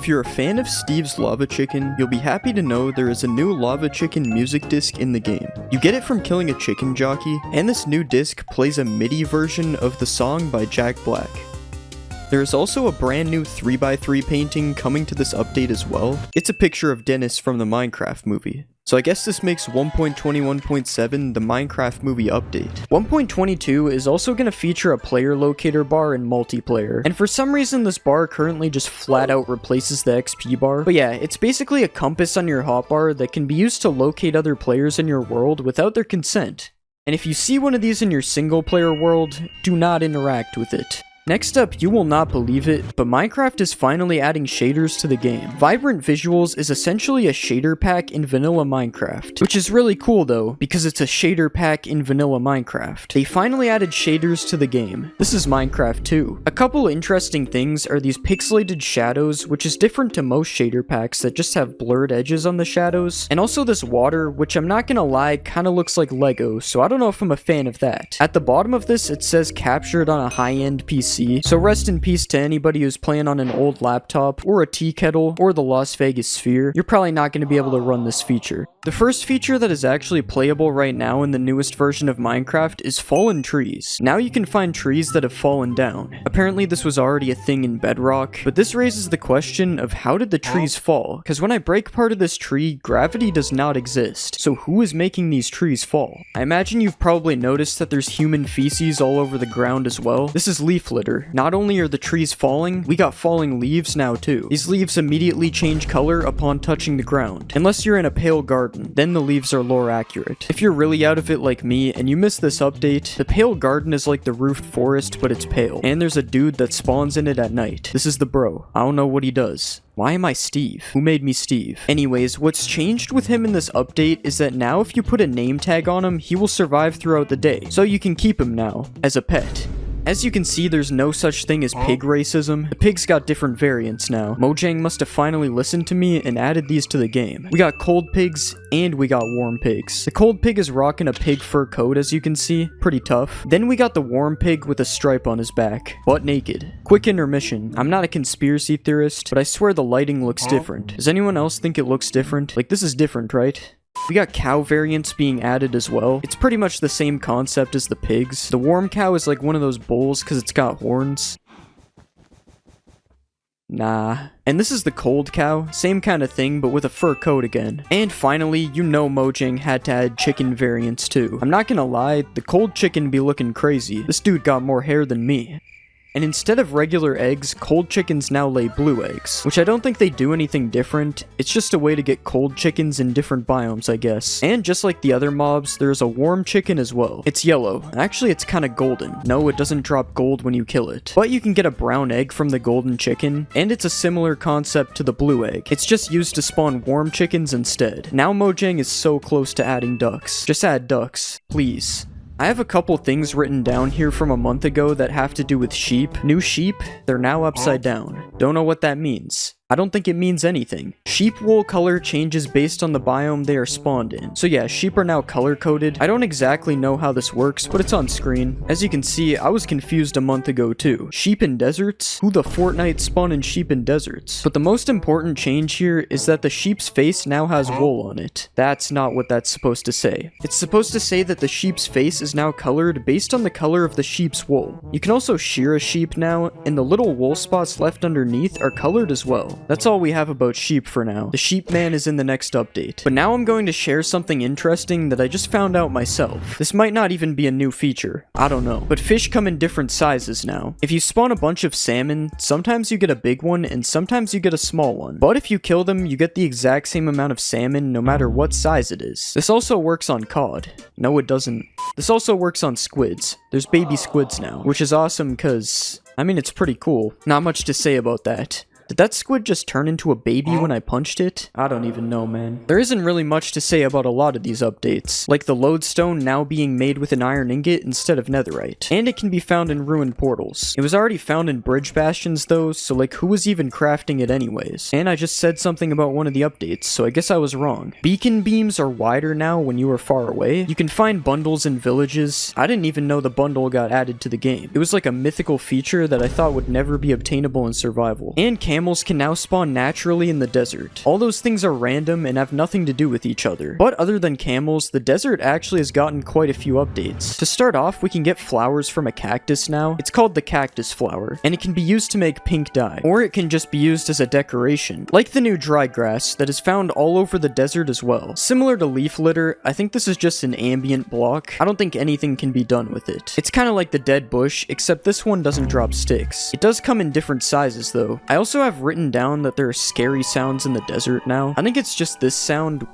If you're a fan of Steve's Lava Chicken, you'll be happy to know there is a new Lava Chicken music disc in the game. You get it from killing a chicken jockey, and this new disc plays a MIDI version of the song by Jack Black. There is also a brand new 3x3 painting coming to this update as well. It's a picture of Dennis from the Minecraft movie. So I guess this makes 1.21.7 the Minecraft movie update. 1.22 is also going to feature a player locator bar in multiplayer, and for some reason this bar currently just flat out replaces the XP bar. But yeah, it's basically a compass on your hotbar that can be used to locate other players in your world without their consent. And if you see one of these in your single player world, do not interact with it. Next up, you will not believe it, but Minecraft is finally adding shaders to the game. Vibrant Visuals is essentially a shader pack in vanilla Minecraft, which is really cool though, because it's a shader pack in vanilla Minecraft. They finally added shaders to the game. This is Minecraft 2. A couple interesting things are these pixelated shadows, which is different to most shader packs that just have blurred edges on the shadows, and also this water, which I'm not gonna lie, kinda looks like Lego, so I don't know if I'm a fan of that. At the bottom of this, it says captured on a high-end PC. So rest in peace to anybody who's playing on an old laptop, or a tea kettle, or the Las Vegas Sphere. You're probably not going to be able to run this feature. The first feature that is actually playable right now in the newest version of Minecraft is fallen trees. Now you can find trees that have fallen down. Apparently this was already a thing in Bedrock, but this raises the question of how did the trees fall? Because when I break part of this tree, gravity does not exist. So who is making these trees fall? I imagine you've probably noticed that there's human feces all over the ground as well. This is leaf litter. Not only are the trees falling, we got falling leaves now too. These leaves immediately change color upon touching the ground. Unless you're in a pale garden, then the leaves are lore accurate. If you're really out of it like me and you missed this update, the pale garden is like the roofed forest, but it's pale. And there's a dude that spawns in it at night. This is the bro. I don't know what he does. Why am I Steve? Who made me Steve? Anyways, what's changed with him in this update is that now if you put a name tag on him, he will survive throughout the day. So you can keep him now, as a pet. As you can see, there's no such thing as pig racism. The pigs got different variants now. Mojang must have finally listened to me and added these to the game. We got cold pigs, and we got warm pigs. The cold pig is rocking a pig fur coat, as you can see. Pretty tough. Then we got the warm pig with a stripe on his back. Butt naked. Quick intermission. I'm not a conspiracy theorist, but I swear the lighting looks different. Does anyone else think it looks different? Like, this is different, right? We got cow variants being added as well. It's pretty much the same concept as the pigs. The warm cow is like one of those bulls because it's got horns. Nah. And this is the cold cow, same kind of thing, but with a fur coat again. And finally, you know Mojang had to add chicken variants too. I'm not gonna lie, the cold chicken be looking crazy. This dude got more hair than me. And instead of regular eggs, cold chickens now lay blue eggs, which I don't think they do anything different. It's just a way to get cold chickens in different biomes, I guess. And just like the other mobs, there's a warm chicken as well. It's yellow. Actually, it's kind of golden. No, it doesn't drop gold when you kill it. But you can get a brown egg from the golden chicken, and it's a similar concept to the blue egg. It's just used to spawn warm chickens instead. Now Mojang is so close to adding ducks. Just add ducks, please. I have a couple things written down here from a month ago that have to do with sheep. New sheep, they're now upside down. Don't know what that means. I don't think it means anything. Sheep wool color changes based on the biome they are spawned in. So yeah, sheep are now color-coded. I don't exactly know how this works, but it's on screen. As you can see, I was confused a month ago too. Sheep in deserts? Who the Fortnite spawn in sheep in deserts? But the most important change here is that the sheep's face now has wool on it. That's not what that's supposed to say. It's supposed to say that the sheep's face is now colored based on the color of the sheep's wool. You can also shear a sheep now, and the little wool spots left underneath are colored as well. That's all we have about sheep for now. The sheep man is in the next update. But now I'm going to share something interesting that I just found out myself. This might not even be a new feature. I don't know. But fish come in different sizes now. If you spawn a bunch of salmon, sometimes you get a big one and sometimes you get a small one. But if you kill them, you get the exact same amount of salmon no matter what size it is. This also works on cod. No, it doesn't. This also works on squids. There's baby squids now, which is awesome because, I mean, it's pretty cool. Not much to say about that. Did that squid just turn into a baby when I punched it? I don't even know, man. There isn't really much to say about a lot of these updates, like the lodestone now being made with an iron ingot instead of netherite. And it can be found in ruined portals. It was already found in bridge bastions though, so like who was even crafting it anyways? And I just said something about one of the updates, so I guess I was wrong. Beacon beams are wider now when you are far away. You can find bundles in villages. I didn't even know the bundle got added to the game. It was like a mythical feature that I thought would never be obtainable in survival. And camels can now spawn naturally in the desert. All those things are random and have nothing to do with each other. But other than camels, the desert actually has gotten quite a few updates. To start off, we can get flowers from a cactus now. It's called the cactus flower, and it can be used to make pink dye, or it can just be used as a decoration, like the new dry grass that is found all over the desert as well. Similar to leaf litter, I think this is just an ambient block. I don't think anything can be done with it. It's kind of like the dead bush, except this one doesn't drop sticks. It does come in different sizes though. I also have written down that there are scary sounds in the desert now. I think it's just this sound,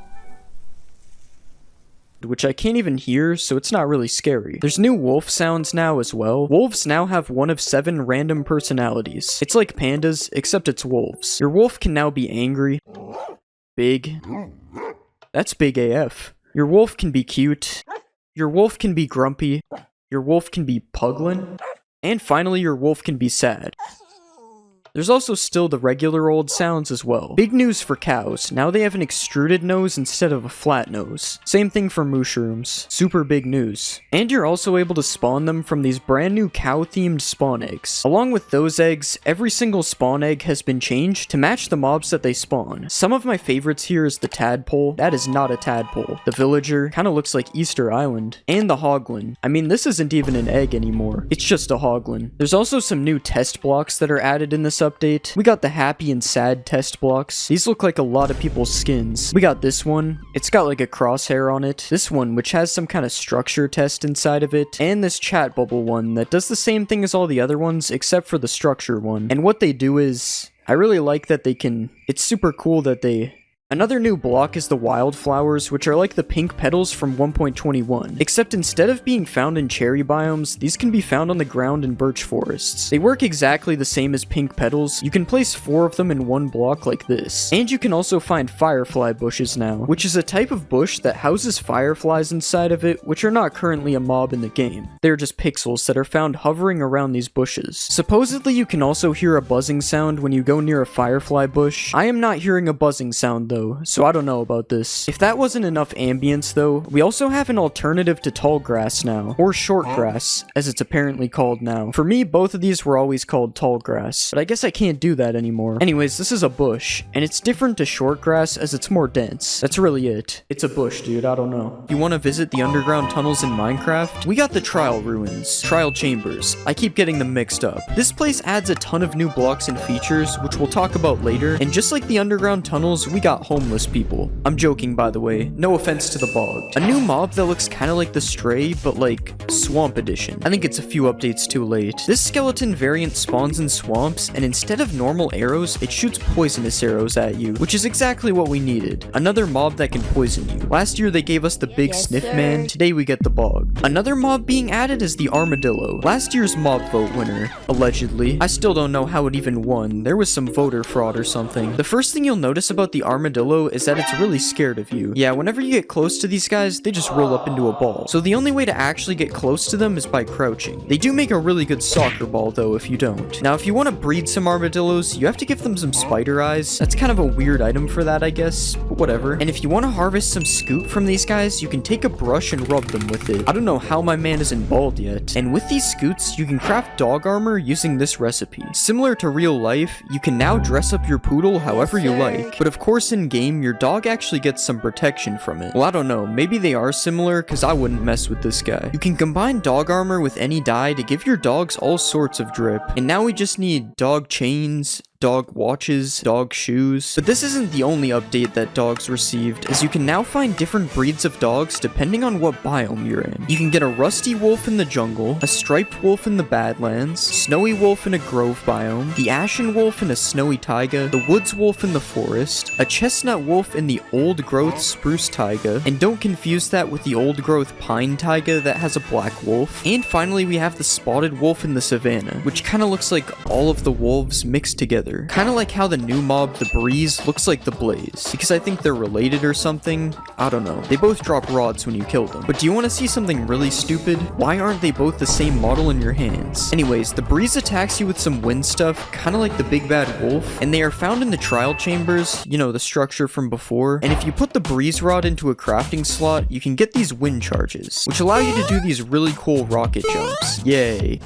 which I can't even hear, so it's not really scary. There's new wolf sounds now as well. Wolves now have one of 7 random personalities. It's like pandas, except it's wolves. Your wolf can now be angry, big, that's big AF. Your wolf can be cute, your wolf can be grumpy, your wolf can be puglin, and finally your wolf can be sad. There's also still the regular old sounds as well. Big news for cows. Now they have an extruded nose instead of a flat nose. Same thing for mushrooms. Super big news. And you're also able to spawn them from these brand new cow-themed spawn eggs. Along with those eggs, every single spawn egg has been changed to match the mobs that they spawn. Some of my favorites here is the tadpole. That is not a tadpole. The villager kind of looks like Easter Island. And the hoglin. I mean, this isn't even an egg anymore. It's just a hoglin. There's also some new test blocks that are added in this update. We got the happy and sad test blocks. These look like a lot of people's skins. We got this one. It's got like a crosshair on it. This one, which has some kind of structure test inside of it. And this chat bubble one that does the same thing as all the other ones, except for the structure one. And what they do is, I really like that they can, it's super cool that they... Another new block is the wildflowers, which are like the pink petals from 1.21. Except instead of being found in cherry biomes, these can be found on the ground in birch forests. They work exactly the same as pink petals. You can place 4 of them in one block like this. And you can also find firefly bushes now, which is a type of bush that houses fireflies inside of it, which are not currently a mob in the game. They're just pixels that are found hovering around these bushes. Supposedly you can also hear a buzzing sound when you go near a firefly bush. I am not hearing a buzzing sound though, so I don't know about this. If that wasn't enough ambience though, we also have an alternative to tall grass now, or short grass, as it's apparently called now. For me, both of these were always called tall grass, but I guess I can't do that anymore. Anyways, this is a bush, and it's different to short grass as it's more dense. That's really it. It's a bush, dude, I don't know. If you want to visit the underground tunnels in Minecraft, we got the trial ruins, trial chambers. I keep getting them mixed up. This place adds a ton of new blocks and features, which we'll talk about later, and just like the underground tunnels, we got homeless people. I'm joking, by the way. No offense to the bog. A new mob that looks kind of like the Stray, but like Swamp Edition. I think it's a few updates too late. This skeleton variant spawns in swamps, and instead of normal arrows, it shoots poisonous arrows at you, which is exactly what we needed. Another mob that can poison you. Last year they gave us the big sniff man. Today we get the bog. Another mob being added is the armadillo. Last year's mob vote winner, allegedly. I still don't know how it even won. There was some voter fraud or something. The first thing you'll notice about the armadillo is that it's really scared of you. Yeah, whenever you get close to these guys, they just roll up into a ball. So the only way to actually get close to them is by crouching. They do make a really good soccer ball though if you don't. Now if you want to breed some armadillos, you have to give them some spider eyes. That's kind of a weird item for that, I guess, but whatever. And if you want to harvest some scoot from these guys, you can take a brush and rub them with it. I don't know how my man isn't bald yet. And with these scoots, you can craft dog armor using this recipe. Similar to real life, you can now dress up your poodle however you like. But of course in game, your dog actually gets some protection from it. Well, I don't know, maybe they are similar, because I wouldn't mess with this guy. You can combine dog armor with any dye to give your dogs all sorts of drip. And now we just need dog chains, dog watches, dog shoes. But this isn't the only update that dogs received, as you can now find different breeds of dogs depending on what biome you're in. You can get a rusty wolf in the jungle, a striped wolf in the badlands, snowy wolf in a grove biome, the ashen wolf in a snowy taiga, the woods wolf in the forest, a chestnut wolf in the old growth spruce taiga, and don't confuse that with the old growth pine taiga that has a black wolf. And finally we have the spotted wolf in the savannah, which kind of looks like all of the wolves mixed together. Kind of like how the new mob, the Breeze, looks like the Blaze. Because I think they're related or something. I don't know. They both drop rods when you kill them. But do you want to see something really stupid? Why aren't they both the same model in your hands? Anyways, the Breeze attacks you with some wind stuff, kind of like the Big Bad Wolf. And they are found in the trial chambers, you know, the structure from before. And if you put the Breeze rod into a crafting slot, you can get these wind charges, which allow you to do these really cool rocket jumps. Yay.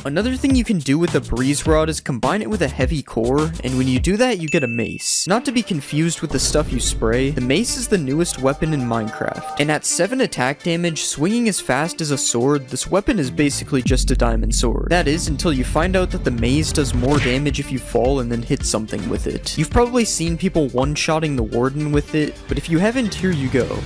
Another thing you can do with a breeze rod is combine it with a heavy core, and when you do that, you get a mace. Not to be confused with the stuff you spray, the mace is the newest weapon in Minecraft, and at 7 attack damage, swinging as fast as a sword, this weapon is basically just a diamond sword. That is, until you find out that the maze does more damage if you fall and then hit something with it. You've probably seen people one-shotting the warden with it, but if you haven't, here you go.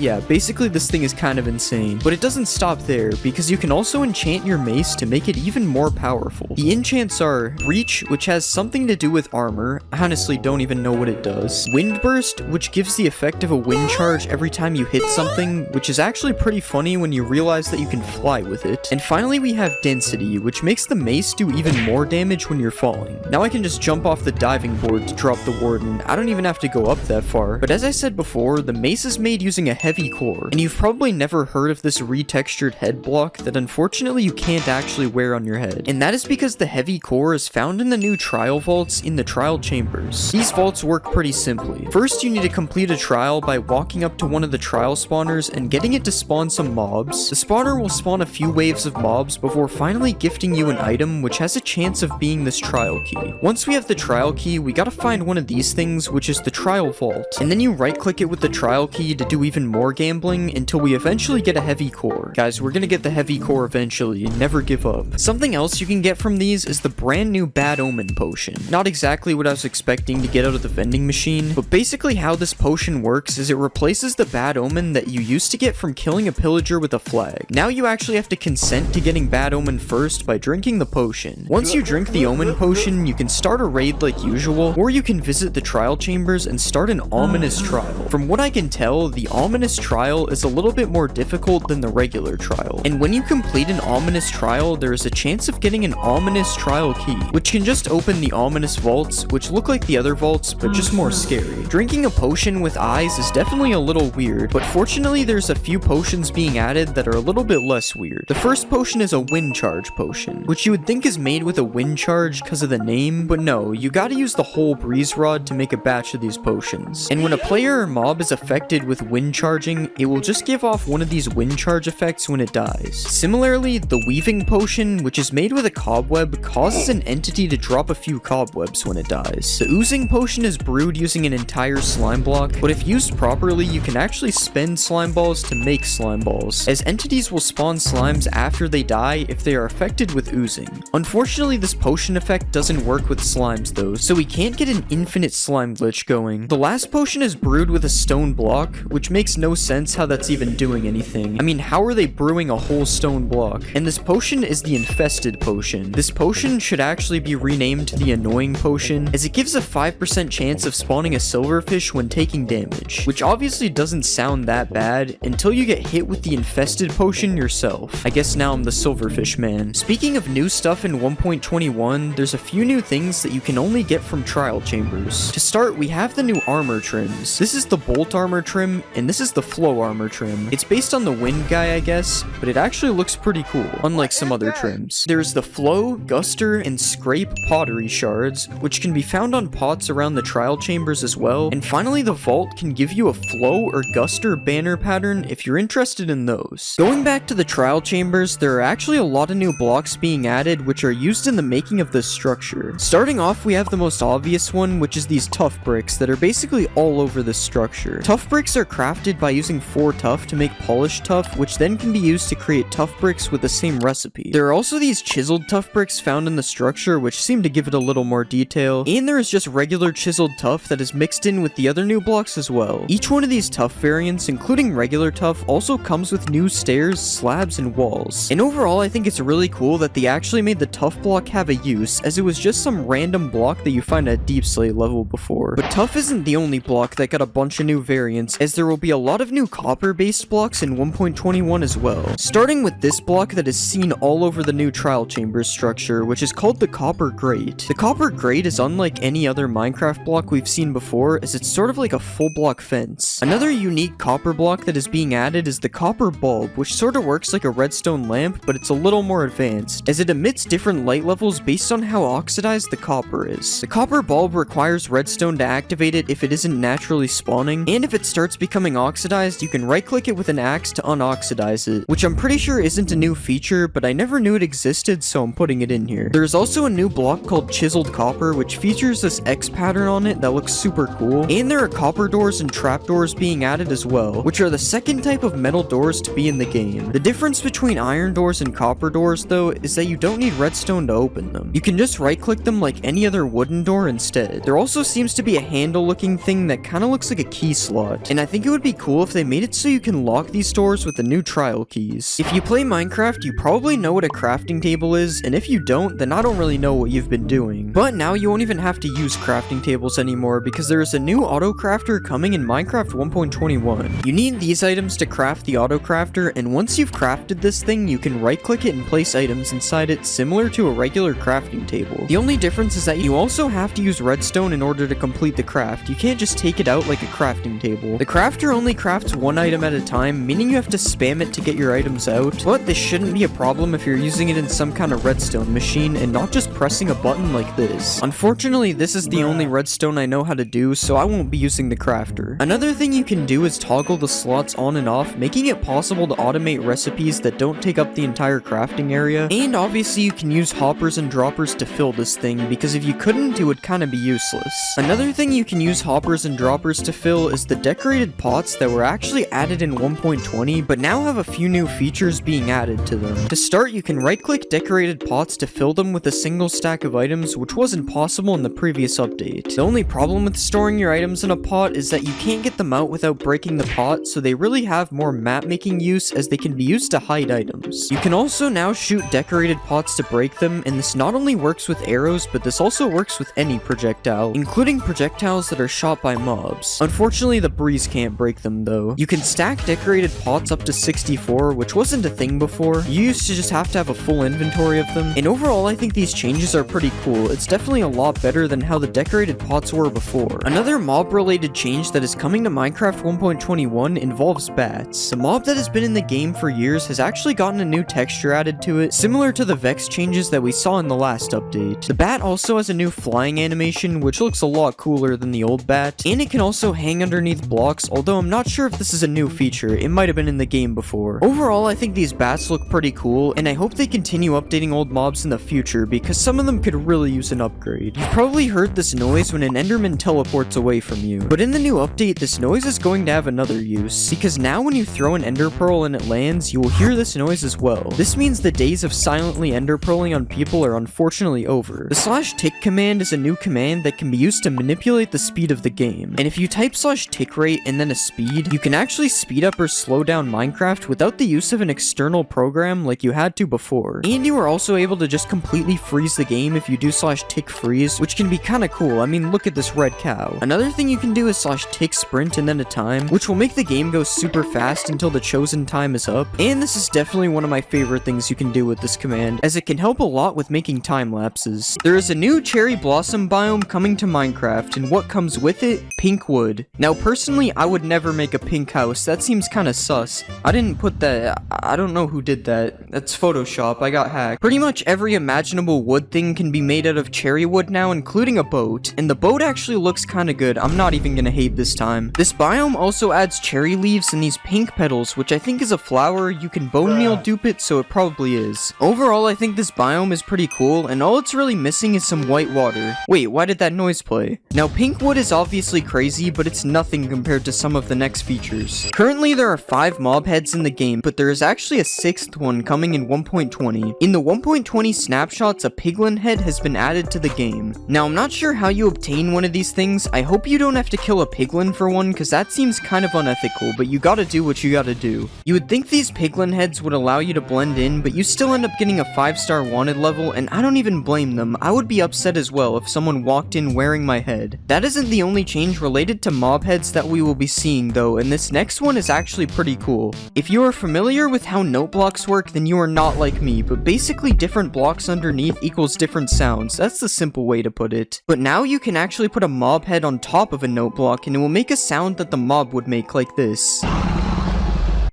Yeah, basically this thing is kind of insane, but it doesn't stop there, because you can also enchant your mace to make it even more powerful. The enchants are Reach, which has something to do with armor, I honestly don't even know what it does. Wind Burst, which gives the effect of a wind charge every time you hit something, which is actually pretty funny when you realize that you can fly with it. And finally we have Density, which makes the mace do even more damage when you're falling. Now I can just jump off the diving board to drop the warden, I don't even have to go up that far. But as I said before, the mace is made using a heavy core, and you've probably never heard of this retextured head block that unfortunately you can't actually wear on your head. And that is because the heavy core is found in the new trial vaults in the trial chambers. These vaults work pretty simply. First, you need to complete a trial by walking up to one of the trial spawners and getting it to spawn some mobs. The spawner will spawn a few waves of mobs before finally gifting you an item which has a chance of being this trial key. Once we have the trial key, we gotta find one of these things, which is the trial vault. And then you right click it with the trial key to do even more gambling until we eventually get a heavy core. Guys, we're gonna get the heavy core eventually, never give up. Something else you can get from these is the brand new Bad Omen potion. Not exactly what I was expecting to get out of the vending machine, but basically how this potion works is it replaces the Bad Omen that you used to get from killing a pillager with a flag. Now you actually have to consent to getting Bad Omen first by drinking the potion. Once you drink the Omen potion, you can start a raid like usual, or you can visit the trial chambers and start an ominous trial. From what I can tell, the ominous trial is a little bit more difficult than the regular trial. And when you complete an ominous trial, there is a chance of getting an ominous trial key, which can just open the ominous vaults, which look like the other vaults, but just more scary. Drinking a potion with eyes is definitely a little weird, but fortunately there's a few potions being added that are a little bit less weird. The first potion is a wind charge potion, which you would think is made with a wind charge because of the name, but no, you gotta use the whole breeze rod to make a batch of these potions. And when a player or mob is affected with wind charging, it will just give off one of these wind charge effects when it dies. Similarly, the weaving potion, which is made with a cobweb, causes an entity to drop a few cobwebs when it dies. The oozing potion is brewed using an entire slime block, but if used properly, you can actually spend slime balls to make slime balls, as entities will spawn slimes after they die if they are affected with oozing. Unfortunately, this potion effect doesn't work with slimes though, so we can't get an infinite slime glitch going. The last potion is brewed with a stone block, which makes no sense how that's even doing anything. I mean, how are they brewing a whole stone block? And this potion is the infested potion. This potion should actually be renamed to the annoying potion, as it gives a 5% chance of spawning a silverfish when taking damage, which obviously doesn't sound that bad until you get hit with the infested potion yourself. I guess now I'm the silverfish man. Speaking of new stuff in 1.21, there's a few new things that you can only get from trial chambers. To start, we have the new armor trims. This is the bolt armor trim, and this is the flow armor trim. It's based on the wind guy, I guess, but it actually looks pretty cool, unlike some other trims. There's the flow, guster, and scrape pottery shards, which can be found on pots around the trial chambers as well. And finally, the vault can give you a flow or guster banner pattern if you're interested in those. Going back to the trial chambers, there are actually a lot of new blocks being added which are used in the making of this structure. Starting off, we have the most obvious one, which is these tough bricks that are basically all over this structure. Tough bricks are crafted by using 4 tuff to make polished tuff, which then can be used to create tough bricks with the same recipe. There are also these chiseled tough bricks found in the structure, which seem to give it a little more detail, and there is just regular chiseled tuff that is mixed in with the other new blocks as well. Each one of these tuff variants, including regular tuff, also comes with new stairs, slabs, and walls. And overall, I think it's really cool that they actually made the tuff block have a use, as it was just some random block that you find at Deep Slate level before. But tuff isn't the only block that got a bunch of new variants, as there will be a lot of new copper-based blocks in 1.21 as well. Starting with this block that is seen all over the new trial chambers structure, which is called the copper grate. The copper grate is unlike any other Minecraft block we've seen before, as it's sort of like a full block fence. Another unique copper block that is being added is the copper bulb, which sort of works like a redstone lamp, but it's a little more advanced, as it emits different light levels based on how oxidized the copper is. The copper bulb requires redstone to activate it if it isn't naturally spawning, and if it starts becoming oxidized, oxidized, you can right-click it with an axe to unoxidize it, which I'm pretty sure isn't a new feature, but I never knew it existed, so I'm putting it in here. There's also a new block called Chiseled Copper, which features this X pattern on it that looks super cool, and there are copper doors and trapdoors being added as well, which are the second type of metal doors to be in the game. The difference between iron doors and copper doors, though, is that you don't need redstone to open them. You can just right-click them like any other wooden door instead. There also seems to be a handle-looking thing that kind of looks like a key slot, and I think it would be cool if they made it so you can lock these doors with the new trial keys. If you play Minecraft, you probably know what a crafting table is, and if you don't, then I don't really know what you've been doing. But now you won't even have to use crafting tables anymore because there is a new auto crafter coming in Minecraft 1.21. You need these items to craft the auto crafter, and once you've crafted this thing, you can right-click it and place items inside it similar to a regular crafting table. The only difference is that you also have to use redstone in order to complete the craft. You can't just take it out like a crafting table. The crafter only crafts one item at a time, meaning you have to spam it to get your items out, but this shouldn't be a problem if you're using it in some kind of redstone machine and not just pressing a button like this. Unfortunately, this is the only redstone I know how to do, so I won't be using the crafter. Another thing you can do is toggle the slots on and off, making it possible to automate recipes that don't take up the entire crafting area, and obviously you can use hoppers and droppers to fill this thing, because if you couldn't, it would kind of be useless. Another thing you can use hoppers and droppers to fill is the decorated pots that were actually added in 1.20, but now have a few new features being added to them. To start, you can right-click decorated pots to fill them with a single stack of items, which wasn't possible in the previous update. The only problem with storing your items in a pot is that you can't get them out without breaking the pot, so they really have more map-making use as they can be used to hide items. You can also now shoot decorated pots to break them, and this not only works with arrows, but this also works with any projectile, including projectiles that are shot by mobs. Unfortunately, the breeze can't break them though. You can stack decorated pots up to 64, which wasn't a thing before. You used to just have to have a full inventory of them, and overall I think these changes are pretty cool. It's definitely a lot better than how the decorated pots were before. Another mob-related change that is coming to Minecraft 1.21 involves bats. The mob that has been in the game for years has actually gotten a new texture added to it, similar to the Vex changes that we saw in the last update. The bat also has a new flying animation, which looks a lot cooler than the old bat, and it can also hang underneath blocks, although I'm not sure if this is a new feature. It might have been in the game before. Overall, I think these bats look pretty cool, and I hope they continue updating old mobs in the future, because some of them could really use an upgrade. You've probably heard this noise when an enderman teleports away from you, but in the new update, this noise is going to have another use, because now when you throw an ender pearl and it lands, you will hear this noise as well. This means the days of silently ender pearling on people are unfortunately over. The /tick command is a new command that can be used to manipulate the speed of the game, and if you type /tick rate and then a speed, you can actually speed up or slow down Minecraft without the use of an external program like you had to before. And you are also able to just completely freeze the game if you do /tick freeze, which can be kinda cool. I mean, look at this red cow. Another thing you can do is /tick sprint and then a time, which will make the game go super fast until the chosen time is up, and this is definitely one of my favorite things you can do with this command, as it can help a lot with making time lapses. There is a new cherry blossom biome coming to Minecraft, and what comes with it? Pink wood. Now personally, I would never make a pink house. That seems kinda sus. I didn't put that. I don't know who did that. That's Photoshop. I got hacked. Pretty much every imaginable wood thing can be made out of cherry wood now, including a boat, and the boat actually looks kinda good. I'm not even gonna hate this time. This biome also adds cherry leaves and these pink petals, which I think is a flower. You can bone meal dupe it, so it probably is. Overall, I think this biome is pretty cool, and all it's really missing is some white water. Wait, why did that noise play? Now, pink wood is obviously crazy, but it's nothing compared to some of the next features. Currently, there are 5 mob heads in the game, but there is actually a 6th one coming in 1.20. In the 1.20 snapshots, a piglin head has been added to the game. Now, I'm not sure how you obtain one of these things. I hope you don't have to kill a piglin for one, because that seems kind of unethical, but you gotta do what you gotta do. You would think these piglin heads would allow you to blend in, but you still end up getting a 5-star wanted level, and I don't even blame them. I would be upset as well if someone walked in wearing my head. That isn't the only change related to mob heads that we will be seeing though, and this next one is actually pretty cool. If you are familiar with how note blocks work, then you are not like me, but basically different blocks underneath equals different sounds. That's the simple way to put it. But now you can actually put a mob head on top of a note block, and it will make a sound that the mob would make, like this.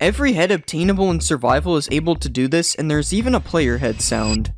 Every head obtainable in survival is able to do this, and there's even a player head sound.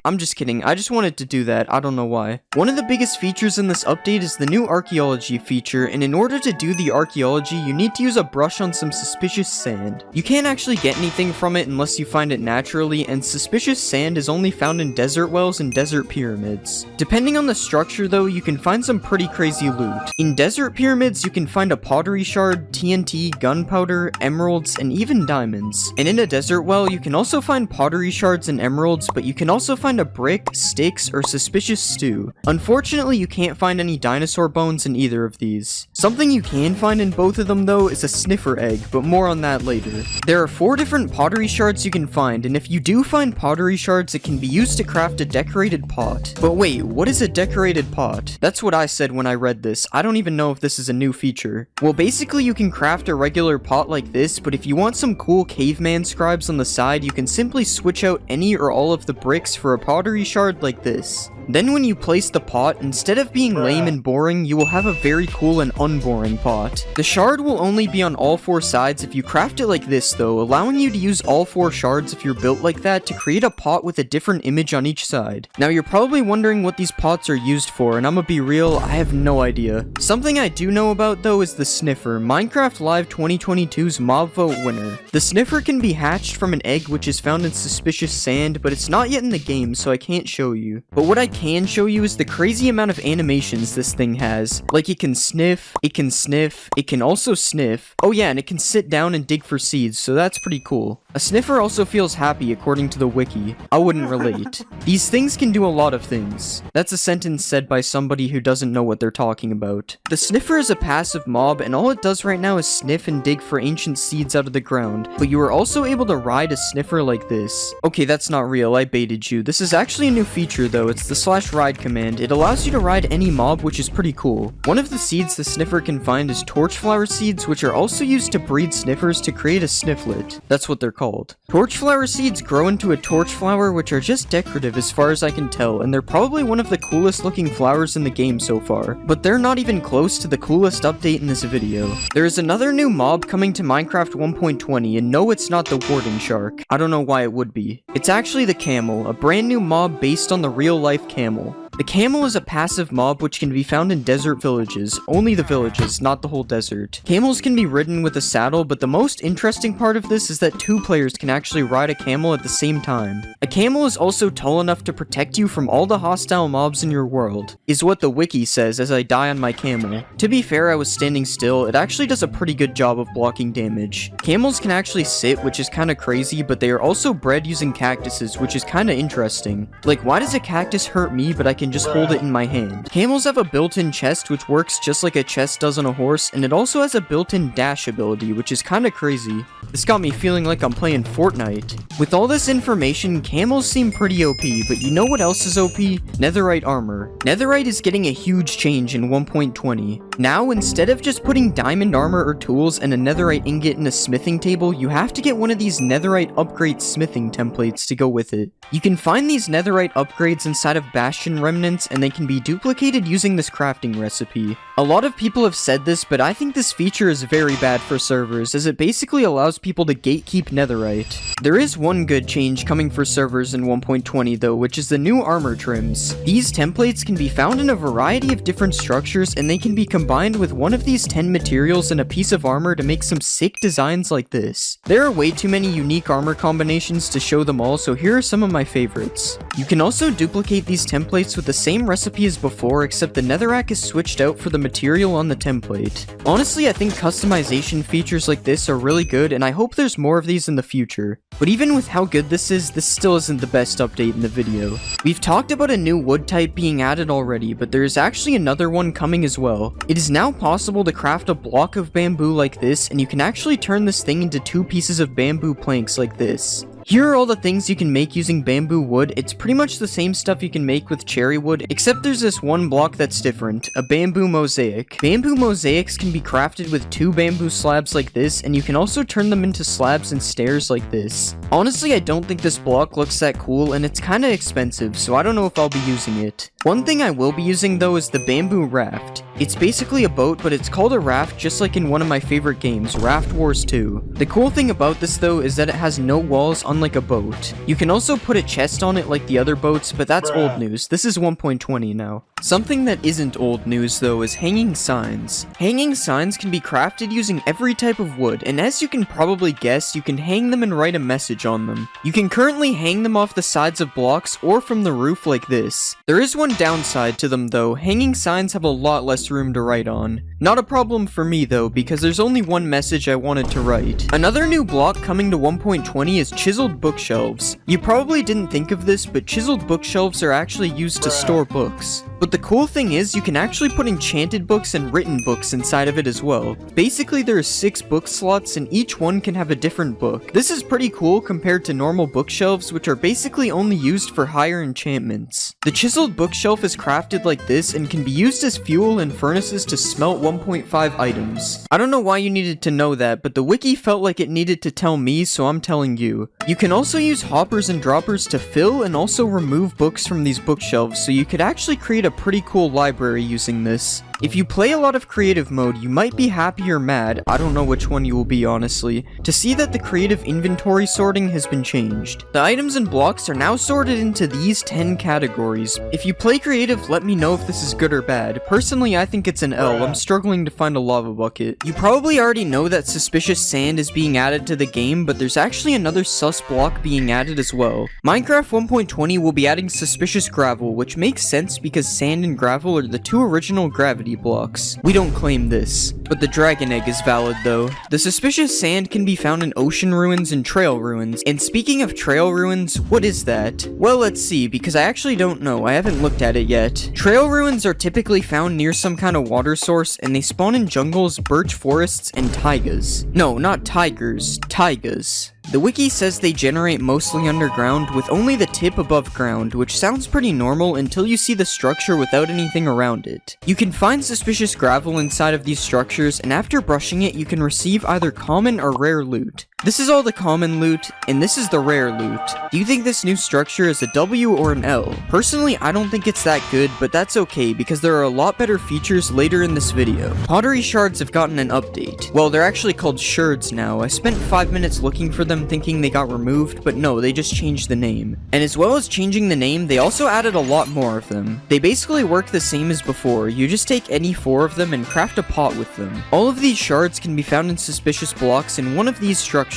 I'm just kidding, I just wanted to do that, I don't know why. One of the biggest features in this update is the new archaeology feature, and in order to do the archaeology, you need to use a brush on some suspicious sand. You can't actually get anything from it unless you find it naturally, and suspicious sand is only found in desert wells and desert pyramids. Depending on the structure though, you can find some pretty crazy loot. In desert pyramids, you can find a pottery shard, TNT, gunpowder, emeralds, and even diamonds. And in a desert well, you can also find pottery shards and emeralds, but you can also find a brick, sticks, or suspicious stew. Unfortunately, you can't find any dinosaur bones in either of these. Something you can find in both of them though is a sniffer egg, but more on that later. There are 4 different pottery shards you can find, and if you do find pottery shards, it can be used to craft a decorated pot. But wait, what is a decorated pot? That's what I said when I read this. I don't even know if this is a new feature. Well, basically you can craft a regular pot like this, but if you want some cool caveman scribes on the side, you can simply switch out any or all of the bricks for a pottery shard like this. Then when you place the pot, instead of being lame and boring, you will have a very cool and unboring pot. The shard will only be on all 4 sides if you craft it like this though, allowing you to use all 4 shards if you're built like that to create a pot with a different image on each side. Now you're probably wondering what these pots are used for, and I'ma be real, I have no idea. Something I do know about though is the sniffer, Minecraft Live 2022's mob vote winner. The sniffer can be hatched from an egg which is found in suspicious sand, but it's not yet in the game so I can't show you. But what I can show you is the crazy amount of animations this thing has. Like it can sniff, it can also sniff. Oh yeah, and it can sit down and dig for seeds, so that's pretty cool. A sniffer also feels happy according to the wiki. I wouldn't relate. These things can do a lot of things. That's a sentence said by somebody who doesn't know what they're talking about. The sniffer is a passive mob, and all it does right now is sniff and dig for ancient seeds out of the ground, but you are also able to ride a sniffer like this. Okay, that's not real, I baited you. This is actually a new feature though, it's the /ride command. It allows you to ride any mob, which is pretty cool. One of the seeds the sniffer can find is torchflower seeds, which are also used to breed sniffers to create a snifflet. That's what they're called. Torchflower seeds grow into a torchflower, which are just decorative as far as I can tell, and they're probably one of the coolest looking flowers in the game so far, but they're not even close to the coolest update in this video. There is another new mob coming to Minecraft 1.20, and no, it's not the warden shark. I don't know why it would be. It's actually the camel, a brand new mob based on the real life camel. The camel is a passive mob which can be found in desert villages, only the villages, not the whole desert. Camels can be ridden with a saddle, but the most interesting part of this is that 2 players can actually ride a camel at the same time. A camel is also tall enough to protect you from all the hostile mobs in your world, is what the wiki says as I die on my camel. To be fair, I was standing still, it actually does a pretty good job of blocking damage. Camels can actually sit, which is kinda crazy, but they are also bred using cactuses, which is kinda interesting. Like, why does a cactus hurt me, but I can just hold it in my hand? Camels have a built-in chest which works just like a chest does on a horse, and it also has a built-in dash ability, which is kinda crazy. This got me feeling like I'm playing Fortnite. With all this information, camels seem pretty OP, but you know what else is OP? Netherite armor. Netherite is getting a huge change in 1.20. Now, instead of just putting diamond armor or tools and a netherite ingot in a smithing table, you have to get one of these netherite upgrade smithing templates to go with it. You can find these netherite upgrades inside of Bastion remnants, and they can be duplicated using this crafting recipe. A lot of people have said this, but I think this feature is very bad for servers, as it basically allows people to gatekeep netherite. There is one good change coming for servers in 1.20 though, which is the new armor trims. These templates can be found in a variety of different structures, and they can be combined with one of these 10 materials and a piece of armor to make some sick designs like this. There are way too many unique armor combinations to show them all, so here are some of my favorites. You can also duplicate these templates with the same recipe as before, except the netherrack is switched out for the material on the template. Honestly, I think customization features like this are really good, and I hope there's more of these in the future. But even with how good this still isn't the best update in the video. We've talked about a new wood type being added already, but there is actually another one coming as well. It is now possible to craft a block of bamboo like this, and you can actually turn this thing into 2 pieces of bamboo planks like this. Here are all the things you can make using bamboo wood. It's pretty much the same stuff you can make with cherry wood, except there's this one block that's different, a bamboo mosaic. Bamboo mosaics can be crafted with 2 bamboo slabs like this, and you can also turn them into slabs and stairs like this. Honestly, I don't think this block looks that cool, and it's kinda expensive, so I don't know if I'll be using it. One thing I will be using though is the bamboo raft. It's basically a boat, but it's called a raft just like in one of my favorite games, Raft Wars 2. The cool thing about this though is that it has no walls unlike a boat. You can also put a chest on it like the other boats, but that's old news. This is 1.20 now. Something that isn't old news though is hanging signs. Hanging signs can be crafted using every type of wood, and as you can probably guess, you can hang them and write a message on them. You can currently hang them off the sides of blocks or from the roof like this. There is one downside to them though. Hanging signs have a lot less room to write on. Not a problem for me though, because there's only one message I wanted to write. Another new block coming to 1.20 is chiseled bookshelves. You probably didn't think of this, but chiseled bookshelves are actually used to store books. But the cool thing is you can actually put enchanted books and written books inside of it as well. Basically there are 6 book slots and each one can have a different book. This is pretty cool compared to normal bookshelves, which are basically only used for higher enchantments. The chiseled bookshelf is crafted like this and can be used as fuel in furnaces to smelt 1.5 items. I don't know why you needed to know that, but the wiki felt like it needed to tell me, so I'm telling you. You can also use hoppers and droppers to fill and also remove books from these bookshelves, so you could actually create a pretty cool library using this. If you play a lot of creative mode, you might be happy or mad, I don't know which one you will be honestly, to see that the creative inventory sorting has been changed. The items and blocks are now sorted into these 10 categories. If you play creative, let me know if this is good or bad. Personally, I think it's an L. I'm struggling to find a lava bucket. You probably already know that suspicious sand is being added to the game, but there's actually another sus block being added as well. Minecraft 1.20 will be adding suspicious gravel, which makes sense because sand and gravel are the 2 original gravity blocks. We don't claim this, but the dragon egg is valid though. The suspicious sand can be found in ocean ruins and trail ruins. And speaking of trail ruins, what is that? Well, let's see, because I actually don't know. I haven't looked at it yet. Trail ruins are typically found near some kind of water source, and they spawn in jungles, birch forests, and taigas. No, not tigers, taigas. The wiki says they generate mostly underground with only the tip above ground, which sounds pretty normal until you see the structure without anything around it. You can find suspicious gravel inside of these structures, and after brushing it you can receive either common or rare loot. This is all the common loot, and this is the rare loot. Do you think this new structure is a W or an L? Personally, I don't think it's that good, but that's okay because there are a lot better features later in this video. Pottery shards have gotten an update. Well, they're actually called shards now. I spent 5 minutes looking for them thinking they got removed, but no, they just changed the name. And as well as changing the name, they also added a lot more of them. They basically work the same as before. You just take any 4 of them and craft a pot with them. All of these shards can be found in suspicious blocks in one of these structures.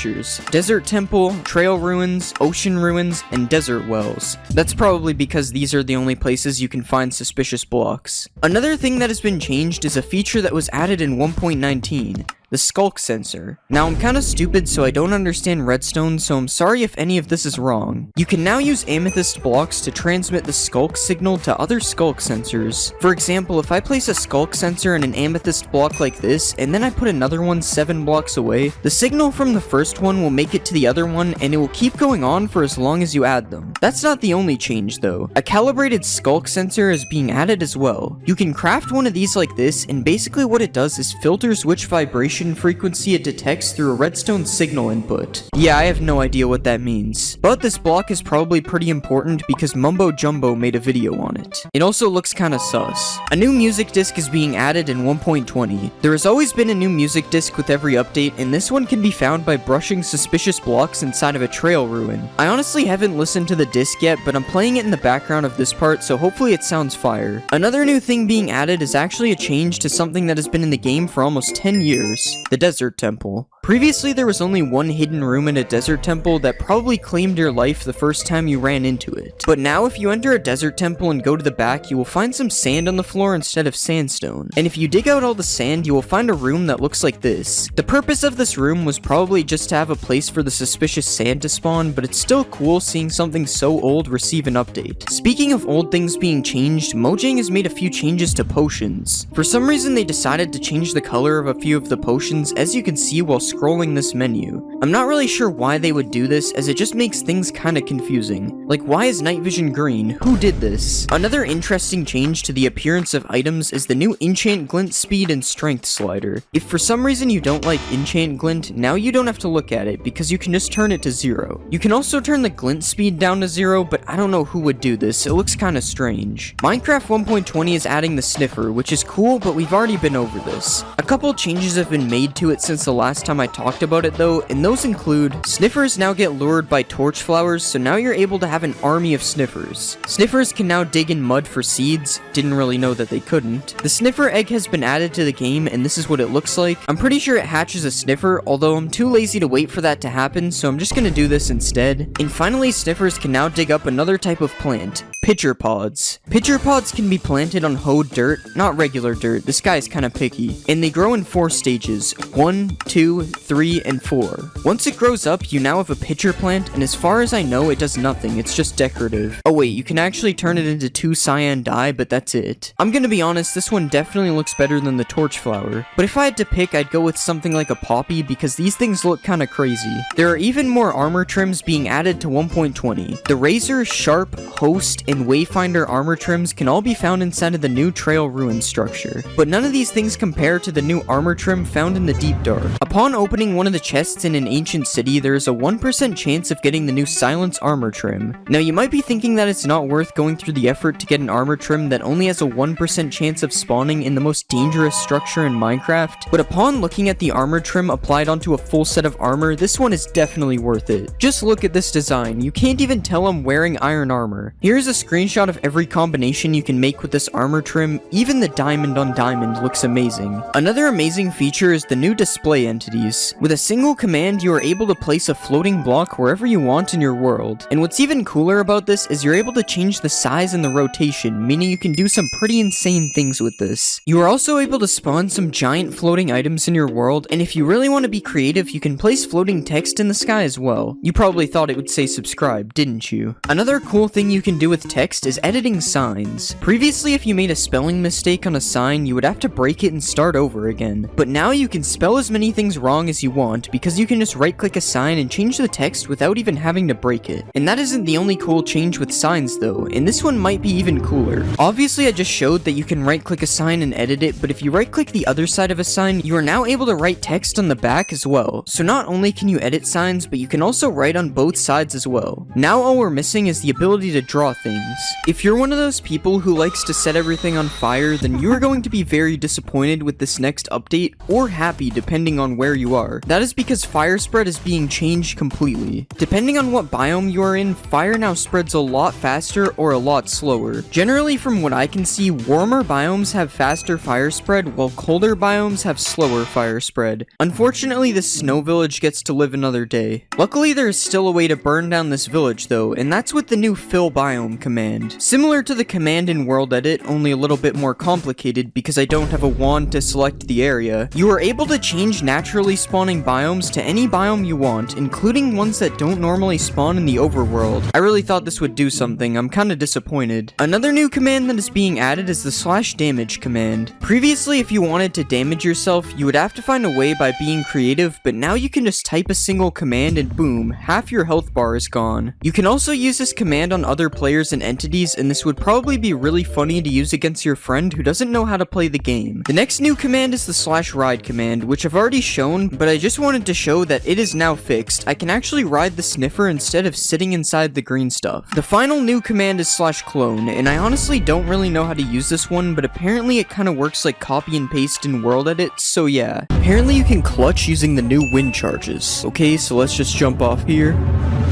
Desert Temple, Trail Ruins, Ocean Ruins, and Desert Wells. That's probably because these are the only places you can find suspicious blocks. Another thing that has been changed is a feature that was added in 1.19. The skulk sensor. Now I'm kinda stupid so I don't understand redstone, so I'm sorry if any of this is wrong. You can now use amethyst blocks to transmit the skulk signal to other skulk sensors. For example, if I place a skulk sensor in an amethyst block like this, and then I put another one 7 blocks away, the signal from the first one will make it to the other one and it will keep going on for as long as you add them. That's not the only change though. A calibrated skulk sensor is being added as well. You can craft one of these like this, and basically what it does is filters which vibration frequency it detects through a redstone signal input. Yeah, I have no idea what that means. But this block is probably pretty important because Mumbo Jumbo made a video on it. It also looks kinda sus. A new music disc is being added in 1.20. There has always been a new music disc with every update, and this one can be found by brushing suspicious blocks inside of a trail ruin. I honestly haven't listened to the disc yet, but I'm playing it in the background of this part, so hopefully it sounds fire. Another new thing being added is actually a change to something that has been in the game for almost 10 years. The Desert Temple. Previously, there was only one hidden room in a desert temple that probably claimed your life the first time you ran into it. But now, if you enter a desert temple and go to the back, you will find some sand on the floor instead of sandstone. And if you dig out all the sand, you will find a room that looks like this. The purpose of this room was probably just to have a place for the suspicious sand to spawn, but it's still cool seeing something so old receive an update. Speaking of old things being changed, Mojang has made a few changes to potions. For some reason, they decided to change the color of a few of the potions, as you can see while scrolling this menu. I'm not really sure why they would do this, as it just makes things kinda confusing. Like, why is night vision green? Who did this? Another interesting change to the appearance of items is the new enchant glint speed and strength slider. If for some reason you don't like enchant glint, now you don't have to look at it because you can just turn it to 0. You can also turn the glint speed down to 0, but I don't know who would do this. It looks kinda strange. Minecraft 1.20 is adding the sniffer, which is cool, but we've already been over this. A couple changes have been made to it since the last time I talked about it though, and those include sniffers now get lured by torch flowers, so now you're able to have an army of sniffers. Sniffers can now dig in mud for seeds. Didn't really know that they couldn't. The sniffer egg has been added to the game, and this is what it looks like. I'm pretty sure it hatches a sniffer, although I'm too lazy to wait for that to happen, so I'm just gonna do this instead. And finally, sniffers can now dig up another type of plant. Pitcher pods. Pitcher pods can be planted on hoed dirt, not regular dirt, this guy's kinda picky, and they grow in 4 stages, 1, 2, 3, and 4. Once it grows up, you now have a pitcher plant, and as far as I know, it does nothing, it's just decorative. Oh wait, you can actually turn it into 2 cyan dye, but that's it. I'm gonna be honest, this one definitely looks better than the torch flower, but if I had to pick, I'd go with something like a poppy, because these things look kinda crazy. There are even more armor trims being added to 1.20. The razor, sharp, host, and wayfinder armor trims can all be found inside of the new trail ruin structure, but none of these things compare to the new armor trim found in the deep dark. Upon opening one of the chests in an ancient city, there is a 1% chance of getting the new silence armor trim. Now you might be thinking that it's not worth going through the effort to get an armor trim that only has a 1% chance of spawning in the most dangerous structure in Minecraft, but upon looking at the armor trim applied onto a full set of armor, this one is definitely worth it. Just look at this design, you can't even tell I'm wearing iron armor. Here's a screenshot of every combination you can make with this armor trim. Even the diamond on diamond looks amazing. Another amazing feature is the new display entities. With a single command, you are able to place a floating block wherever you want in your world. And what's even cooler about this is you're able to change the size and the rotation, meaning you can do some pretty insane things with this. You are also able to spawn some giant floating items in your world, and if you really want to be creative, you can place floating text in the sky as well. You probably thought it would say subscribe, didn't you? Another cool thing you can do with text is editing signs. Previously, if you made a spelling mistake on a sign, you would have to break it and start over again. But now you can spell as many things wrong as you want, because you can just right-click a sign and change the text without even having to break it. And that isn't the only cool change with signs though, and this one might be even cooler. Obviously, I just showed that you can right-click a sign and edit it, but if you right-click the other side of a sign, you are now able to write text on the back as well. So not only can you edit signs, but you can also write on both sides as well. Now all we're missing is the ability to draw things. If you're one of those people who likes to set everything on fire, then you are going to be very disappointed with this next update, or happy depending on where you are. That is because fire spread is being changed completely. Depending on what biome you are in, fire now spreads a lot faster or a lot slower. Generally, from what I can see, warmer biomes have faster fire spread, while colder biomes have slower fire spread. Unfortunately, this snow village gets to live another day. Luckily, there is still a way to burn down this village though, and that's with the new fill biome command. Similar to the command in World Edit, only a little bit more complicated because I don't have a wand to select the area. You are able to change naturally spawning biomes to any biome you want, including ones that don't normally spawn in the overworld. I really thought this would do something, I'm kinda disappointed. Another new command that is being added is the /damage command. Previously, if you wanted to damage yourself, you would have to find a way by being creative, but now you can just type a single command and boom, half your health bar is gone. You can also use this command on other players and entities, and this would probably be really funny to use against your friend who doesn't know how to play the game. The next new command is the /ride command, which I've already shown, but I just wanted to show that it is now fixed. I can actually ride the sniffer instead of sitting inside the green stuff. The final new command is /clone, and I honestly don't really know how to use this one, but apparently it kinda works like copy and paste in World Edit, so yeah. Apparently you can clutch using the new wind charges. Okay, so let's just jump off here.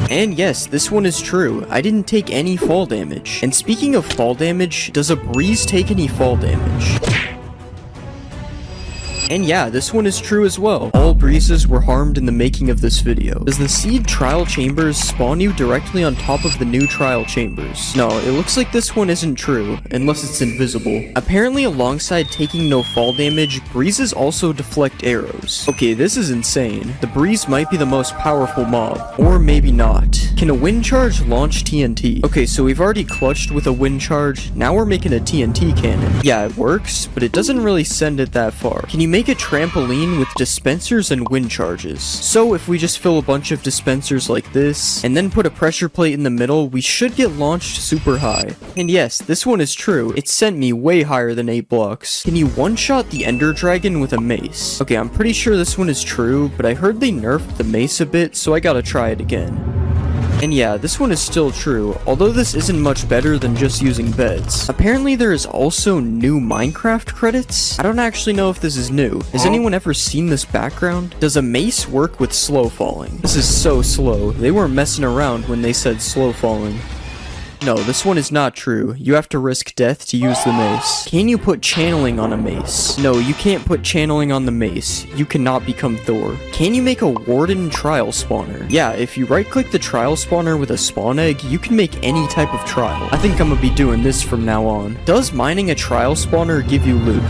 And yes, this one is true. I didn't take any fall damage. And speaking of fall damage, does a breeze take any fall damage? And yeah, this one is true as well. All breezes were harmed in the making of this video. Does the seed trial chambers spawn you directly on top of the new trial chambers? No, it looks like this one isn't true, unless it's invisible. Apparently alongside taking no fall damage, breezes also deflect arrows. Okay, this is insane. The breeze might be the most powerful mob, or maybe not. Can a wind charge launch TNT? Okay, so we've already clutched with a wind charge, now we're making a TNT cannon. Yeah, it works, but it doesn't really send it that far. Can you make make a trampoline with dispensers and wind charges. So if we just fill a bunch of dispensers like this, and then put a pressure plate in the middle, we should get launched super high. And yes, this one is true. It sent me way higher than 8 blocks. Can you one-shot the Ender Dragon with a mace? Okay, I'm pretty sure this one is true, but I heard they nerfed the mace a bit, so I gotta try it again. And yeah, this one is still true, although this isn't much better than just using beds. Apparently there is also new Minecraft credits. I don't actually know if this is new. Has anyone ever seen this background? Does a mace work with slow falling? This is so slow. They weren't messing around when they said slow falling. No, this one is not true. You have to risk death to use the mace. Can you put channeling on a mace? No, you can't put channeling on the mace. You cannot become Thor. Can you make a warden trial spawner? Yeah, if you right-click the trial spawner with a spawn egg, you can make any type of trial. I think I'm gonna be doing this from now on. Does mining a trial spawner give you loot?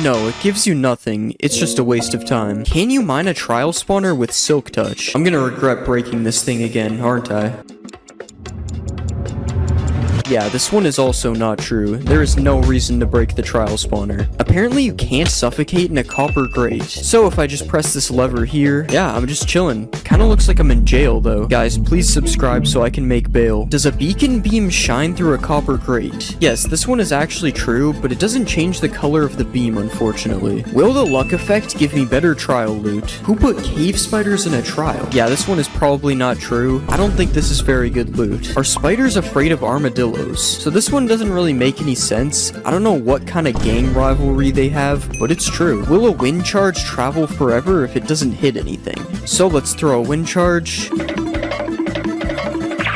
No, it gives you nothing. It's just a waste of time. Can you mine a trial spawner with Silk Touch? I'm gonna regret breaking this thing again, aren't I? Yeah, this one is also not true. There is no reason to break the trial spawner. Apparently you can't suffocate in a copper grate. So if I just press this lever here, yeah, I'm just chilling. Kinda looks like I'm in jail though. Guys, please subscribe so I can make bail. Does a beacon beam shine through a copper grate? Yes, this one is actually true, but it doesn't change the color of the beam, unfortunately. Will the luck effect give me better trial loot? Who put cave spiders in a trial? Yeah, this one is probably not true. I don't think this is very good loot. Are spiders afraid of armadillos? So this one doesn't really make any sense. I don't know what kind of gang rivalry they have, but it's true. Will a wind charge travel forever if it doesn't hit anything? So let's throw a wind charge.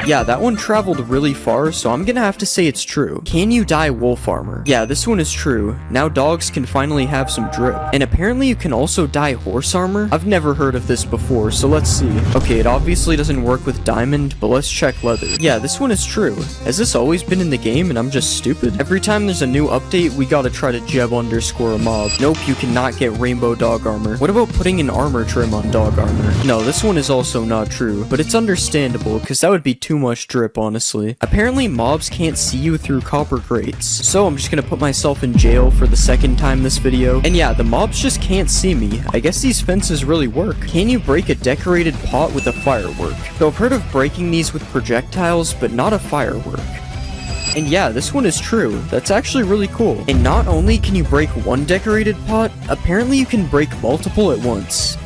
Yeah, that one traveled really far, so I'm gonna have to say it's true. Can you dye wolf armor? Yeah, this one is true. Now dogs can finally have some drip. And apparently you can also dye horse armor? I've never heard of this before, so let's see. Okay, it obviously doesn't work with diamond, but let's check leather. Yeah, this one is true. Has this always been in the game and I'm just stupid? Every time there's a new update, we gotta try to jeb underscore a mob. Nope, you cannot get rainbow dog armor. What about putting an armor trim on dog armor? No, this one is also not true, but it's understandable, because that would be too much drip, honestly. Apparently mobs can't see you through copper grates, so I'm just gonna put myself in jail for the second time this video. And yeah, the mobs just can't see me. I guess these fences really work. Can you break a decorated pot with a firework? So I've heard of breaking these with projectiles, but not a firework. And yeah, this one is true. That's actually really cool. And not only can you break one decorated pot, apparently you can break multiple at once.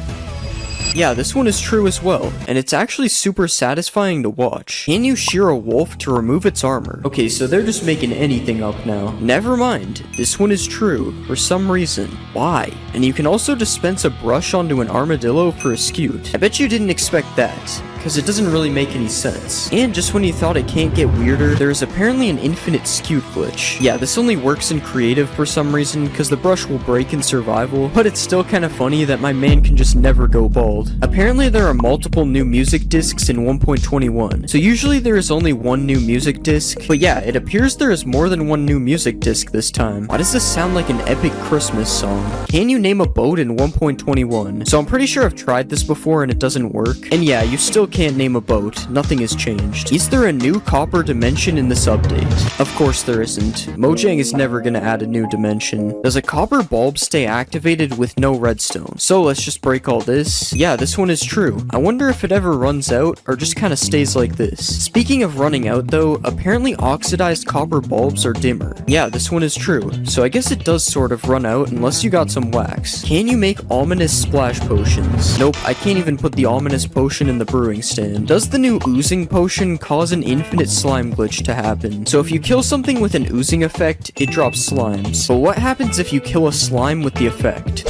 Yeah, this one is true as well, and it's actually super satisfying to watch. Can you shear a wolf to remove its armor? Okay, so they're just making anything up now. Never mind, this one is true, for some reason. Why? And you can also dispense a brush onto an armadillo for a scute. I bet you didn't expect that, because it doesn't really make any sense. And just when you thought it can't get weirder, there is apparently an infinite scute glitch. Yeah, this only works in creative for some reason, because the brush will break in survival, but it's still kind of funny that my man can just never go bald. Apparently there are multiple new music discs in 1.21, so usually there is only one new music disc, but yeah, it appears there is more than one new music disc this time. Why does this sound like an epic Christmas song? Can you name a boat in 1.21? So I'm pretty sure I've tried this before and it doesn't work, and yeah, you still can't name a boat. Nothing has changed. Is there a new copper dimension in this update? Of course there isn't. Mojang is never gonna add a new dimension. Does a copper bulb stay activated with no redstone? So let's just break all this. Yeah, this one is true. I wonder if it ever runs out or just kind of stays like this. Speaking of running out though, apparently oxidized copper bulbs are dimmer. Yeah, this one is true. So I guess it does sort of run out unless you got some wax. Can you make ominous splash potions? Nope, I can't even put the ominous potion in the brewing stand. Does the new oozing potion cause an infinite slime glitch to happen? So if you kill something with an oozing effect, it drops slimes. But what happens if you kill a slime with the effect?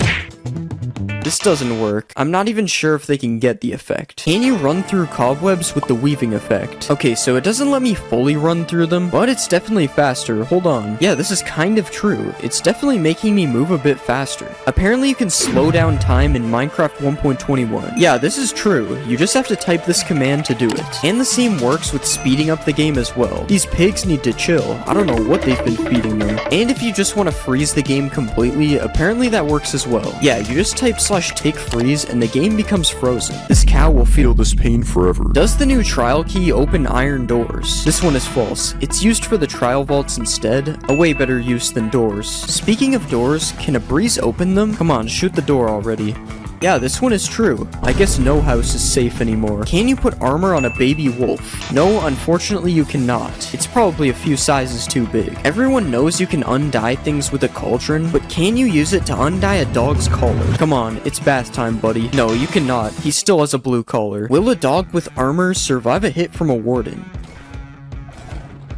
This doesn't work. I'm not even sure if they can get the effect. Can you run through cobwebs with the weaving effect? Okay, so it doesn't let me fully run through them, but it's definitely faster. Hold on. Yeah, this is kind of true. It's definitely making me move a bit faster. Apparently you can slow down time in Minecraft 1.21. Yeah, this is true. You just have to type this command to do it. And the same works with speeding up the game as well. These pigs need to chill. I don't know what they've been feeding them. And if you just want to freeze the game completely, apparently that works as well. Yeah, you just type cow/tick freeze and the game becomes frozen. This cow will feel this pain forever. Does the new trial key open iron doors? This one is false. It's used for the trial vaults instead, a way better use than doors. Speaking of doors, can a breeze open them? Come on, shoot the door already. Yeah, this one is true. I guess no house is safe anymore. Can you put armor on a baby wolf? No, unfortunately you cannot. It's probably a few sizes too big. Everyone knows you can undye things with a cauldron, but can you use it to undye a dog's collar? Come on, it's bath time, buddy. No, you cannot. He still has a blue collar. Will a dog with armor survive a hit from a warden?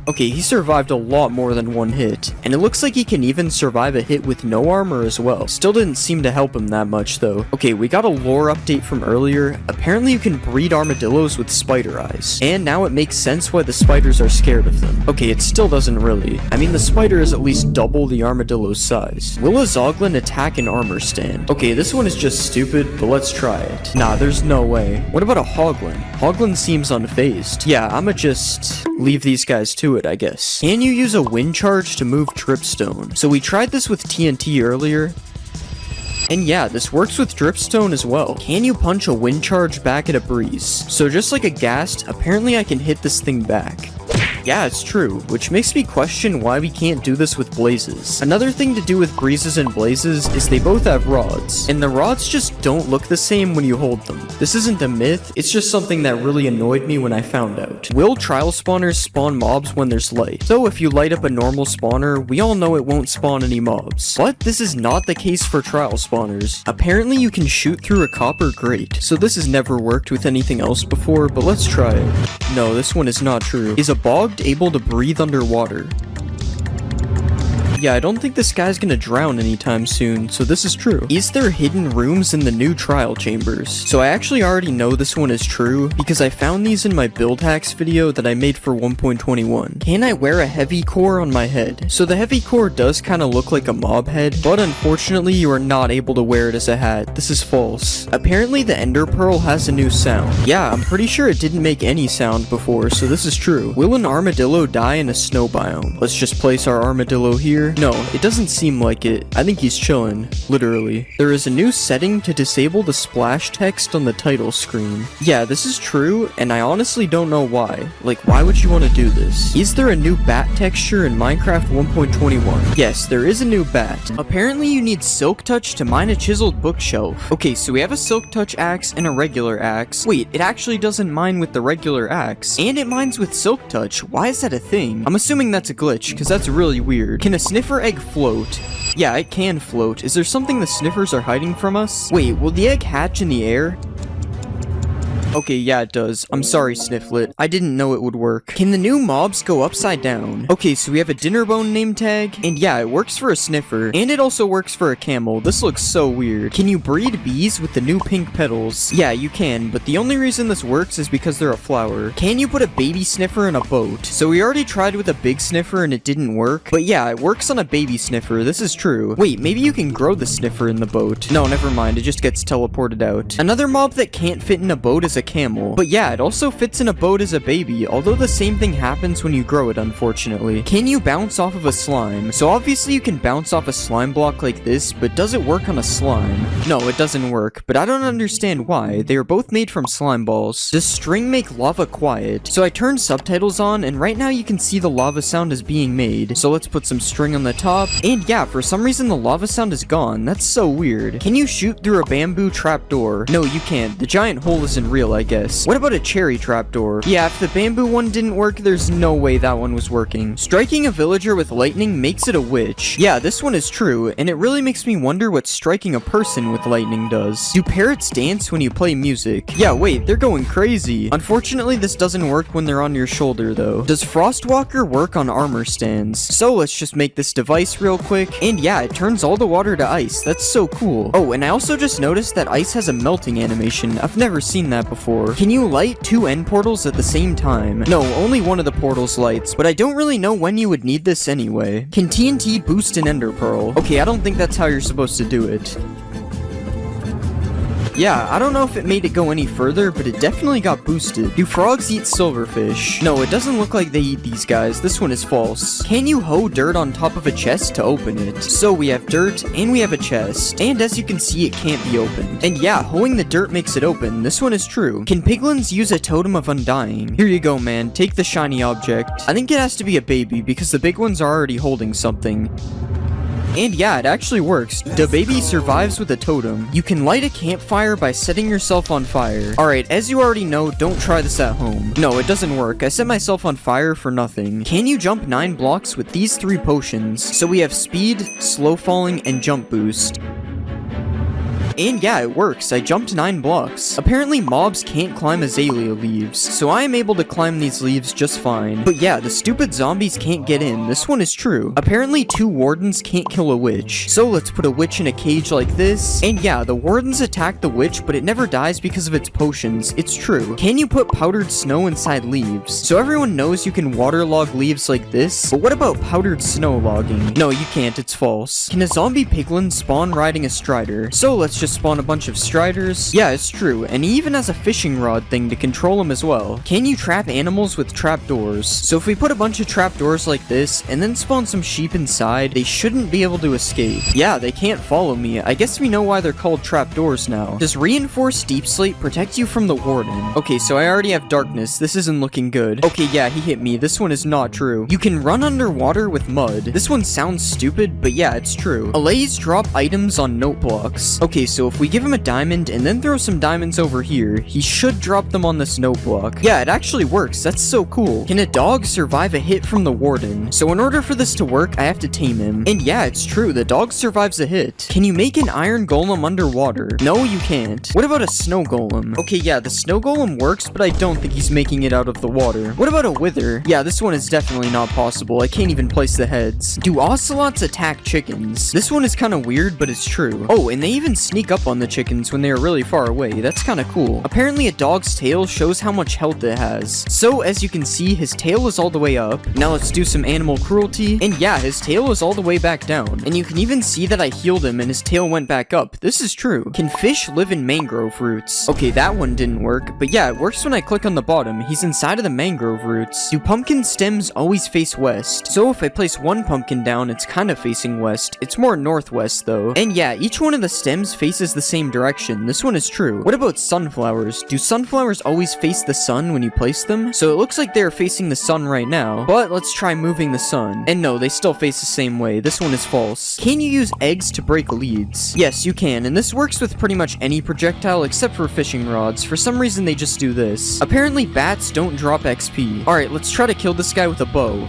Okay, he survived a lot more than one hit, and it looks like he can even survive a hit with no armor as well. Still didn't seem to help him that much though. Okay, we got a lore update from earlier. Apparently you can breed armadillos with spider eyes, and now it makes sense why the spiders are scared of them. Okay, it still doesn't really. I mean, the spider is at least double the armadillo's size. Will a zoglin attack an armor stand? Okay, this one is just stupid, but let's try it. Nah, there's no way. What about a hoglin? Hoglin seems unfazed. Yeah, I'ma just leave these guys to it, I guess. Can you use a wind charge to move dripstone? So we tried this with TNT earlier, and yeah, this works with dripstone as well. Can you punch a wind charge back at a breeze? So just like a ghast, apparently I can hit this thing back. Yeah, it's true, which makes me question why we can't do this with blazes. Another thing to do with breezes and blazes is they both have rods, and the rods just don't look the same when you hold them. This isn't a myth, it's just something that really annoyed me when I found out. Will trial spawners spawn mobs when there's light? So if you light up a normal spawner, we all know it won't spawn any mobs. But this is not the case for trial spawners. Apparently you can shoot through a copper grate, so this has never worked with anything else before, but let's try it. No, this one is not true. Is a bogged able to breathe underwater? Yeah, I don't think this guy's gonna drown anytime soon, so this is true. Is there hidden rooms in the new trial chambers? So I actually already know this one is true, because I found these in my build hacks video that I made for 1.21. Can I wear a heavy core on my head? So the heavy core does kind of look like a mob head, but unfortunately you are not able to wear it as a hat. This is false. Apparently the ender pearl has a new sound. Yeah, I'm pretty sure it didn't make any sound before, so this is true. Will an armadillo die in a snow biome? Let's just place our armadillo here. No, it doesn't seem like it. I think he's chilling, literally. There is a new setting to disable the splash text on the title screen. Yeah, this is true, and I honestly don't know why. Like, why would you want to do this? Is there a new bat texture in Minecraft 1.21? Yes, there is a new bat. Apparently you need silk touch to mine a chiseled bookshelf. Okay, so we have a silk touch axe and a regular axe. Wait, it actually doesn't mine with the regular axe, and it mines with silk touch. Why is that a thing? I'm assuming that's a glitch, because that's really weird. Can a sniffer egg float? Yeah, it can float. Is there something the sniffers are hiding from us? Wait, will the egg hatch in the air? Okay, yeah, it does. I'm sorry, Snifflet. I didn't know it would work. Can the new mobs go upside down? Okay, so we have a dinner bone name tag, and yeah, it works for a sniffer, and it also works for a camel. This looks so weird. Can you breed bees with the new pink petals? Yeah, you can, but the only reason this works is because they're a flower. Can you put a baby sniffer in a boat? So we already tried with a big sniffer and it didn't work, but yeah, it works on a baby sniffer. This is true. Wait, maybe you can grow the sniffer in the boat. No, never mind. It just gets teleported out. Another mob that can't fit in a boat is a camel. But yeah, it also fits in a boat as a baby, although the same thing happens when you grow it, unfortunately. Can you bounce off of a slime? So obviously you can bounce off a slime block like this, but does it work on a slime? No, it doesn't work, but I don't understand why. They are both made from slime balls. Does string make lava quiet? So I turned subtitles on, and right now you can see the lava sound is being made. So let's put some string on the top, and yeah, for some reason the lava sound is gone. That's so weird. Can you shoot through a bamboo trapdoor? No, you can't. The giant hole isn't real, I guess. What about a cherry trapdoor? Yeah, if the bamboo one didn't work, there's no way that one was working. Striking a villager with lightning makes it a witch. Yeah, this one is true, and it really makes me wonder what striking a person with lightning does. Do parrots dance when you play music? Yeah, wait, they're going crazy. Unfortunately, this doesn't work when they're on your shoulder, though. Does Frostwalker work on armor stands? So let's just make this device real quick, and yeah, it turns all the water to ice. That's so cool. Oh, and I also just noticed that ice has a melting animation. I've never seen that before. Can you light two end portals at the same time? No, only one of the portals lights, but I don't really know when you would need this anyway. Can TNT boost an ender pearl? Okay, I don't think that's how you're supposed to do it. Yeah, I don't know if it made it go any further, but it definitely got boosted. Do frogs eat silverfish? No, it doesn't look like they eat these guys. This one is false. Can you hoe dirt on top of a chest to open it? So we have dirt, and we have a chest, and as you can see, it can't be opened. And yeah, hoeing the dirt makes it open. This one is true. Can piglins use a totem of undying? Here you go, man. Take the shiny object. I think it has to be a baby, because the big ones are already holding something. And yeah, it actually works. The baby survives with a totem. You can light a campfire by setting yourself on fire. Alright, as you already know, don't try this at home. No, it doesn't work. I set myself on fire for nothing. Can you jump 9 blocks with these 3 potions? So we have speed, slow falling, and jump boost. And yeah, it works. I jumped 9 blocks. Apparently mobs can't climb azalea leaves, so I am able to climb these leaves just fine. But yeah, the stupid zombies can't get in. This one is true. Apparently 2 wardens can't kill a witch. So let's put a witch in a cage like this. And yeah, the wardens attack the witch, but it never dies because of its potions. It's true. Can you put powdered snow inside leaves? So everyone knows you can waterlog leaves like this, but what about powdered snow logging? No, you can't. It's false. Can a zombie piglin spawn riding a strider? So let's just spawn a bunch of striders. Yeah, it's true, and he even has a fishing rod thing to control them as well. Can you trap animals with trapdoors? So if we put a bunch of trapdoors like this, and then spawn some sheep inside, they shouldn't be able to escape. Yeah, they can't follow me. I guess we know why they're called trapdoors now. Does reinforced deep slate protect you from the warden? Okay, so I already have darkness. This isn't looking good. Okay, yeah, he hit me. This one is not true. You can run underwater with mud. This one sounds stupid, but yeah, it's true. Allays drop items on note blocks. Okay, so if we give him a diamond and then throw some diamonds over here, he should drop them on this note block. Yeah, it actually works. That's so cool. Can a dog survive a hit from the warden? So in order for this to work, I have to tame him. And yeah, it's true. The dog survives a hit. Can you make an iron golem underwater? No, you can't. What about a snow golem? Okay, yeah, the snow golem works, but I don't think he's making it out of the water. What about a wither? Yeah, this one is definitely not possible. I can't even place the heads. Do ocelots attack chickens? This one is kind of weird, but it's true. Oh, and they even sneak up on the chickens when they are really far away. That's kind of cool. Apparently a dog's tail shows how much health it has. So as you can see, his tail is all the way up. Now let's do some animal cruelty. And yeah, his tail is all the way back down. And you can even see that I healed him and his tail went back up. This is true. Can fish live in mangrove roots? Okay, that one didn't work. But yeah, it works when I click on the bottom. He's inside of the mangrove roots. Do pumpkin stems always face west? So if I place one pumpkin down, it's kind of facing west. It's more northwest though. And yeah, each one of the stems faces the same direction. This one is true. What about sunflowers? Do sunflowers always face the sun when you place them? So it looks like they're facing the sun right now, but let's try moving the sun. And no, they still face the same way. This one is false. Can you use eggs to break leads? Yes, you can, and this works with pretty much any projectile except for fishing rods. For some reason, they just do this. Apparently, bats don't drop XP. Alright, let's try to kill this guy with a bow.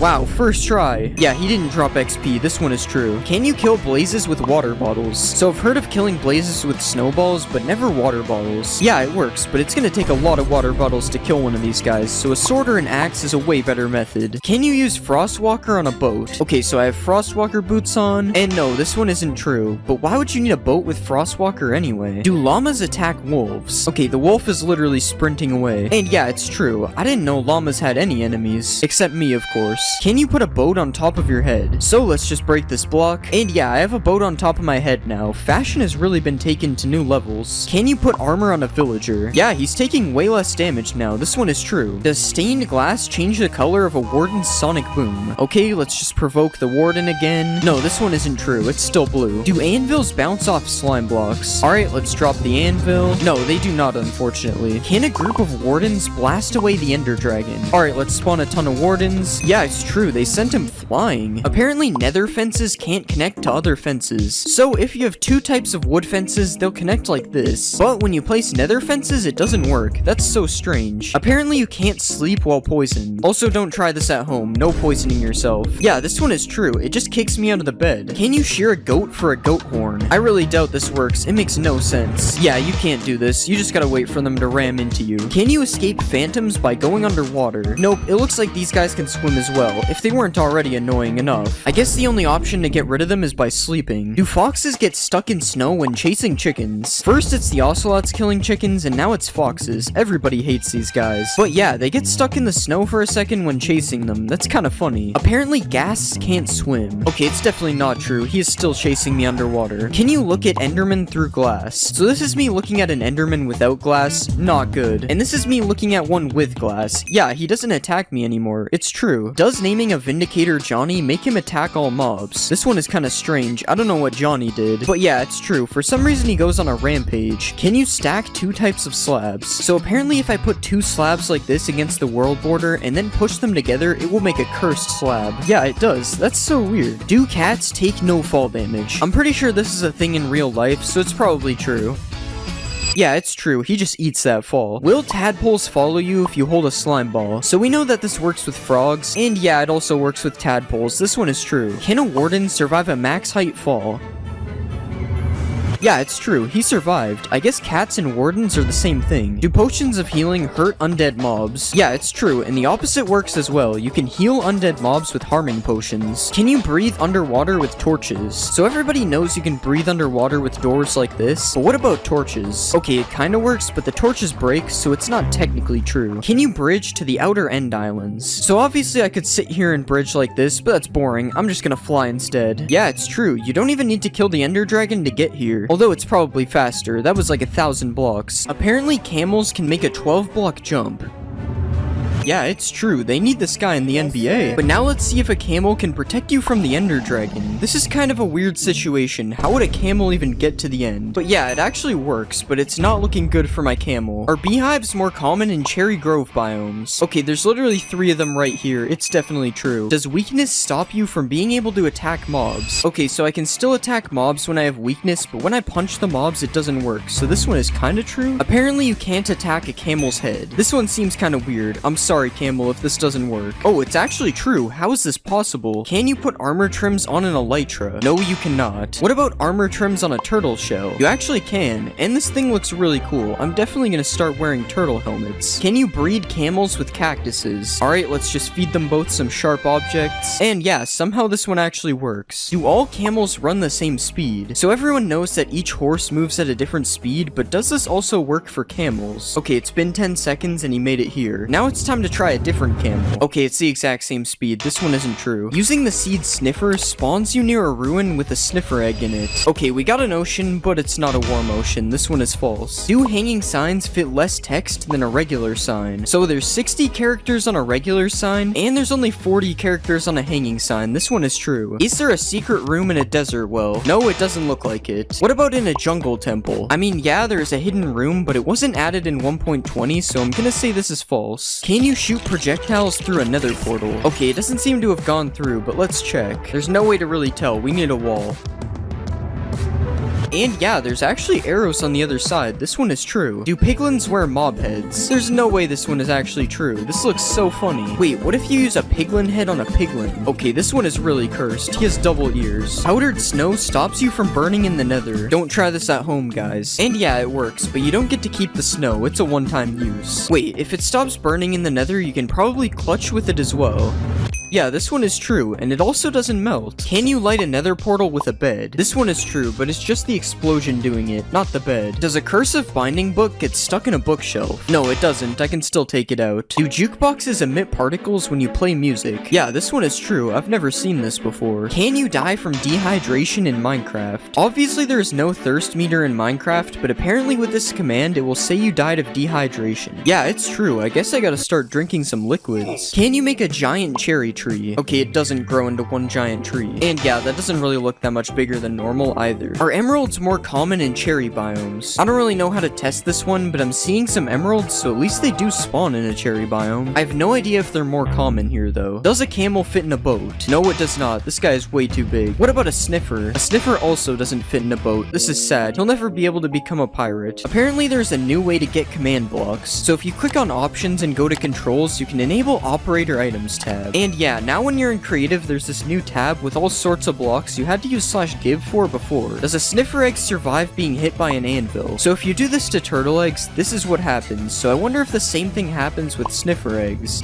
Wow, first try. Yeah, he didn't drop XP. This one is true. Can you kill blazes with water bottles? So I've heard of killing blazes with snowballs, but never water bottles. Yeah, it works, but it's gonna take a lot of water bottles to kill one of these guys, so a sword or an axe is a way better method. Can you use Frostwalker on a boat? Okay, so I have Frostwalker boots on, and no, this one isn't true. But why would you need a boat with Frostwalker anyway? Do llamas attack wolves? Okay, the wolf is literally sprinting away. And yeah, it's true. I didn't know llamas had any enemies. Except me, of course. Can you put a boat on top of your head? So let's just break this block. And yeah, I have a boat on top of my head now. Fashion has really been taken to new levels. Can you put armor on a villager? Yeah, he's taking way less damage now. This one is true. Does stained glass change the color of a warden's sonic boom? Okay, let's just provoke the warden again. No, this one isn't true. It's still blue. Do anvils bounce off slime blocks? Alright, let's drop the anvil. No, they do not, unfortunately. Can a group of wardens blast away the ender dragon? Alright, let's spawn a ton of wardens. Yeah, it's true. They sent him flying. Apparently nether fences can't connect to other fences. So if you have 2 types of wood fences, they'll connect like this. But when you place nether fences, it doesn't work. That's so strange. Apparently you can't sleep while poisoned. Also, don't try this at home. No poisoning yourself. Yeah, this one is true. It just kicks me out of the bed. Can you shear a goat for a goat horn? I really doubt this works. It makes no sense. Yeah, you can't do this. You just gotta wait for them to ram into you. Can you escape phantoms by going underwater? Nope, it looks like these guys can swim as well. well, if they weren't already annoying enough. I guess the only option to get rid of them is by sleeping. Do foxes get stuck in snow when chasing chickens? First it's the ocelots killing chickens, and now it's foxes. Everybody hates these guys. But yeah, they get stuck in the snow for a second when chasing them. That's kind of funny. Apparently ghasts can't swim. Okay, it's definitely not true. He is still chasing me underwater. Can you look at Enderman through glass? So this is me looking at an Enderman without glass. Not good. And this is me looking at one with glass. Yeah, he doesn't attack me anymore. It's true. Does naming a Vindicator Johnny make him attack all mobs? This one is kind of strange. I don't know what Johnny did. But yeah, it's true. For some reason he goes on a rampage. Can you stack two types of slabs? So apparently if I put two slabs like this against the world border and then push them together, it will make a cursed slab. Yeah, it does. That's so weird. Do cats take no fall damage? I'm pretty sure this is a thing in real life, so it's probably true. Yeah, it's true. He just eats that fall. Will tadpoles follow you if you hold a slime ball? So we know that this works with frogs, and yeah, it also works with tadpoles. This one is true. Can a warden survive a max height fall? Yeah, it's true. He survived. I guess cats and wardens are the same thing. Do potions of healing hurt undead mobs? Yeah, it's true, and the opposite works as well. You can heal undead mobs with harming potions. Can you breathe underwater with torches? So everybody knows you can breathe underwater with doors like this, but what about torches? Okay, it kinda works, but the torches break, so it's not technically true. Can you bridge to the outer end islands? So obviously I could sit here and bridge like this, but that's boring. I'm just gonna fly instead. Yeah, it's true. You don't even need to kill the ender dragon to get here. Although it's probably faster. That was like 1,000 blocks. Apparently camels can make a 12-block jump. Yeah, it's true. They need this guy in the NBA. But now let's see if a camel can protect you from the Ender Dragon. This is kind of a weird situation. How would a camel even get to the end? But yeah, it actually works, but it's not looking good for my camel. Are beehives more common in Cherry Grove biomes? Okay, there's literally 3 of them right here. It's definitely true. Does weakness stop you from being able to attack mobs? Okay, so I can still attack mobs when I have weakness, but when I punch the mobs, it doesn't work. So this one is kind of true. Apparently you can't attack a camel's head. This one seems kind of weird. I'm sorry, camel, if this doesn't work. Oh, it's actually true. How is this possible? Can you put armor trims on an elytra? No, you cannot. What about armor trims on a turtle shell? You actually can, and this thing looks really cool. I'm definitely gonna start wearing turtle helmets. Can you breed camels with cactuses? Alright, let's just feed them both some sharp objects. And yeah, somehow this one actually works. Do all camels run the same speed? So everyone knows that each horse moves at a different speed, but does this also work for camels? Okay, it's been 10 seconds and he made it here. Now it's time to try a different camel. Okay, it's the exact same speed. This one isn't true. Using the seed sniffer spawns you near a ruin with a sniffer egg in it. Okay, we got an ocean, but it's not a warm ocean. This one is false. Do hanging signs fit less text than a regular sign? So there's 60 characters on a regular sign, and there's only 40 characters on a hanging sign. This one is true. Is there a secret room in a desert well? No, it doesn't look like it. What about in a jungle temple? I mean, yeah, there's a hidden room, but it wasn't added in 1.20, so I'm gonna say this is false. Can you shoot projectiles through a nether portal? Okay, it doesn't seem to have gone through, but let's check. There's no way to really tell. We need a wall. And yeah, there's actually arrows on the other side. This one is true. Do piglins wear mob heads? There's no way this one is actually true. This looks so funny. Wait, what if you use a piglin head on a piglin? Okay, this one is really cursed. He has double ears. Powdered snow stops you from burning in the nether. Don't try this at home, guys. And yeah, it works, but you don't get to keep the snow. It's a one-time use. Wait, if it stops burning in the nether, you can probably clutch with it as well. Yeah, this one is true, and it also doesn't melt. Can you light a nether portal with a bed? This one is true, but it's just the explosion doing it, not the bed. Does a cursive binding book get stuck in a bookshelf? No, it doesn't. I can still take it out. Do jukeboxes emit particles when you play music? Yeah, this one is true. I've never seen this before. Can you die from dehydration in Minecraft? Obviously, there is no thirst meter in Minecraft, but apparently with this command, it will say you died of dehydration. Yeah, it's true. I guess I gotta start drinking some liquids. Can you make a giant cherry tree? Okay, it doesn't grow into one giant tree. And yeah, that doesn't really look that much bigger than normal either. Are emeralds more common in cherry biomes? I don't really know how to test this one, but I'm seeing some emeralds, so at least they do spawn in a cherry biome. I have no idea if they're more common here though. Does a camel fit in a boat? No, it does not. This guy is way too big. What about a sniffer? A sniffer also doesn't fit in a boat. This is sad. He'll never be able to become a pirate. Apparently there's a new way to get command blocks. So if you click on options and go to controls, you can enable operator items tab. And yeah, now when you're in creative, there's this new tab with all sorts of blocks you had to use /give for before. Does a sniffer egg survive being hit by an anvil? So if you do this to turtle eggs, this is what happens. So I wonder if the same thing happens with sniffer eggs.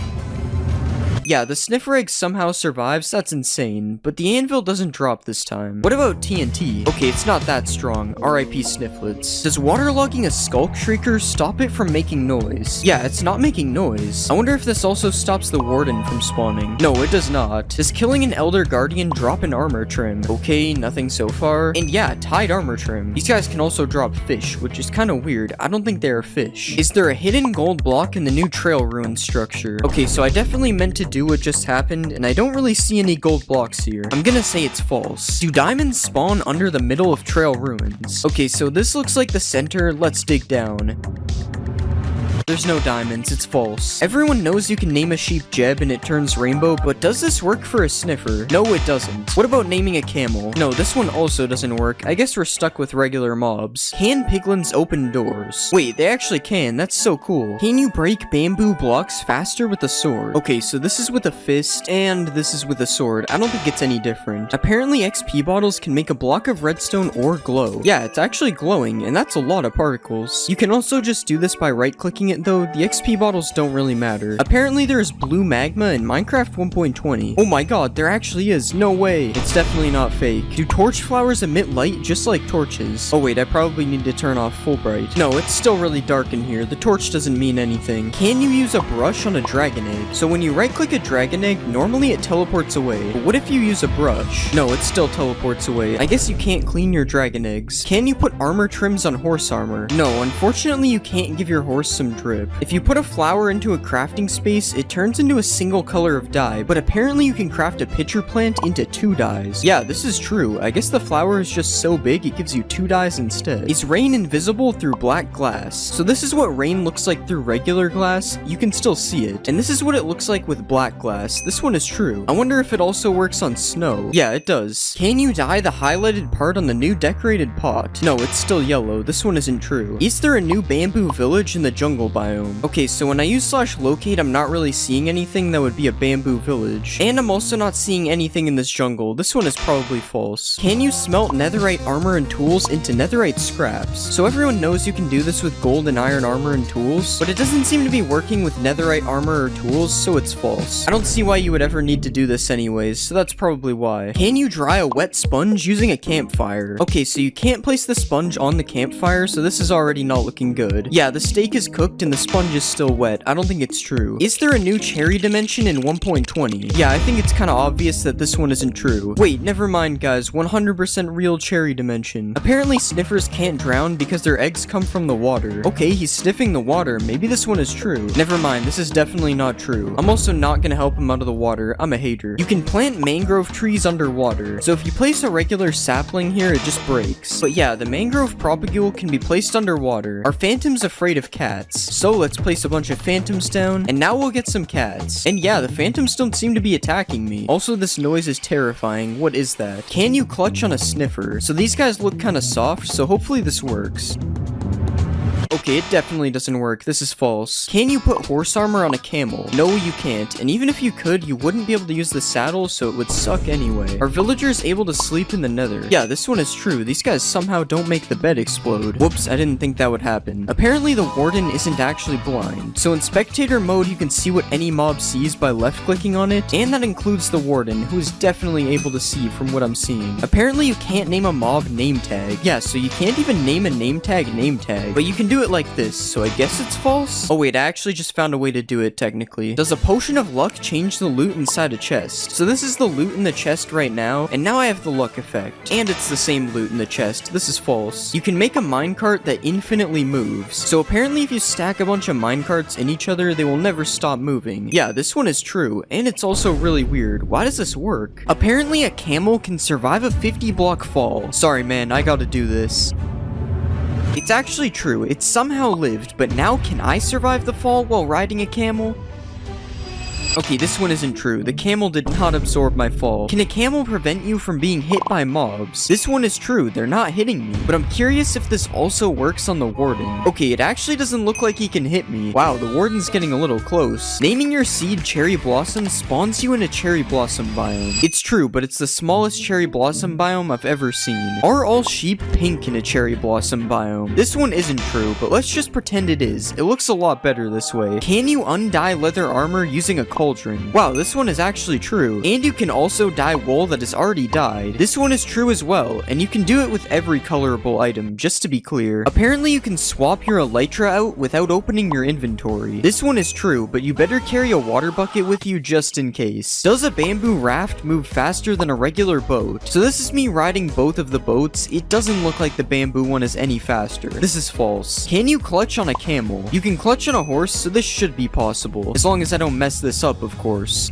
Yeah, the sniffer egg somehow survives, that's insane, but the anvil doesn't drop this time. What about TNT? Okay, it's not that strong. RIP Snifflets. Does waterlogging a Skulk Shrieker stop it from making noise? Yeah, it's not making noise. I wonder if this also stops the warden from spawning. No, it does not. Does killing an Elder Guardian drop an armor trim? Okay, nothing so far. And yeah, tied armor trim. These guys can also drop fish, which is kind of weird. I don't think they are fish. Is there a hidden gold block in the new trail ruin structure? Okay, so I definitely meant to do what just happened, and I don't really see any gold blocks here. I'm gonna say it's false. Do diamonds spawn under the middle of trail ruins? Okay, so this looks like the center. Let's dig down. There's no diamonds, it's false. Everyone knows you can name a sheep Jeb and it turns rainbow, but does this work for a sniffer? No, it doesn't. What about naming a camel? No, this one also doesn't work. I guess we're stuck with regular mobs. Can piglins open doors? Wait, they actually can. That's so cool. Can you break bamboo blocks faster with a sword? Okay, so this is with a fist, and this is with a sword. I don't think it's any different. Apparently, XP bottles can make a block of redstone or glow. Yeah, it's actually glowing, and that's a lot of particles. You can also just do this by right-clicking it, though the XP bottles don't really matter. Apparently there is blue magma in Minecraft 1.20. Oh my god, there actually is. No way. It's definitely not fake. Do torch flowers emit light just like torches? Oh wait, I probably need to turn off full bright. No, it's still really dark in here. The torch doesn't mean anything. Can you use a brush on a dragon egg? So when you right click a dragon egg, normally it teleports away. But what if you use a brush? No, it still teleports away. I guess you can't clean your dragon eggs. Can you put armor trims on horse armor? No, unfortunately you can't give your horse some drip. If you put a flower into a crafting space, it turns into a single color of dye, but apparently you can craft a pitcher plant into 2 dyes. Yeah, this is true. I guess the flower is just so big it gives you 2 dyes instead. Is rain invisible through black glass? So this is what rain looks like through regular glass. You can still see it. And this is what it looks like with black glass. This one is true. I wonder if it also works on snow. Yeah, it does. Can you dye the highlighted part on the new decorated pot? No, it's still yellow. This one isn't true. Is there a new bamboo village in the jungle biome? Okay, so when I use /locate, I'm not really seeing anything that would be a bamboo village. And I'm also not seeing anything in this jungle. This one is probably false. Can you smelt netherite armor and tools into netherite scraps? So everyone knows you can do this with gold and iron armor and tools, but it doesn't seem to be working with netherite armor or tools, so it's false. I don't see why you would ever need to do this anyways, so that's probably why. Can you dry a wet sponge using a campfire? Okay, so you can't place the sponge on the campfire, so this is already not looking good. Yeah, the steak is cooked and the sponge is still wet. I don't think it's true. Is there a new cherry dimension in 1.20? Yeah, I think it's kind of obvious that this one isn't true. Wait, never mind guys, 100% real cherry dimension. Apparently sniffers can't drown because their eggs come from the water. Okay, he's sniffing the water. Maybe this one is true. Never mind, this is definitely not true. I'm also not gonna help him out of the water. I'm a hater. You can plant mangrove trees underwater. So if you place a regular sapling here, it just breaks. But yeah, the mangrove propagule can be placed underwater. Are phantoms afraid of cats? So let's place a bunch of phantoms down, and now we'll get some cats. And yeah, the phantoms don't seem to be attacking me. Also, this noise is terrifying. What is that? Can you clutch on a sniffer? So these guys look kind of soft, so hopefully this works. Okay, it definitely doesn't work. This is false. Can you put horse armor on a camel? No, you can't. And even if you could, you wouldn't be able to use the saddle, so it would suck anyway. Are villagers able to sleep in the nether? Yeah, this one is true. These guys somehow don't make the bed explode. Whoops, I didn't think that would happen. Apparently, the warden isn't actually blind. So in spectator mode, you can see what any mob sees by left-clicking on it, and that includes the warden, who is definitely able to see from what I'm seeing. Apparently, you can't name a mob name tag. Yeah, so you can't even name a name tag, but you can do it like this, so I guess it's false? Oh wait, I actually just found a way to do it, technically. Does a potion of luck change the loot inside a chest? So this is the loot in the chest right now, and now I have the luck effect. And it's the same loot in the chest. This is false. You can make a minecart that infinitely moves. So apparently if you stack a bunch of minecarts in each other, they will never stop moving. Yeah, this one is true, and it's also really weird. Why does this work? Apparently a camel can survive a 50-block fall. Sorry man, I gotta do this. It's actually true, it somehow lived, but now can I survive the fall while riding a camel? Okay, this one isn't true. The camel did not absorb my fall. Can a camel prevent you from being hit by mobs? This one is true. They're not hitting me. But I'm curious if this also works on the warden. Okay, it actually doesn't look like he can hit me. Wow, the warden's getting a little close. Naming your seed cherry blossom spawns you in a cherry blossom biome. It's true, but it's the smallest cherry blossom biome I've ever seen. Are all sheep pink in a cherry blossom biome? This one isn't true, but let's just pretend it is. It looks a lot better this way. Can you undye leather armor using a cauldron. Wow, this one is actually true. And you can also dye wool that has already dyed. This one is true as well, and you can do it with every colorable item, just to be clear. Apparently you can swap your elytra out without opening your inventory. This one is true, but you better carry a water bucket with you just in case. Does a bamboo raft move faster than a regular boat? So this is me riding both of the boats. It doesn't look like the bamboo one is any faster. This is false. Can you clutch on a camel? You can clutch on a horse, so this should be possible. As long as I don't mess this up, of course.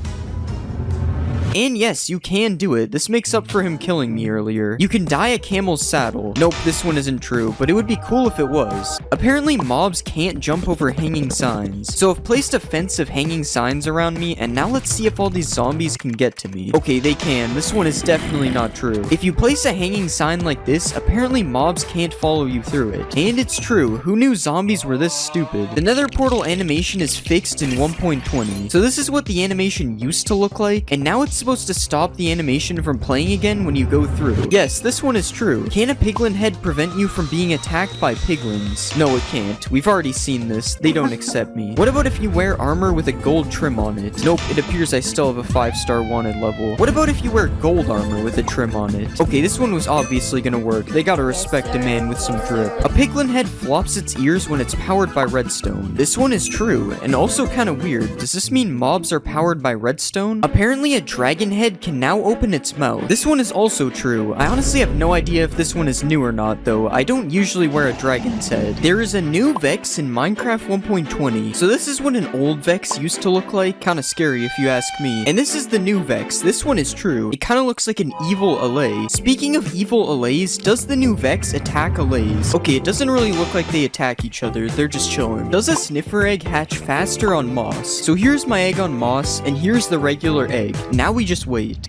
And yes, you can do it. This makes up for him killing me earlier. You can dye a camel's saddle. Nope, this one isn't true, but it would be cool if it was. Apparently, mobs can't jump over hanging signs. So I've placed a fence of hanging signs around me, and now let's see if all these zombies can get to me. Okay, they can. This one is definitely not true. If you place a hanging sign like this, apparently mobs can't follow you through it. And it's true. Who knew zombies were this stupid? The nether portal animation is fixed in 1.20. So this is what the animation used to look like, and now it's supposed to stop the animation from playing again when you go through. Yes, this one is true. Can a piglin head prevent you from being attacked by piglins? No, it can't. We've already seen this. They don't accept me. What about if you wear armor with a gold trim on it? Nope, it appears I still have a 5-star wanted level. What about if you wear gold armor with a trim on it? Okay, this one was obviously gonna work. They gotta respect a man with some drip. A piglin head flops its ears when it's powered by redstone. This one is true, and also kinda weird. Does this mean mobs are powered by redstone? Apparently a dragon head can now open its mouth. This one is also true. I honestly have no idea if this one is new or not, though. I don't usually wear a dragon's head. There is a new Vex in Minecraft 1.20. So this is what an old Vex used to look like. Kinda scary if you ask me. And this is the new Vex. This one is true. It kinda looks like an evil Allay. Speaking of evil Allays, does the new Vex attack Allays? Okay, it doesn't really look like they attack each other. They're just chilling. Does a sniffer egg hatch faster on moss? So here's my egg on moss, and here's the regular egg. Now we just wait.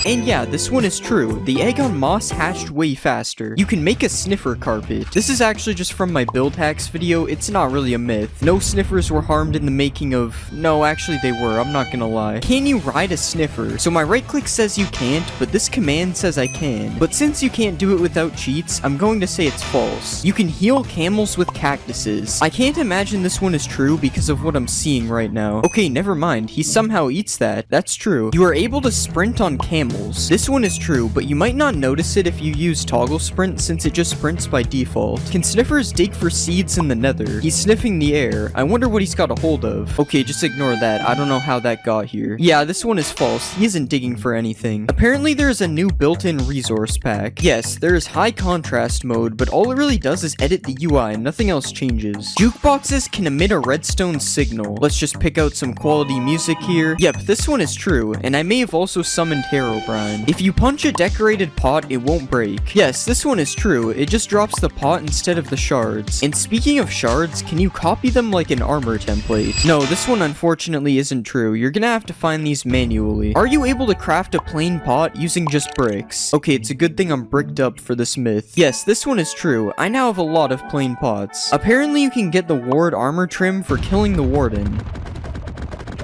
And yeah, this one is true. The egg on moss hatched way faster. You can make a sniffer carpet. This is actually just from my build hacks video. It's not really a myth. No sniffers were harmed in the making of... No, actually they were. I'm not gonna lie. Can you ride a sniffer? So my right click says you can't, but this command says I can. But since you can't do it without cheats, I'm going to say it's false. You can heal camels with cactuses. I can't imagine this one is true because of what I'm seeing right now. Okay, never mind. He somehow eats that. That's true. You are able to sprint on camels. This one is true, but you might not notice it if you use toggle sprint since it just sprints by default. Can sniffers dig for seeds in the nether? He's sniffing the air. I wonder what he's got a hold of. Okay, just ignore that. I don't know how that got here. Yeah, this one is false. He isn't digging for anything. Apparently there is a new built-in resource pack. Yes, there is high contrast mode, but all it really does is edit the UI and nothing else changes. Jukeboxes can emit a redstone signal. Let's just pick out some quality music here. Yep, this one is true, and I may have also summoned Herobrine. If you punch a decorated pot, it won't break. Yes, this one is true. It just drops the pot instead of the shards. And speaking of shards, can you copy them like an armor template? No, this one unfortunately isn't true. You're gonna have to find these manually. Are you able to craft a plain pot using just bricks? Okay, it's a good thing I'm bricked up for this myth. Yes, this one is true. I now have a lot of plain pots. Apparently you can get the ward armor trim for killing the warden.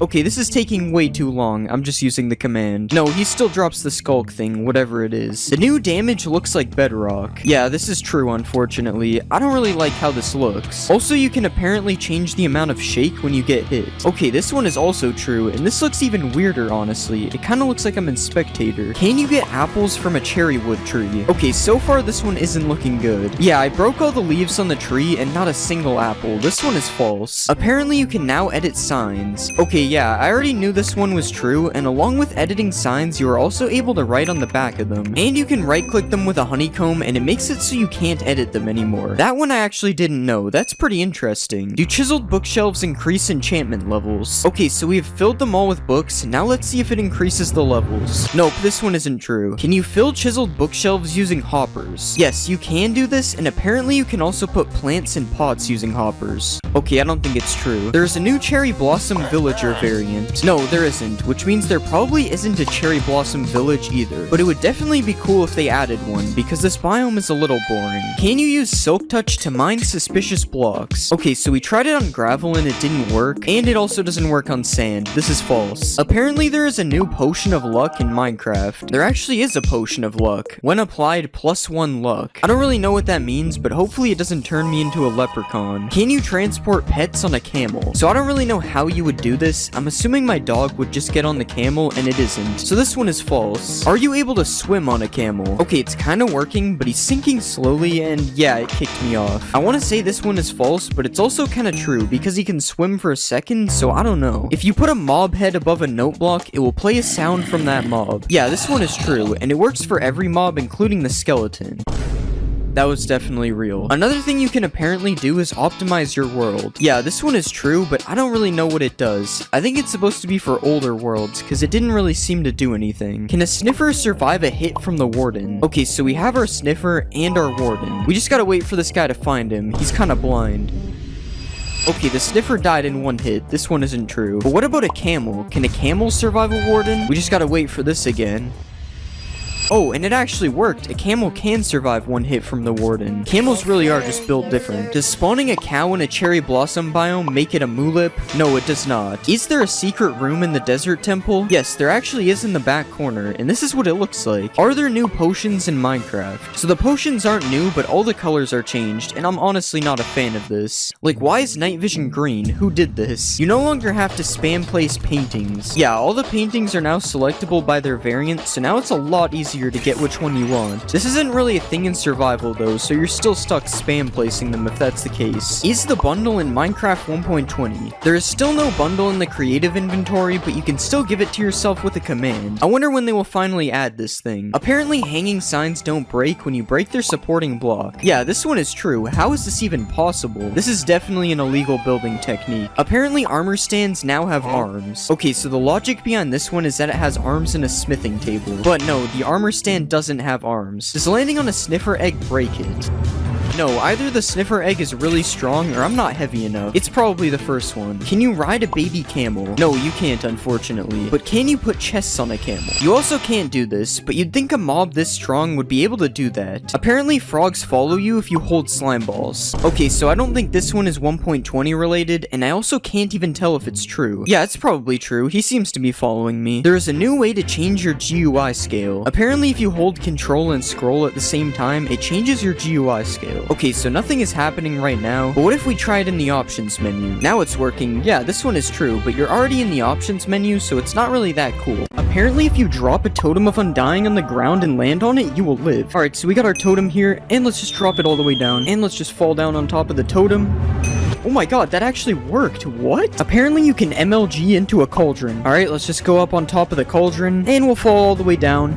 Okay, this is taking way too long. I'm just using the command. No, he still drops the skulk thing, whatever it is. The new damage looks like bedrock. Yeah, this is true, unfortunately. I don't really like how this looks. Also, you can apparently change the amount of shake when you get hit. Okay, this one is also true, and this looks even weirder, honestly. It kind of looks like I'm in Spectator. Can you get apples from a cherry wood tree? Okay, so far this one isn't looking good. Yeah, I broke all the leaves on the tree and not a single apple. This one is false. Apparently, you can now edit signs. Okay, yeah, I already knew this one was true, and along with editing signs, you are also able to write on the back of them. And you can right-click them with a honeycomb, and it makes it so you can't edit them anymore. That one I actually didn't know. That's pretty interesting. Do chiseled bookshelves increase enchantment levels? Okay, so we have filled them all with books. Now let's see if it increases the levels. Nope, this one isn't true. Can you fill chiseled bookshelves using hoppers? Yes, you can do this, and apparently you can also put plants in pots using hoppers. Okay, I don't think it's true. There's a new cherry blossom villager variant. No, there isn't, which means there probably isn't a cherry blossom village either. But it would definitely be cool if they added one, because this biome is a little boring. Can you use silk touch to mine suspicious blocks? Okay, so we tried it on gravel and it didn't work, and it also doesn't work on sand. This is false. Apparently there is a new potion of luck in Minecraft. There actually is a potion of luck. When applied, +1 luck. I don't really know what that means, but hopefully it doesn't turn me into a leprechaun. Can you transport pets on a camel? So I don't really know how you would do this. this, I'm assuming my dog would just get on the camel, and it isn't. So this one is false. Are you able to swim on a camel? Okay, it's kind of working, but he's sinking slowly, and yeah, it kicked me off. I want to say this one is false, but it's also kind of true, because he can swim for a second, so I don't know. If you put a mob head above a note block, it will play a sound from that mob. Yeah, this one is true, and it works for every mob, including the skeleton. That was definitely real. Another thing you can apparently do is optimize your world. Yeah, this one is true, but I don't really know what it does. I think it's supposed to be for older worlds, because it didn't really seem to do anything. Can a sniffer survive a hit from the warden? Okay, so we have our sniffer and our warden. We just gotta wait for this guy to find him. He's kinda blind. Okay, the sniffer died in one hit. This one isn't true. But what about a camel? Can a camel survive a warden? We just gotta wait for this again. Oh, and it actually worked. A camel can survive one hit from the warden. Camels really are just built different. Does spawning a cow in a cherry blossom biome make it a mulip? No, it does not. Is there a secret room in the desert temple? Yes, there actually is in the back corner, and this is what it looks like. Are there new potions in Minecraft? So the potions aren't new, but all the colors are changed, and I'm honestly not a fan of this. Like, why is night vision green? Who did this? You no longer have to spam place paintings. Yeah, all the paintings are now selectable by their variant, so now it's a lot easier to get which one you want. This isn't really a thing in survival though, so you're still stuck spam placing them if that's the case. Is the bundle in Minecraft 1.20? There is still no bundle in the creative inventory, but you can still give it to yourself with a command. I wonder when they will finally add this thing. Apparently hanging signs don't break when you break their supporting block. Yeah, this one is true. How is this even possible? This is definitely an illegal building technique. Apparently armor stands now have arms. Okay, so the logic behind this one is that it has arms in a smithing table. But no, the armor stand doesn't have arms. Does landing on a sniffer egg break it? No, either the sniffer egg is really strong or I'm not heavy enough. It's probably the first one. Can you ride a baby camel? No, you can't, unfortunately. But can you put chests on a camel? You also can't do this, but you'd think a mob this strong would be able to do that. Apparently frogs follow you if you hold slime balls. Okay, so I don't think this one is 1.20 related, and I also can't even tell if it's true. Yeah, it's probably true. He seems to be following me. There is a new way to change your GUI scale. Apparently if you hold control and scroll at the same time, it changes your GUI scale. Okay, so nothing is happening right now, but what if we try it in the options menu? Now it's working. Yeah, this one is true, but you're already in the options menu, so it's not really that cool. Apparently, if you drop a totem of undying on the ground and land on it, you will live. Alright, so we got our totem here, and let's just drop it all the way down, and let's just fall down on top of the totem. Oh my god, that actually worked. What? Apparently you can MLG into a cauldron. Alright, let's just go up on top of the cauldron, and we'll fall all the way down.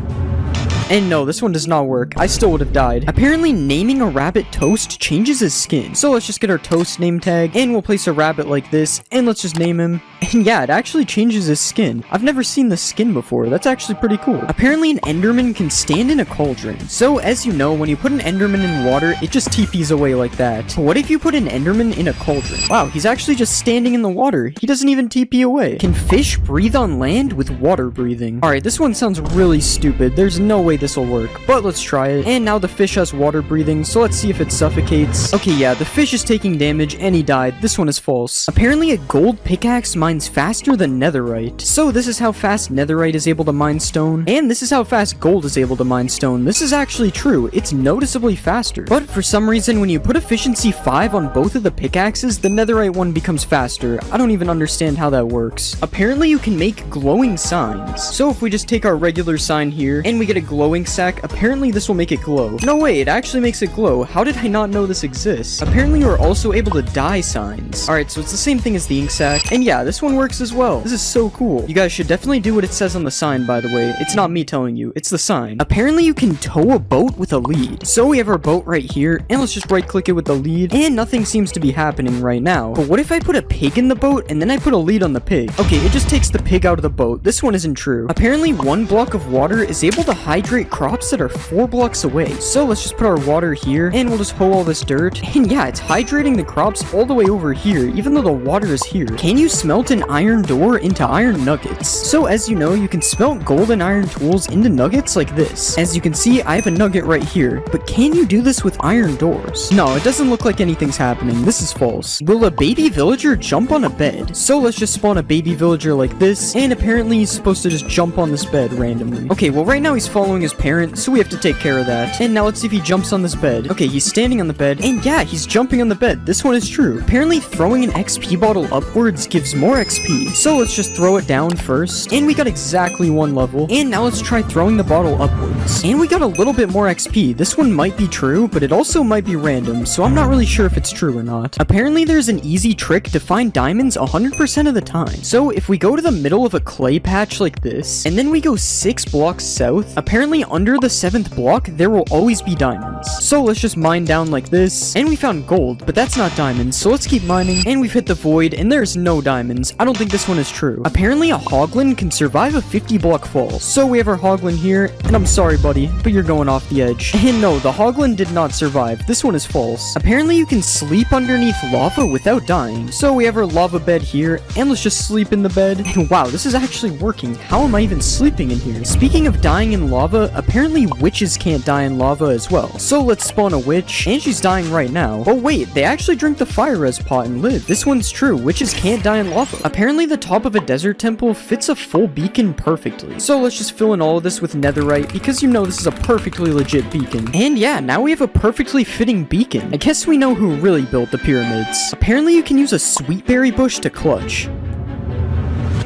And no, this one does not work. I still would have died. Apparently, naming a rabbit Toast changes his skin. So let's just get our Toast name tag, and we'll place a rabbit like this, and let's just name him. And yeah, it actually changes his skin. I've never seen this skin before. That's actually pretty cool. Apparently, an Enderman can stand in a cauldron. So, as you know, when you put an Enderman in water, it just TPs away like that. But what if you put an Enderman in a cauldron? Wow, he's actually just standing in the water. He doesn't even TP away. Can fish breathe on land with water breathing? Alright, this one sounds really stupid. There's no way this will work, but let's try it. And now the fish has water breathing, so let's see if it suffocates. Okay, yeah, the fish is taking damage and he died. This one is false. Apparently a gold pickaxe mines faster than netherite. So this is how fast netherite is able to mine stone, and this is how fast gold is able to mine stone. This is actually true. It's noticeably faster. But for some reason, when you put efficiency 5 on both of the pickaxes, the netherite one becomes faster. I don't even understand how that works. Apparently you can make glowing signs. So if we just take our regular sign here, and we get a glowing sack, apparently this will make it glow. No way, it actually makes it glow. How did I not know this exists? Apparently you're also able to dye signs. Alright, so it's the same thing as the ink sack, and yeah, this one works as well. This is so cool. You guys should definitely do what it says on the sign, by the way. It's not me telling you, it's the sign. Apparently you can tow a boat with a lead. So we have our boat right here, and let's just right click it with the lead, and nothing seems to be happening right now. But what if I put a pig in the boat, and then I put a lead on the pig? Okay, it just takes the pig out of the boat. This one isn't true. Apparently 1 block of water is able to hydrate crops that are 4 blocks away. So let's just put our water here, and we'll just hoe all this dirt. And yeah, it's hydrating the crops all the way over here, even though the water is here. Can you smelt an iron door into iron nuggets? So as you know, you can smelt gold and iron tools into nuggets like this. As you can see, I have a nugget right here. But can you do this with iron doors? No, it doesn't look like anything's happening. This is false. Will a baby villager jump on a bed? So let's just spawn a baby villager like this, and apparently he's supposed to just jump on this bed randomly. Okay, well right now he's following throwing his parent, so we have to take care of that. And now let's see if he jumps on this bed. Okay, he's standing on the bed, and yeah, he's jumping on the bed. This one is true. Apparently, throwing an XP bottle upwards gives more XP. So let's just throw it down first, and we got exactly 1 level. And now let's try throwing the bottle upwards. And we got a little bit more XP. This one might be true, but it also might be random, so I'm not really sure if it's true or not. Apparently, there's an easy trick to find diamonds 100% of the time. So if we go to the middle of a clay patch like this, and then we go 6 blocks south, apparently under the 7th block, there will always be diamonds. So let's just mine down like this, and we found gold, but that's not diamonds, so let's keep mining, and we've hit the void, and there's no diamonds. I don't think this one is true. Apparently, a hoglin can survive a 50 block fall. So we have our hoglin here, and I'm sorry, buddy, but you're going off the edge. And no, the hoglin did not survive. This one is false. Apparently, you can sleep underneath lava without dying. So we have our lava bed here, and let's just sleep in the bed. And wow, this is actually working. How am I even sleeping in here? Speaking of dying in lava, apparently witches can't die in lava as well. So let's spawn a witch, and she's dying right now. Oh wait, they actually drink the fire res pot and live. This one's true. Witches can't die in lava. Apparently the top of a desert temple fits a full beacon perfectly. So let's just fill in all of this with netherite, because you know this is a perfectly legit beacon. And yeah, now we have a perfectly fitting beacon. I guess we know who really built the pyramids. Apparently you can use a sweetberry bush to clutch.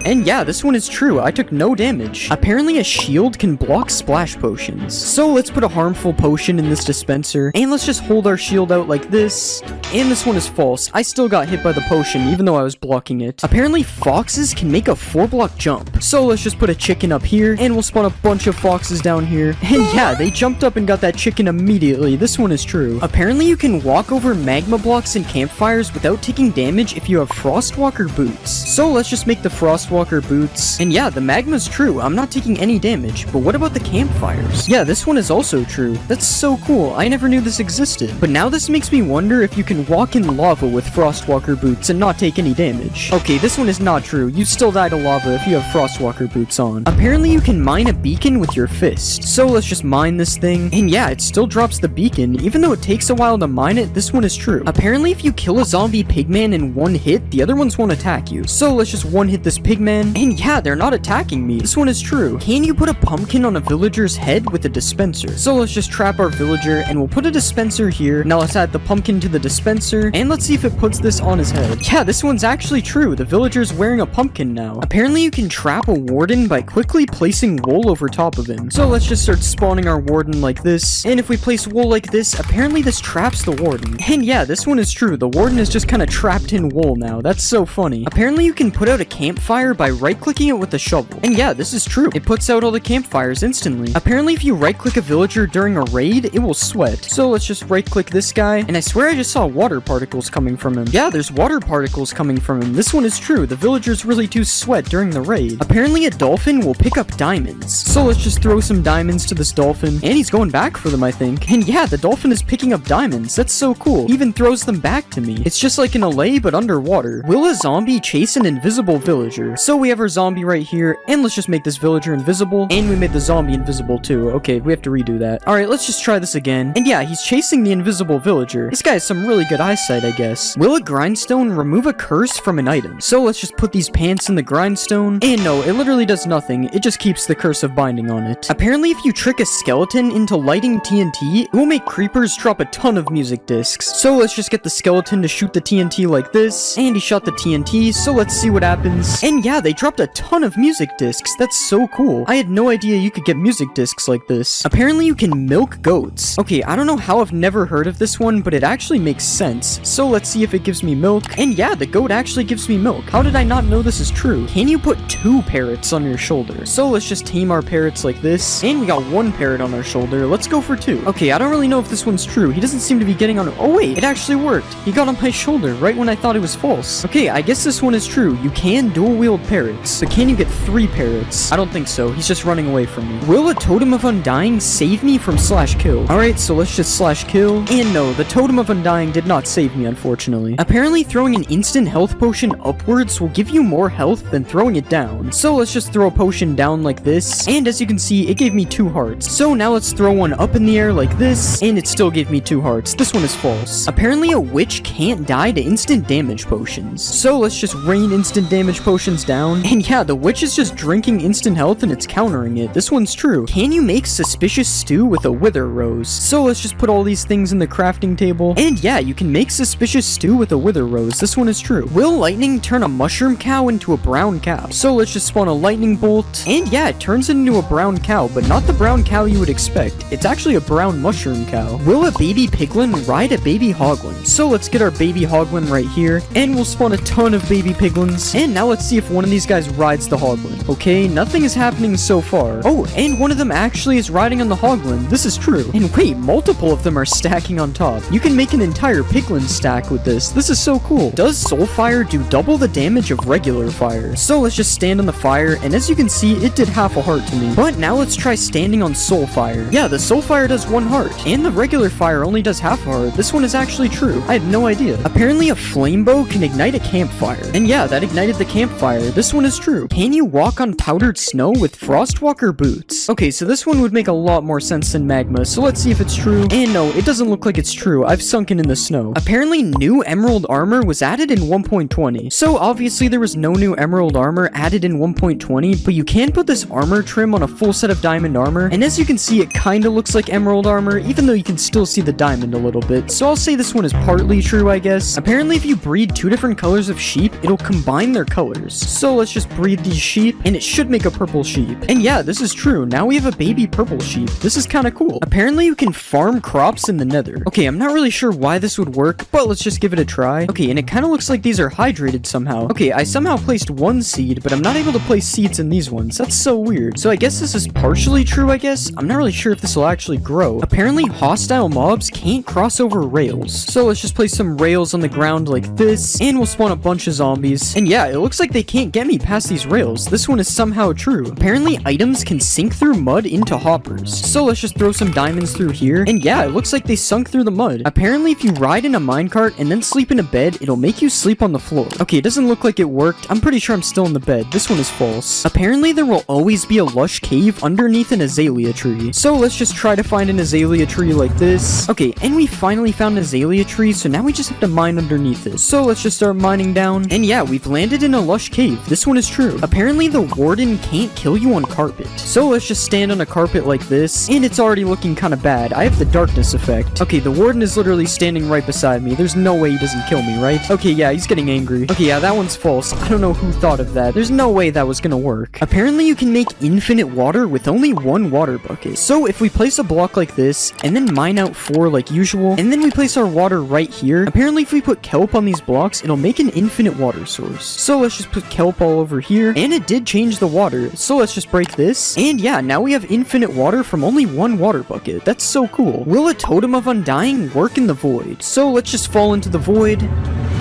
And yeah, this one is true. I took no damage. Apparently a shield can block splash potions. So let's put a harmful potion in this dispenser, and let's just hold our shield out like this. And this one is false. I still got hit by the potion, even though I was blocking it. Apparently foxes can make a 4-block jump. So let's just put a chicken up here, and we'll spawn a bunch of foxes down here. And yeah, they jumped up and got that chicken immediately. This one is true. Apparently you can walk over magma blocks and campfires without taking damage if you have Frostwalker boots. So let's just make the Frostwalker boots. And yeah, the magma's true. I'm not taking any damage. But what about the campfires? Yeah, this one is also true. That's so cool. I never knew this existed. But now this makes me wonder if you can walk in lava with Frostwalker boots and not take any damage. Okay, this one is not true. You still die to lava if you have Frostwalker boots on. Apparently you can mine a beacon with your fist. So let's just mine this thing. And yeah, it still drops the beacon. Even though it takes a while to mine it, this one is true. Apparently if you kill a zombie pigman in one hit, the other ones won't attack you. So let's just one hit this pigman. And yeah, they're not attacking me. This one is true. Can you put a pumpkin on a villager's head with a dispenser? So let's just trap our villager, and we'll put a dispenser here. Now let's add the pumpkin to the dispenser, and let's see if it puts this on his head. Yeah, this one's actually true. The villager's wearing a pumpkin now. Apparently you can trap a warden by quickly placing wool over top of him. So let's just start spawning our warden like this, and if we place wool like this, apparently this traps the warden. And yeah, this one is true. The warden is just kind of trapped in wool now. That's so funny. Apparently you can put out a campfire by right-clicking it with a shovel. And yeah, this is true. It puts out all the campfires instantly. Apparently, if you right-click a villager during a raid, it will sweat. So let's just right-click this guy, and I swear I just saw water particles coming from him. Yeah, there's water particles coming from him. This one is true. The villagers really do sweat during the raid. Apparently, a dolphin will pick up diamonds. So let's just throw some diamonds to this dolphin, and he's going back for them, I think. And yeah, the dolphin is picking up diamonds. That's so cool. He even throws them back to me. It's just like an allay, but underwater. Will a zombie chase an invisible villager? So we have our zombie right here, and let's just make this villager invisible, and we made the zombie invisible too. Okay, we have to redo that. Alright, let's just try this again. And yeah, he's chasing the invisible villager. This guy has some really good eyesight, I guess. Will a grindstone remove a curse from an item? So let's just put these pants in the grindstone, and no, it literally does nothing. It just keeps the curse of binding on it. Apparently, if you trick a skeleton into lighting TNT, it will make creepers drop a ton of music discs. So let's just get the skeleton to shoot the TNT like this, and he shot the TNT, so let's see what happens. And yeah, they dropped a ton of music discs. That's so cool. I had no idea you could get music discs like this. Apparently you can milk goats. Okay, I don't know how I've never heard of this one, but it actually makes sense. So let's see if it gives me milk. And yeah, the goat actually gives me milk. How did I not know this is true? Can you put 2 parrots on your shoulder? So let's just tame our parrots like this. And we got 1 parrot on our shoulder. Let's go for 2. Okay, I don't really know if this one's true. He doesn't seem to be getting on. Oh wait, it actually worked. He got on my shoulder right when I thought it was false. Okay, I guess this one is true. You can dual wield parrots, but can you get 3 parrots? I don't think so. He's just running away from me. Will a totem of undying save me from /kill? Alright, so let's just /kill. And no, the totem of undying did not save me, unfortunately. Apparently throwing an instant health potion upwards will give you more health than throwing it down. So let's just throw a potion down like this, and as you can see, it gave me 2 hearts. So now let's throw one up in the air like this, and it still gave me 2 hearts. This one is false. Apparently a witch can't die to instant damage potions. So let's just rain instant damage potions down. And yeah, the witch is just drinking instant health and it's countering it. This one's true. Can you make suspicious stew with a wither rose? So let's just put all these things in the crafting table. And yeah, you can make suspicious stew with a wither rose. This one is true. Will lightning turn a mushroom cow into a brown cow? So let's just spawn a lightning bolt. And yeah, it turns it into a brown cow, but not the brown cow you would expect. It's actually a brown mushroom cow. Will a baby piglin ride a baby hoglin? So let's get our baby hoglin right here, and we'll spawn a ton of baby piglins. And now let's see if one of these guys rides the hoglin. Okay, nothing is happening so far. Oh, and one of them actually is riding on the hoglin. This is true. And wait, multiple of them are stacking on top. You can make an entire piglin stack with this. This is so cool. Does soul fire do double the damage of regular fire? So let's just stand on the fire, and as you can see, it did half a heart to me. But now let's try standing on soul fire. Yeah, the soul fire does 1 heart, and the regular fire only does half a heart. This one is actually true. I had no idea. Apparently a flame bow can ignite a campfire. And yeah, that ignited the campfire. This one is true. Can you walk on powdered snow with frostwalker boots? Okay, so this one would make a lot more sense than magma, so let's see if it's true. And no, it doesn't look like it's true. I've sunken in the snow. Apparently new emerald armor was added in 1.20. So obviously there was no new emerald armor added in 1.20, but you can put this armor trim on a full set of diamond armor, and as you can see, it kinda looks like emerald armor, even though you can still see the diamond a little bit. So I'll say this one is partly true, I guess. Apparently if you breed 2 different colors of sheep, it'll combine their colors. So let's just breed these sheep, and it should make a purple sheep. And yeah, this is true. Now we have a baby purple sheep. This is kinda cool. Apparently you can farm crops in the nether. Okay, I'm not really sure why this would work, but let's just give it a try. Okay, and it kinda looks like these are hydrated somehow. Okay, I somehow placed 1 seed, but I'm not able to place seeds in these ones. That's so weird. So I guess this is partially true, I guess. I'm not really sure if this will actually grow. Apparently hostile mobs can't cross over rails. So let's just place some rails on the ground like this, and we'll spawn a bunch of zombies. And yeah, it looks like they can't get me past these rails. This one is somehow true. Apparently items can sink through mud into hoppers. So let's just throw some diamonds through here. And yeah, it looks like they sunk through the mud. Apparently if you ride in a minecart and then sleep in a bed, it'll make you sleep on the floor. Okay, it doesn't look like it worked. I'm pretty sure I'm still in the bed. This one is false. Apparently there will always be a lush cave underneath an azalea tree. So let's just try to find an azalea tree like this. Okay, and we finally found an azalea tree, so now we just have to mine underneath it. So let's just start mining down. And yeah, we've landed in a lush cave. This one is true. Apparently the warden can't kill you on carpet. So let's just stand on a carpet like this, and it's already looking kind of bad. I have the darkness effect. Okay, the warden is literally standing right beside me. There's no way he doesn't kill me, right? Okay, yeah, he's getting angry. Okay, yeah, that one's false. I don't know who thought of that. There's no way that was gonna work. Apparently you can make infinite water with only 1 water bucket. So if we place a block like this, and then mine out 4 like usual, and then we place our water right here, apparently if we put kelp on these blocks, it'll make an infinite water source. So let's just put kelp all over here, and it did change the water. So let's just break this, and yeah, now we have infinite water from only 1 water bucket. That's so cool. Will a totem of undying work in the void? So let's just fall into the void.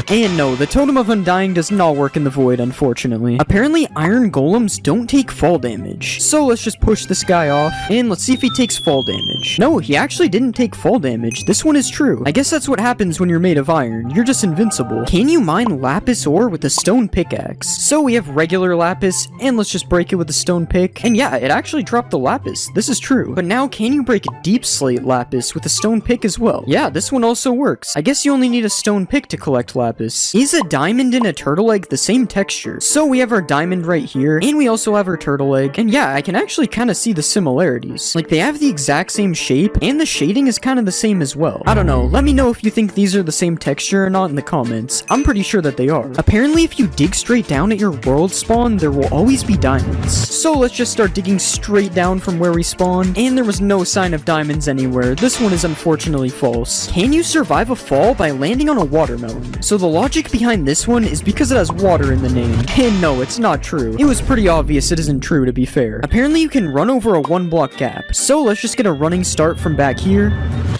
And no, the Totem of Undying does not work in the void, unfortunately. Apparently, iron golems don't take fall damage. So let's just push this guy off, and let's see if he takes fall damage. No, he actually didn't take fall damage. This one is true. I guess that's what happens when you're made of iron. You're just invincible. Can you mine lapis ore with a stone pickaxe? So we have regular lapis, and let's just break it with a stone pick. And yeah, it actually dropped the lapis. This is true. But now, can you break deep slate lapis with a stone pick as well? Yeah, this one also works. I guess you only need a stone pick to collect lapis. Is a diamond and a turtle egg the same texture? So we have our diamond right here, and we also have our turtle egg. And yeah, I can actually kind of see the similarities. Like, they have the exact same shape, and the shading is kind of the same as well. I don't know, let me know if you think these are the same texture or not in the comments. I'm pretty sure that they are. Apparently, if you dig straight down at your world spawn, there will always be diamonds. So let's just start digging straight down from where we spawn, and there was no sign of diamonds anywhere. This one is unfortunately false. Can you survive a fall by landing on a watermelon? So the logic behind this one is because it has water in the name. And no, it's not true. It was pretty obvious it isn't true, to be fair. Apparently you can run over a 1-block gap. So let's just get a running start from back here.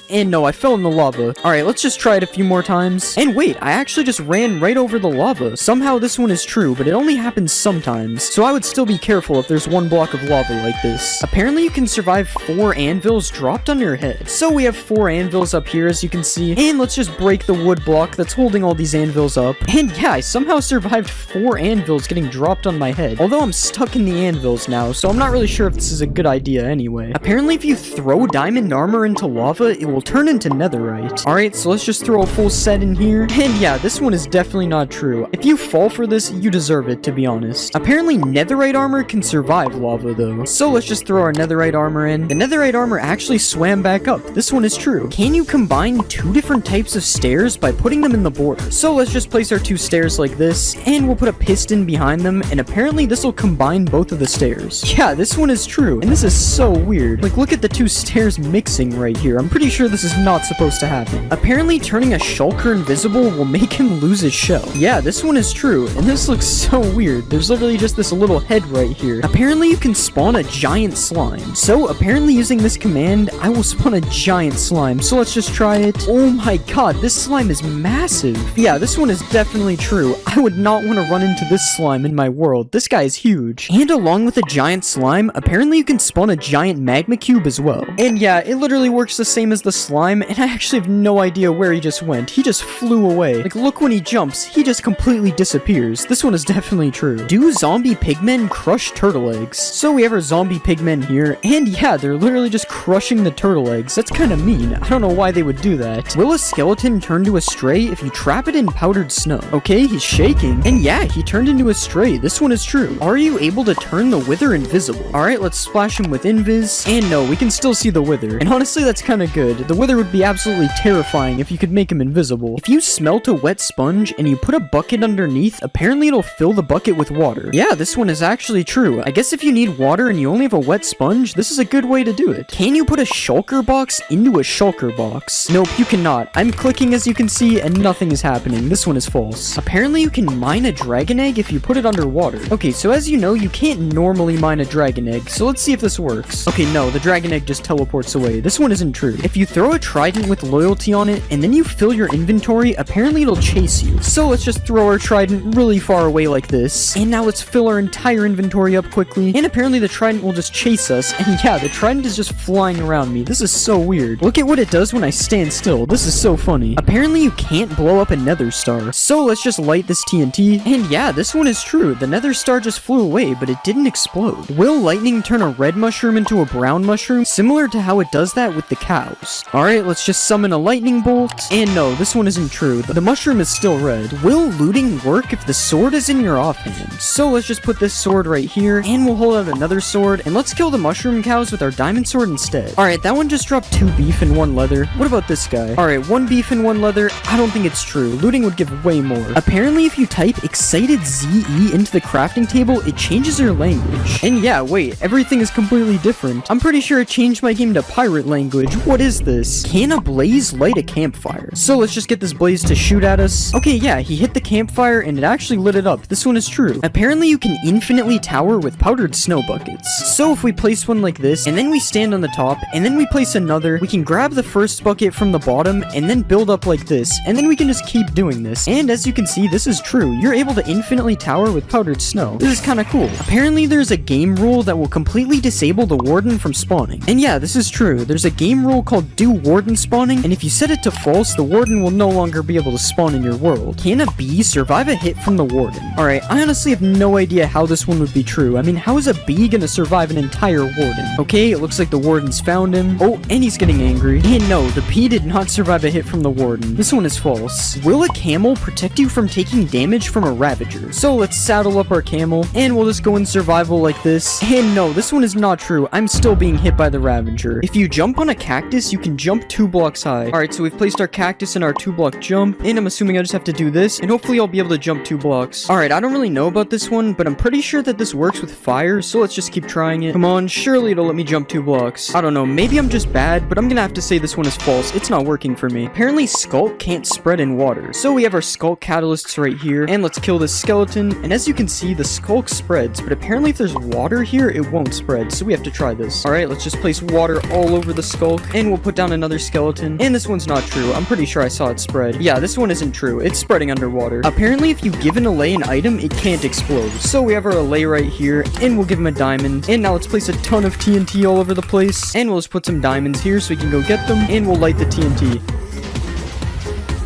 And no, I fell in the lava. Alright, let's just try it a few more times. And wait, I actually just ran right over the lava. Somehow this one is true, but it only happens sometimes. So I would still be careful if there's 1 block of lava like this. Apparently you can survive 4 anvils dropped on your head. So we have 4 anvils up here, as you can see. And let's just break the wood block that's holding all these anvils up. And yeah, I somehow survived 4 anvils getting dropped on my head. Although I'm stuck in the anvils now, so I'm not really sure if this is a good idea anyway. Apparently if you throw diamond armor into lava, it will turn into netherite. Alright, so let's just throw a full set in here. And yeah, this one is definitely not true. If you fall for this, you deserve it, to be honest. Apparently, netherite armor can survive lava, though. So let's just throw our netherite armor in. The netherite armor actually swam back up. This one is true. Can you combine two different types of stairs by putting them in the border? So let's just place our two stairs like this, and we'll put a piston behind them, and apparently this will combine both of the stairs. Yeah, this one is true, and this is so weird. Like, look at the two stairs mixing right here. I'm pretty sure this is not supposed to happen. Apparently, turning a shulker invisible will make him lose his shell. Yeah, this one is true, and this looks so weird. There's literally just this little head right here. Apparently, you can spawn a giant slime. So, apparently using this command, I will spawn a giant slime. So let's just try it. Oh my god, this slime is massive. Yeah, this one is definitely true. I would not want to run into this slime in my world. This guy is huge. And along with a giant slime, apparently you can spawn a giant magma cube as well. And yeah, it literally works the same as the slime, and I actually have no idea where he just went. He just flew away. Like, look, when he jumps, he just completely disappears. This one is definitely true. Do zombie pigmen crush turtle eggs? So we have our zombie pigmen here, and yeah, they're literally just crushing the turtle eggs. That's kind of mean. I don't know why they would do that. Will a skeleton turn to a stray if you trap it in powdered snow? Okay, he's shaking, and yeah, he turned into a stray. This one is true. Are you able to turn the wither invisible? Alright, let's splash him with invis, and no, we can still see the wither. And honestly, that's kind of good. The wither would be absolutely terrifying if you could make him invisible. If you smelt a wet sponge and you put a bucket underneath, apparently it'll fill the bucket with water. Yeah, this one is actually true. I guess if you need water and you only have a wet sponge, this is a good way to do it. Can you put a shulker box into a shulker box? Nope, you cannot. I'm clicking, as you can see, and nothing is happening. This one is false. Apparently you can mine a dragon egg if you put it underwater. Okay, so as you know, you can't normally mine a dragon egg, so let's see if this works. Okay, no, the dragon egg just teleports away. This one isn't true. If you throw a trident with loyalty on it, and then you fill your inventory, apparently it'll chase you. So let's just throw our trident really far away like this, and now let's fill our entire inventory up quickly, and apparently the trident will just chase us, and yeah, the trident is just flying around me. This is so weird. Look at what it does when I stand still. This is so funny. Apparently you can't blow up a nether star, so let's just light this TNT, and yeah, this one is true. The nether star just flew away, but it didn't explode. Will lightning turn a red mushroom into a brown mushroom, similar to how it does that with the cows? Alright, let's just summon a lightning bolt, and no, this one isn't true. The mushroom is still red. Will looting work if the sword is in your offhand? So let's just put this sword right here, and we'll hold out another sword, and let's kill the mushroom cows with our diamond sword instead. Alright, that one just dropped 2 beef and 1 leather. What about this guy? Alright, 1 beef and 1 leather. I don't think it's true. Looting would give way more. Apparently, if you type excited ZE into the crafting table, it changes your language. And yeah, wait, everything is completely different. I'm pretty sure it changed my game to pirate language. What is this? Can a blaze light a campfire? So let's just get this blaze to shoot at us. Okay, yeah, he hit the campfire and it actually lit it up. This one is true. Apparently, you can infinitely tower with powdered snow buckets. So if we place one like this, and then we stand on the top, and then we place another, we can grab the first bucket from the bottom, and then build up like this, and then we can just keep doing this. And as you can see, this is true. You're able to infinitely tower with powdered snow. This is kind of cool. Apparently, there's a game rule that will completely disable the warden from spawning. And yeah, this is true. There's a game rule called do warden spawning, and if you set it to false, the warden will no longer be able to spawn in your world. Can a bee survive a hit from the warden? Alright, I honestly have no idea how this one would be true. I mean, how is a bee gonna survive an entire warden? Okay, it looks like the warden's found him. Oh, and he's getting angry. And no, the bee did not survive a hit from the warden. This one is false. Will a camel protect you from taking damage from a ravager? So let's saddle up our camel, and we'll just go in survival like this. And no, this one is not true. I'm still being hit by the ravager. If you jump on a cactus, you can jump 2 blocks high. Alright, so we've placed our cactus in our 2-block jump, and I'm assuming I just have to do this, and hopefully I'll be able to jump 2 blocks. Alright, I don't really know about this one, but I'm pretty sure that this works with fire, so let's just keep trying it. Come on, surely it'll let me jump 2 blocks. I don't know, maybe I'm just bad, but I'm gonna have to say this one is false. It's not working for me. Apparently, Skulk can't spread in water. So we have our Skulk catalysts right here, and let's kill this skeleton, and as you can see, the Skulk spreads, but apparently if there's water here, it won't spread, so we have to try this. Alright, let's just place water all over the Skulk, and we'll put down another skeleton, and this one's not true. I'm pretty sure I saw it spread. Yeah, this one isn't true. It's spreading underwater. Apparently, if you give an allay an item, it can't explode. So we have our allay right here, and we'll give him a diamond, and now let's place a ton of TNT all over the place, and we'll just put some diamonds here so we can go get them, and we'll light the TNT.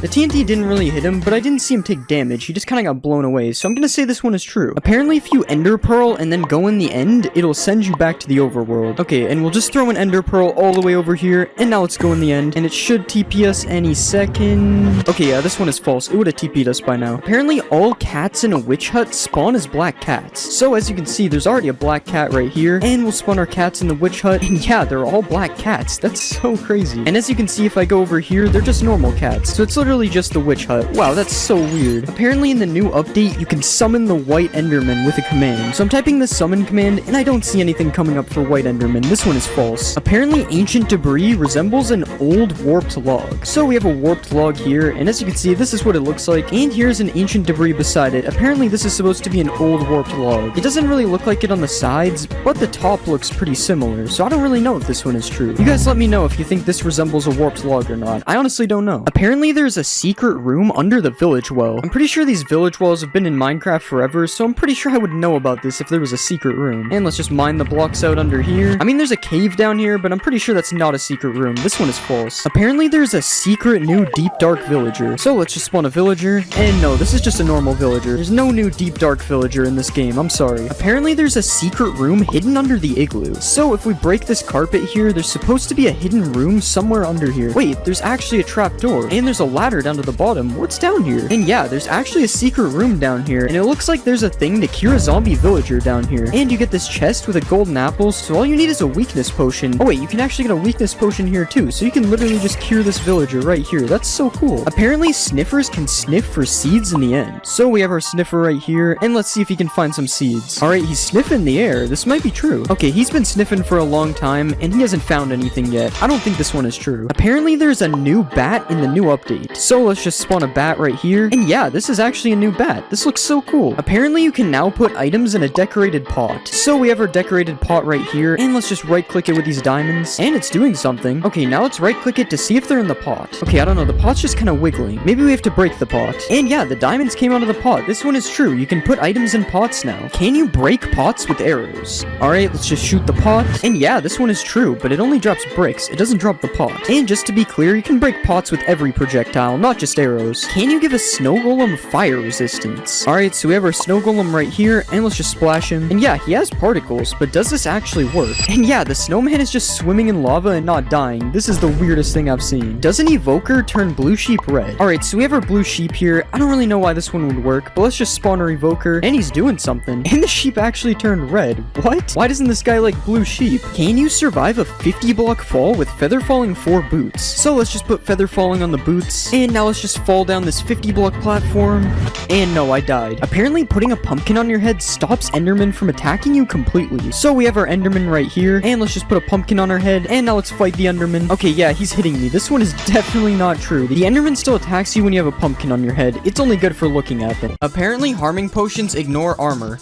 The TNT didn't really hit him, but I didn't see him take damage. He just kind of got blown away, so I'm gonna say this one is true. Apparently, if you Ender Pearl and then go in the end, it'll send you back to the overworld. Okay, and we'll just throw an Ender Pearl all the way over here, and now let's go in the end, and it should TP us any second. Okay, yeah, this one is false. It would have TP'd us by now. Apparently, all cats in a witch hut spawn as black cats. So, as you can see, there's already a black cat right here, and we'll spawn our cats in the witch hut, and yeah, they're all black cats. That's so crazy. And as you can see, if I go over here, they're just normal cats. So it's literally just the witch hut. Wow, that's so weird. Apparently in the new update, you can summon the white enderman with a command. So I'm typing the summon command, and I don't see anything coming up for white enderman. This one is false. Apparently ancient debris resembles an old warped log. So we have a warped log here, and as you can see, this is what it looks like. And here's an ancient debris beside it. Apparently this is supposed to be an old warped log. It doesn't really look like it on the sides, but the top looks pretty similar. So I don't really know if this one is true. You guys let me know if you think this resembles a warped log or not. I honestly don't know. Apparently there's a secret room under the village well. I'm pretty sure these village wells have been in Minecraft forever, so I'm pretty sure I would know about this if there was a secret room. And let's just mine the blocks out under here. I mean, there's a cave down here, but I'm pretty sure that's not a secret room. This one is false. Apparently there's a secret new deep dark villager. So let's just spawn a villager. And no, this is just a normal villager. There's no new deep dark villager in this game. I'm sorry. Apparently there's a secret room hidden under the igloo. So if we break this carpet here, there's supposed to be a hidden room somewhere under here. Wait, there's actually a trap door. And there's a ladder down to the bottom. What's down here? And yeah, there's actually a secret room down here. And it looks like there's a thing to cure a zombie villager down here. And you get this chest with a golden apple, so all you need is a weakness potion. Oh wait, you can actually get a weakness potion here too. So you can literally just cure this villager right here. That's so cool. Apparently sniffers can sniff for seeds in the end. So we have our sniffer right here, and let's see if he can find some seeds. Alright, he's sniffing the air. This might be true. Okay, he's been sniffing for a long time, and he hasn't found anything yet. I don't think this one is true. Apparently there's a new bat in the new update. So let's just spawn a bat right here. And yeah, this is actually a new bat. This looks so cool. Apparently you can now put items in a decorated pot. So we have our decorated pot right here, and let's just right click it with these diamonds. And it's doing something. Okay, now let's right click it to see if they're in the pot. Okay, I don't know. The pot's just kind of wiggling. Maybe we have to break the pot. And yeah, the diamonds came out of the pot. This one is true. You can put items in pots now. Can you break pots with arrows? Alright, let's just shoot the pot. And yeah, this one is true, but it only drops bricks. It doesn't drop the pot. And just to be clear, you can break pots with every projectile, not just arrows. Can you give a snow golem fire resistance? Alright, so we have our snow golem right here, and let's just splash him. And yeah, he has particles, but does this actually work? And yeah, the snowman is just swimming in lava and not dying. This is the weirdest thing I've seen. Does an evoker turn blue sheep red? Alright, so we have our blue sheep here. I don't really know why this one would work, but let's just spawn our evoker, and he's doing something. And the sheep actually turned red. What? Why doesn't this guy like blue sheep? Can you survive a 50 block fall with feather falling 4 boots? So let's just put feather falling on the boots, and now let's just fall down this 50 block platform. And no, I died. Apparently putting a pumpkin on your head stops endermen from attacking you completely. So we have our enderman right here, and let's just put a pumpkin on our head, and now let's fight the enderman. Okay, yeah, he's hitting me. This one is definitely not true. The enderman still attacks you when you have a pumpkin on your head. It's only good for looking at them. Apparently harming potions ignore armor.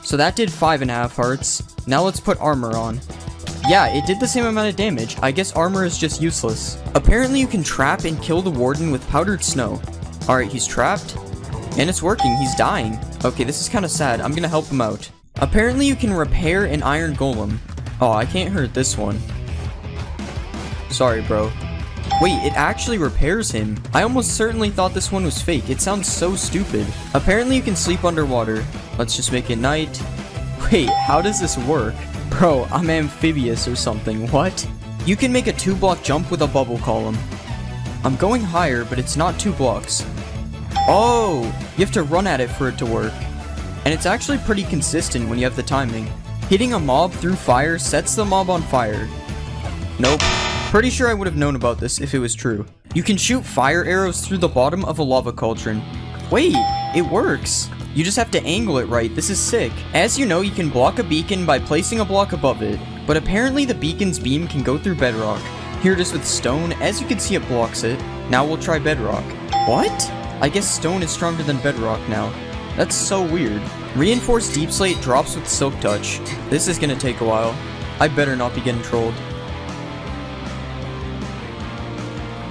So that did 5.5 hearts. Now let's put armor on. Yeah, it did the same amount of damage. I guess armor is just useless. Apparently you can trap and kill the warden with powdered snow. Alright, he's trapped. And it's working. He's dying. Okay, this is kind of sad. I'm gonna help him out. Apparently you can repair an iron golem. Oh, I can't hurt this one. Sorry, bro. Wait, it actually repairs him. I almost certainly thought this one was fake. It sounds so stupid. Apparently you can sleep underwater. Let's just make it night. Wait, how does this work? Bro, I'm amphibious or something. What? You can make a 2-block jump with a bubble column. I'm going higher, but it's not 2 blocks. Oh, you have to run at it for it to work. And it's actually pretty consistent when you have the timing. Hitting a mob through fire sets the mob on fire. Nope. Pretty sure I would have known about this if it was true. You can shoot fire arrows through the bottom of a lava cauldron. Wait, it works. You just have to angle it right. This is sick. As you know, you can block a beacon by placing a block above it, but apparently the beacon's beam can go through bedrock. Here it is with stone. As you can see, it blocks it. Now we'll try bedrock. What? I guess stone is stronger than bedrock now. That's so weird. Reinforced deep slate drops with silk touch. This is gonna take a while. I better not be getting trolled.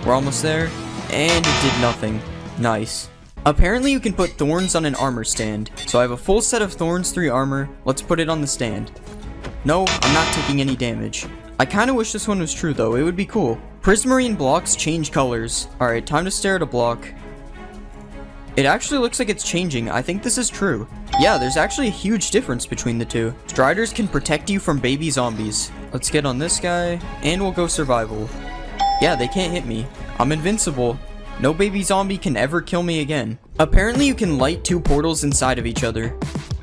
We're almost there, and it did nothing. Nice. Apparently you can put thorns on an armor stand. So I have a full set of thorns, 3 armor. Let's put it on the stand. No, I'm not taking any damage. I kinda wish this one was true though, it would be cool. Prismarine blocks change colors. Alright, time to stare at a block. It actually looks like it's changing. I think this is true. Yeah, there's actually a huge difference between the two. Striders can protect you from baby zombies. Let's get on this guy, and we'll go survival. Yeah, they can't hit me. I'm invincible. No baby zombie can ever kill me again. Apparently you can light 2 portals inside of each other.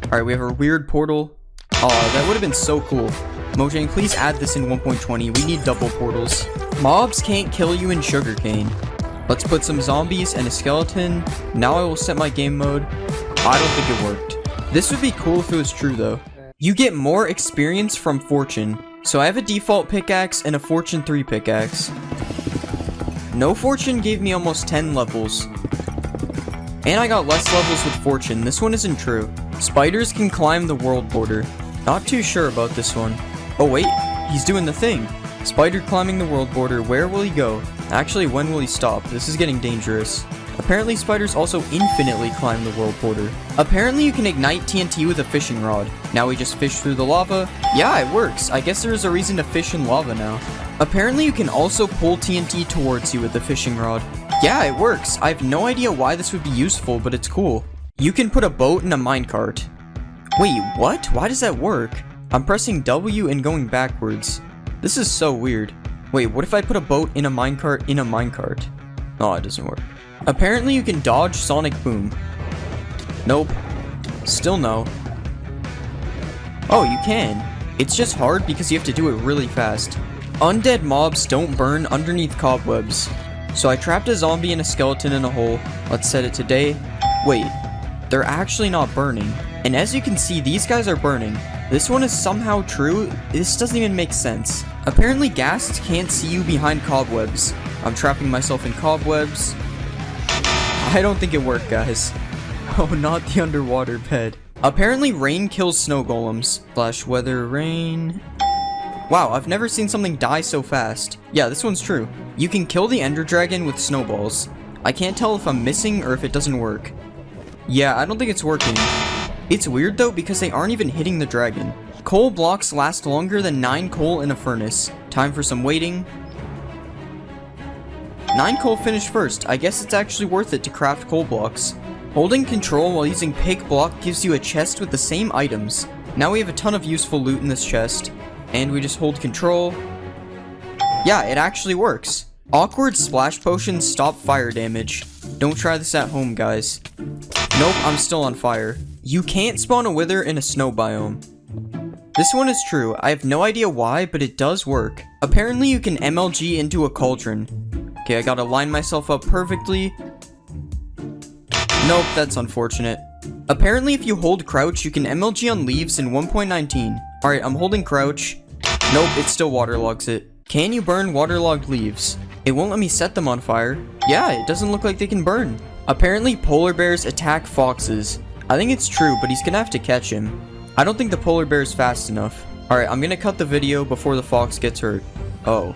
Alright, we have a weird portal. Oh, that would have been so cool. Mojang, please add this in 1.20. We need double portals. Mobs can't kill you in sugarcane. Let's put some zombies and a skeleton. Now I will set my game mode. I don't think it worked. This would be cool if it was true though. You get more experience from fortune. So I have a default pickaxe and a fortune 3 pickaxe. No fortune gave me almost 10 levels. And I got less levels with fortune. This one isn't true. Spiders can climb the world border. Not too sure about this one. Oh wait, he's doing the thing. Spider climbing the world border. Where will he go? Actually, when will he stop? This is getting dangerous. Apparently spiders also infinitely climb the world border. Apparently you can ignite TNT with a fishing rod. Now we just fish through the lava. Yeah, it works. I guess there is a reason to fish in lava now. Apparently you can also pull TNT towards you with the fishing rod. Yeah, it works. I have no idea why this would be useful, but it's cool. You can put a boat in a minecart. Wait, what? Why does that work? I'm pressing W and going backwards. This is so weird. Wait, what if I put a boat in a minecart in a minecart? Oh, it doesn't work. Apparently you can dodge sonic boom. Nope. Still no. Oh, you can. It's just hard because you have to do it really fast. Undead mobs don't burn underneath cobwebs. So I trapped a zombie and a skeleton in a hole. Let's set it to day. Wait, they're actually not burning. And as you can see, these guys are burning. This one is somehow true. This doesn't even make sense. Apparently ghasts can't see you behind cobwebs. I'm trapping myself in cobwebs. I don't think it worked, guys. Oh, not the underwater bed. Apparently rain kills snow golems. Slash weather rain. Wow, I've never seen something die so fast. Yeah, this one's true. You can kill the ender dragon with snowballs. I can't tell if I'm missing or if it doesn't work. Yeah, I don't think it's working. It's weird though because they aren't even hitting the dragon. Coal blocks last longer than 9 coal in a furnace. Time for some waiting. 9 coal finished first. I guess it's actually worth it to craft coal blocks. Holding control while using pick block gives you a chest with the same items. Now we have a ton of useful loot in this chest. And we just hold control. Yeah, it actually works. Awkward splash potions stop fire damage. Don't try this at home, guys. Nope, I'm still on fire. You can't spawn a wither in a snow biome. This one is true. I have no idea why, but it does work. Apparently you can MLG into a cauldron. Okay, I gotta line myself up perfectly. Nope, that's unfortunate. Apparently if you hold crouch, you can MLG on leaves in 1.19. Alright, I'm holding crouch. Nope, it still waterlogs it. Can you burn waterlogged leaves? It won't let me set them on fire. Yeah, it doesn't look like they can burn. Apparently polar bears attack foxes. I think it's true, but he's gonna have to catch him. I don't think the polar bear is fast enough. Alright, I'm gonna cut the video before the fox gets hurt. Oh.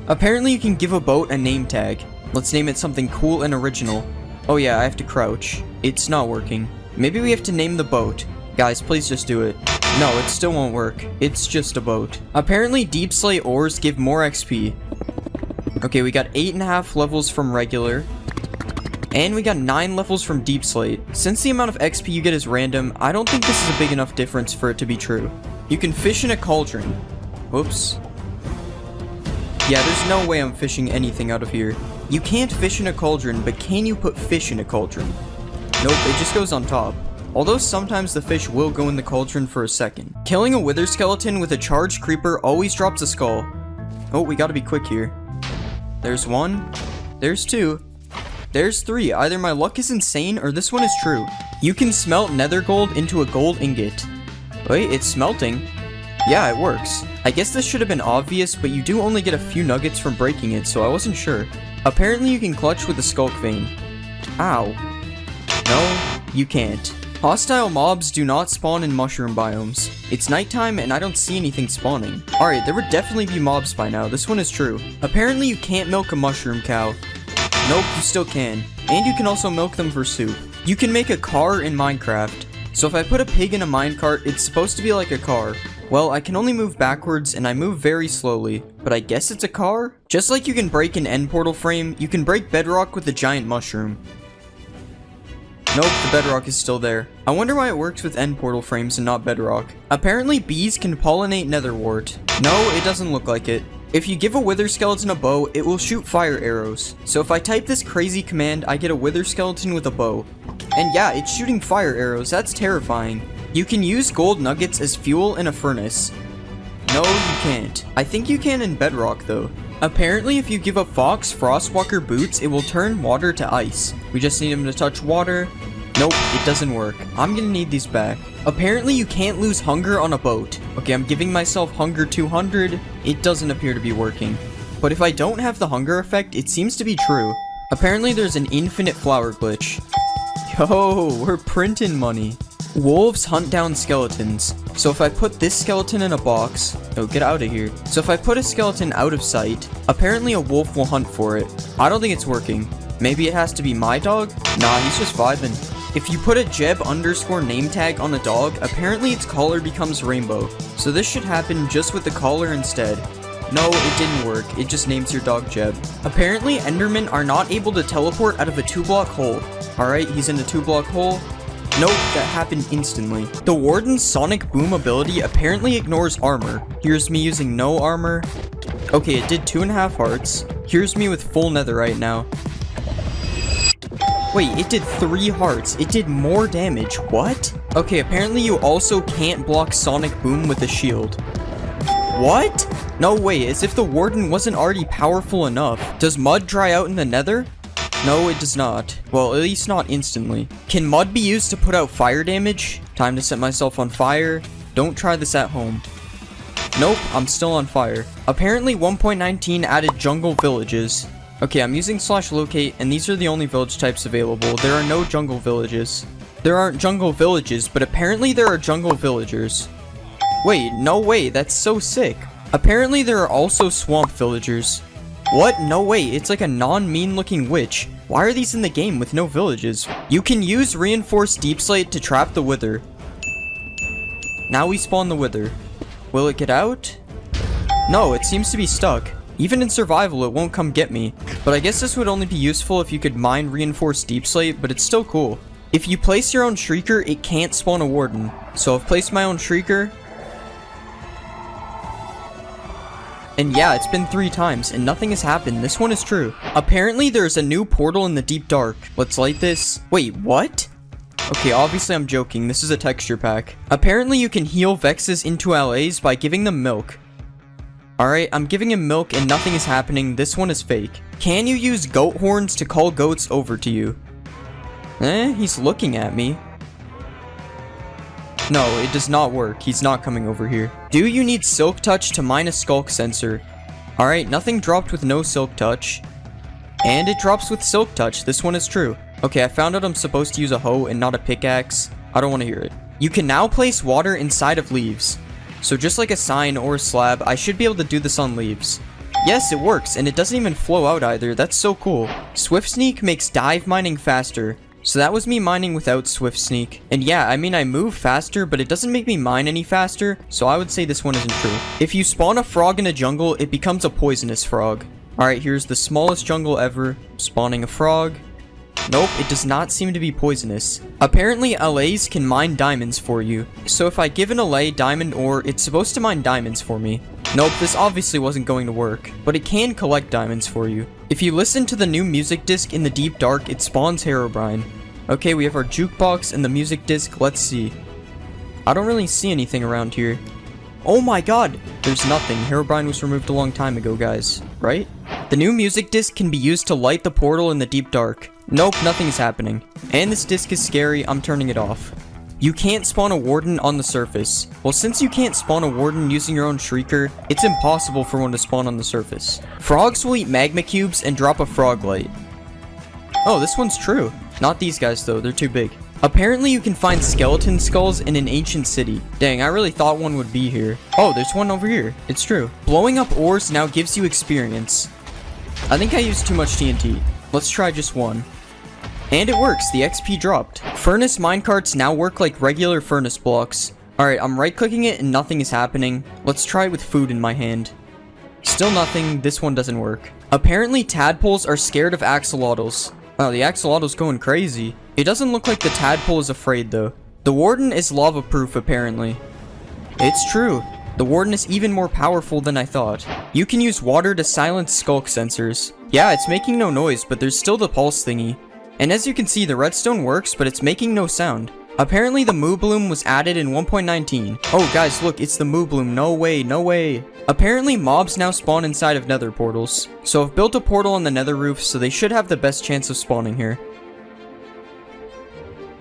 Apparently you can give a boat a name tag. Let's name it something cool and original. Oh yeah, I have to crouch. It's not working. Maybe we have to name the boat. Guys, please just do it. No, it still won't work. It's just a boat. Apparently deep slate ores give more XP. Okay, we got 8.5 levels from regular. And we got 9 levels from deep slate. Since the amount of XP you get is random, I don't think this is a big enough difference for it to be true. You can fish in a cauldron. Whoops. Yeah, there's no way I'm fishing anything out of here. You can't fish in a cauldron, but can you put fish in a cauldron? Nope, it just goes on top. Although sometimes the fish will go in the cauldron for a second. Killing a wither skeleton with a charged creeper always drops a skull. Oh, we gotta be quick here. There's 1. There's 2. There's 3. Either my luck is insane or this one is true. You can smelt nether gold into a gold ingot. Wait, it's smelting. Yeah, it works. I guess this should have been obvious, but you do only get a few nuggets from breaking it, so I wasn't sure. Apparently you can clutch with a skulk vein. Ow. No, you can't. Hostile mobs do not spawn in mushroom biomes. It's nighttime and I don't see anything spawning. Alright, there would definitely be mobs by now. This one is true. Apparently you can't milk a mushroom cow. Nope, you still can. And you can also milk them for soup. You can make a car in Minecraft. So if I put a pig in a minecart, it's supposed to be like a car. Well, I can only move backwards and I move very slowly, but I guess it's a car? Just like you can break an end portal frame, you can break bedrock with a giant mushroom. Nope, the bedrock is still there. I wonder why it works with end portal frames and not bedrock. Apparently bees can pollinate netherwort. No, it doesn't look like it. If you give a wither skeleton a bow, it will shoot fire arrows. So if I type this crazy command, I get a wither skeleton with a bow. And yeah, it's shooting fire arrows. That's terrifying. You can use gold nuggets as fuel in a furnace. No, you can't. I think you can in bedrock though. Apparently, if you give a fox Frostwalker boots, it will turn water to ice. We just need him to touch water. Nope, it doesn't work. I'm gonna need these back. Apparently, you can't lose hunger on a boat. Okay, I'm giving myself hunger 200. It doesn't appear to be working. But if I don't have the hunger effect, it seems to be true. Apparently, there's an infinite flower glitch. Yo, we're printing money. Wolves hunt down skeletons. So if I put this skeleton in a box... Oh, get out of here. So if I put a skeleton out of sight, apparently a wolf will hunt for it. I don't think it's working. Maybe it has to be my dog? Nah, he's just vibing. If you put a Jeb_name tag on a dog, apparently its collar becomes rainbow. So this should happen just with the collar instead. No, it didn't work. It just names your dog Jeb. Apparently, Endermen are not able to teleport out of a 2-block hole. Alright, he's in a 2-block hole. Nope, that happened instantly. The Warden's Sonic Boom ability apparently ignores armor. Here's me using no armor. Okay, it did 2.5 hearts. Here's me with full netherite now. Wait, it did 3 hearts. It did more damage. What? Okay, apparently you also can't block Sonic Boom with a shield. What? No way, as if the Warden wasn't already powerful enough. Does mud dry out in the nether? No, it does not. Well, at least not instantly. Can mud be used to put out fire damage? Time to set myself on fire. Don't try this at home. Nope, I'm still on fire. Apparently 1.19 added jungle villages. Okay, I'm using /locate, and these are the only village types available. There are no jungle villages. There aren't jungle villages, but apparently there are jungle villagers. Wait, no way, that's so sick. Apparently there are also swamp villagers. What? No way, it's like a non-mean looking witch. Why are these in the game with no villages? You can use reinforced deep slate to trap the wither. Now we spawn the wither. Will it get out? No, it seems to be stuck. Even in survival, it won't come get me. But I guess this would only be useful if you could mine reinforced deep slate, but it's still cool. If you place your own shrieker, it can't spawn a warden. So I've placed my own shrieker. And yeah, it's been 3 times, and nothing has happened. This one is true. Apparently, there's a new portal in the deep dark. Let's light this. Wait, what? Okay, obviously I'm joking. This is a texture pack. Apparently, you can heal Vexes into LAs by giving them milk. Alright, I'm giving him milk and nothing is happening. This one is fake. Can you use goat horns to call goats over to you? He's looking at me. No, it does not work. He's not coming over here. Do you need Silk Touch to mine a Skulk sensor? Alright, nothing dropped with no Silk Touch. And it drops with Silk Touch. This one is true. Okay, I found out I'm supposed to use a hoe and not a pickaxe. I don't want to hear it. You can now place water inside of leaves. So just like a sign or a slab, I should be able to do this on leaves. Yes, it works, and it doesn't even flow out either. That's so cool. Swift Sneak makes dive mining faster. So that was me mining without Swift Sneak. And yeah, I mean I move faster, but it doesn't make me mine any faster, so I would say this one isn't true. If you spawn a frog in a jungle, it becomes a poisonous frog. Alright, here's the smallest jungle ever. Spawning a frog. Nope, it does not seem to be poisonous. Apparently, LAs can mine diamonds for you. So if I give an LA diamond ore, it's supposed to mine diamonds for me. Nope, this obviously wasn't going to work, but it can collect diamonds for you. If you listen to the new music disc in the deep dark, it spawns Herobrine. Okay, we have our jukebox and the music disc. Let's see. I don't really see anything around here. Oh my god! There's nothing. Herobrine was removed a long time ago, guys. Right? The new music disc can be used to light the portal in the deep dark. Nope, nothing is happening. And this disc is scary. I'm turning it off. You can't spawn a warden on the surface. Well, since you can't spawn a warden using your own shrieker, it's impossible for one to spawn on the surface. Frogs will eat magma cubes and drop a frog light. Oh, this one's true. Not these guys though, they're too big. Apparently you can find skeleton skulls in an ancient city. Dang, I really thought one would be here. Oh, there's one over here. It's true. Blowing up ores now gives you experience. I think I used too much TNT. Let's try just one. And it works, the XP dropped. Furnace minecarts now work like regular furnace blocks. Alright, I'm right-clicking it and nothing is happening. Let's try it with food in my hand. Still nothing. This one doesn't work. Apparently, tadpoles are scared of axolotls. Wow, the axolotl's going crazy. It doesn't look like the tadpole is afraid, though. The warden is lava-proof, apparently. It's true. The warden is even more powerful than I thought. You can use water to silence skulk sensors. Yeah, it's making no noise, but there's still the pulse thingy. And as you can see, the redstone works, but it's making no sound. Apparently the Moo Bloom was added in 1.19. Oh guys, look, it's the Moo Bloom. No way, no way. Apparently mobs now spawn inside of nether portals. So I've built a portal on the nether roof, so they should have the best chance of spawning here.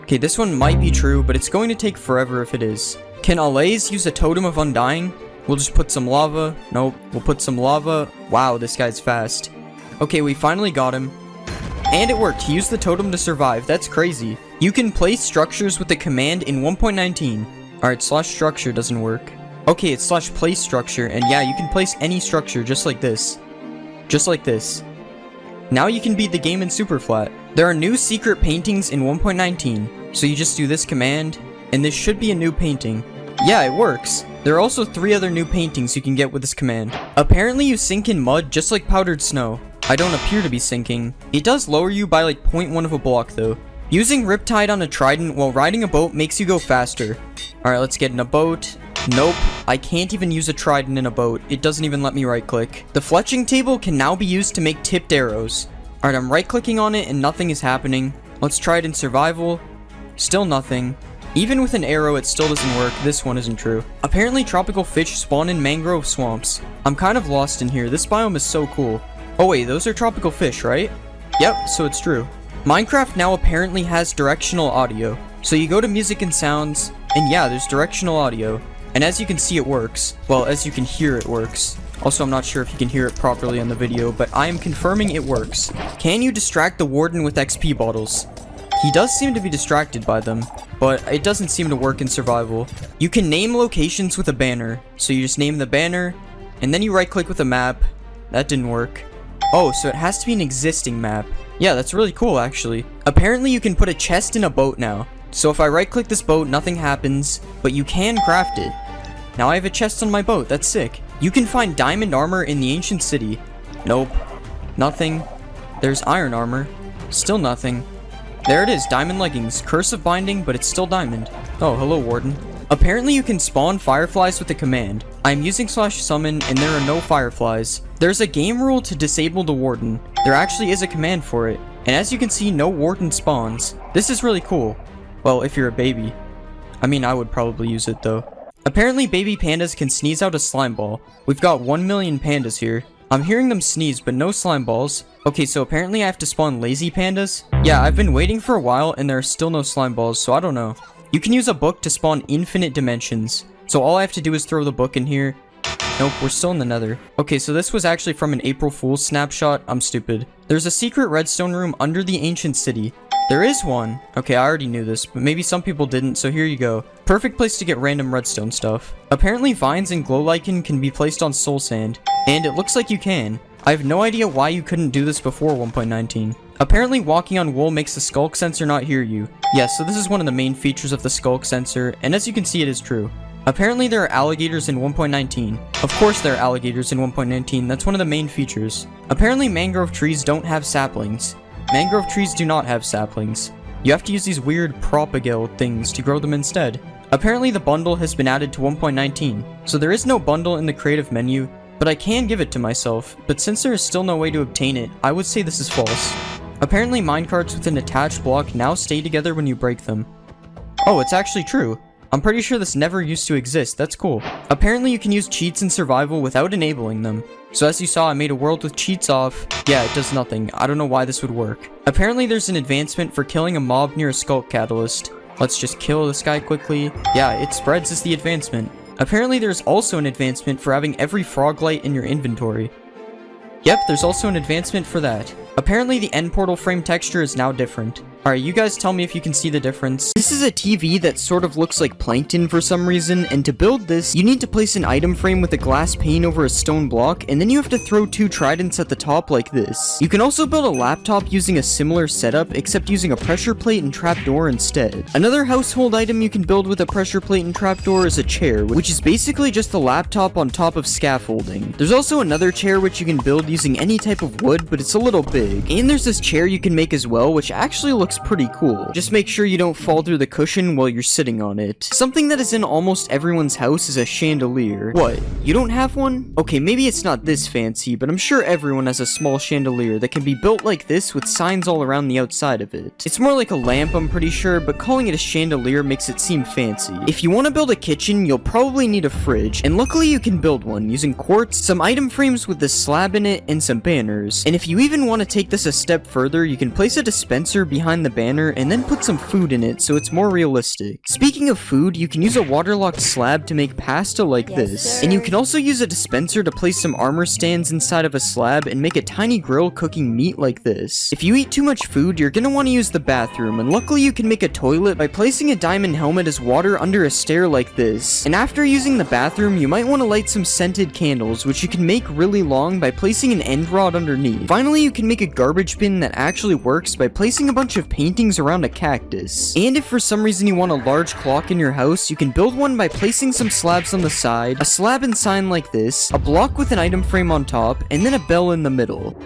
Okay, this one might be true, but it's going to take forever if it is. Can Alays use a totem of undying? We'll just put some lava. Nope, we'll put some lava. Wow, this guy's fast. Okay, we finally got him. And it worked. He used the totem to survive. That's crazy. You can place structures with the command in 1.19. Alright, /structure doesn't work. Okay, it's /place structure, and yeah, you can place any structure just like this. Just like this. Now you can beat the game in super flat. There are new secret paintings in 1.19, so you just do this command, and this should be a new painting. Yeah, it works. There are also 3 other new paintings you can get with this command. Apparently you sink in mud just like powdered snow. I don't appear to be sinking. It does lower you by like 0.1 of a block though. Using Riptide on a trident while riding a boat makes you go faster. Alright, let's get in a boat. Nope, I can't even use a trident in a boat. It doesn't even let me right click. The fletching table can now be used to make tipped arrows. Alright, I'm right clicking on it and nothing is happening. Let's try it in survival. Still nothing. Even with an arrow, it still doesn't work. This one isn't true. Apparently tropical fish spawn in mangrove swamps. I'm kind of lost in here. This biome is so cool. Oh wait, those are tropical fish, right? Yep, so it's true. Minecraft now apparently has directional audio. So you go to music and sounds, and yeah, there's directional audio. And as you can see, it works. Well, as you can hear, it works. Also, I'm not sure if you can hear it properly on the video, but I am confirming it works. Can you distract the warden with XP bottles? He does seem to be distracted by them, but it doesn't seem to work in survival. You can name locations with a banner. So you just name the banner, and then you right click with a map. That didn't work. Oh, so it has to be an existing map. Yeah, that's really cool, actually. Apparently, you can put a chest in a boat now. So if I right-click this boat, nothing happens, but you can craft it. Now I have a chest on my boat. That's sick. You can find diamond armor in the ancient city. Nope. Nothing. There's iron armor. Still nothing. There it is, diamond leggings. Curse of binding, but it's still diamond. Oh, hello, warden. Apparently you can spawn fireflies with the command. I'm using /summon and there are no fireflies. There's a game rule to disable the warden. There actually is a command for it. And as you can see, no warden spawns. This is really cool. Well, if you're a baby. I mean, I would probably use it though. Apparently baby pandas can sneeze out a slime ball. We've got 1 million pandas here. I'm hearing them sneeze, but no slime balls. Okay, so apparently I have to spawn lazy pandas? Yeah, I've been waiting for a while and there are still no slime balls, so I don't know. You can use a book to spawn infinite dimensions. So all I have to do is throw the book in here. Nope, we're still in the nether. Okay, so this was actually from an April Fool's snapshot. I'm stupid. There's a secret redstone room under the ancient city. There is one. Okay, I already knew this, but maybe some people didn't, so here you go. Perfect place to get random redstone stuff. Apparently vines and glow lichen can be placed on soul sand. And it looks like you can. I have no idea why you couldn't do this before 1.19. Apparently walking on wool makes the skulk sensor not hear you. Yes, so this is one of the main features of the skulk sensor, and as you can see, it is true. Apparently there are alligators in 1.19. Of course there are alligators in 1.19, that's one of the main features. Apparently mangrove trees don't have saplings. Mangrove trees do not have saplings. You have to use these weird propagale things to grow them instead. Apparently the bundle has been added to 1.19, so there is no bundle in the creative menu, but I can give it to myself, but since there is still no way to obtain it, I would say this is false. Apparently minecarts with an attached block now stay together when you break them. Oh, it's actually true. I'm pretty sure this never used to exist. That's cool. Apparently you can use cheats in survival without enabling them. So as you saw, I made a world with cheats off. Yeah, it does nothing. I don't know why this would work. Apparently there's an advancement for killing a mob near a skulk catalyst. Let's just kill this guy quickly. Yeah, it spreads is the advancement. Apparently there's also an advancement for having every frog light in your inventory. Yep, there's also an advancement for that. Apparently the end portal frame texture is now different. Alright, you guys tell me if you can see the difference. This is a TV that sort of looks like plankton for some reason, and to build this, you need to place an item frame with a glass pane over a stone block, and then you have to throw 2 tridents at the top like this. You can also build a laptop using a similar setup, except using a pressure plate and trapdoor instead. Another household item you can build with a pressure plate and trapdoor is a chair, which is basically just a laptop on top of scaffolding. There's also another chair which you can build using any type of wood, but it's a little big. And there's this chair you can make as well, which actually looks pretty cool. Just make sure you don't fall through the cushion while you're sitting on it. Something that is in almost everyone's house is a chandelier. What? You don't have one? Okay, maybe it's not this fancy, but I'm sure everyone has a small chandelier that can be built like this with signs all around the outside of it. It's more like a lamp, I'm pretty sure, but calling it a chandelier makes it seem fancy. If you want to build a kitchen, you'll probably need a fridge, and luckily you can build one using quartz, some item frames with this slab in it, and some banners. And if you even want to take this a step further, you can place a dispenser behind the banner and then put some food in it so it's more realistic. Speaking of food, you can use a waterlogged slab to make pasta like this. And you can also use a dispenser to place some armor stands inside of a slab and make a tiny grill cooking meat like this. If you eat too much food, you're gonna want to use the bathroom, and luckily you can make a toilet by placing a diamond helmet as water under a stair like this. And after using the bathroom, you might want to light some scented candles, which you can make really long by placing an end rod underneath. Finally, you can make a garbage bin that actually works by placing a bunch of paintings around a cactus. And if for some reason you want a large clock in your house, you can build one by placing some slabs on the side, a slab and sign like this, a block with an item frame on top, and then a bell in the middle.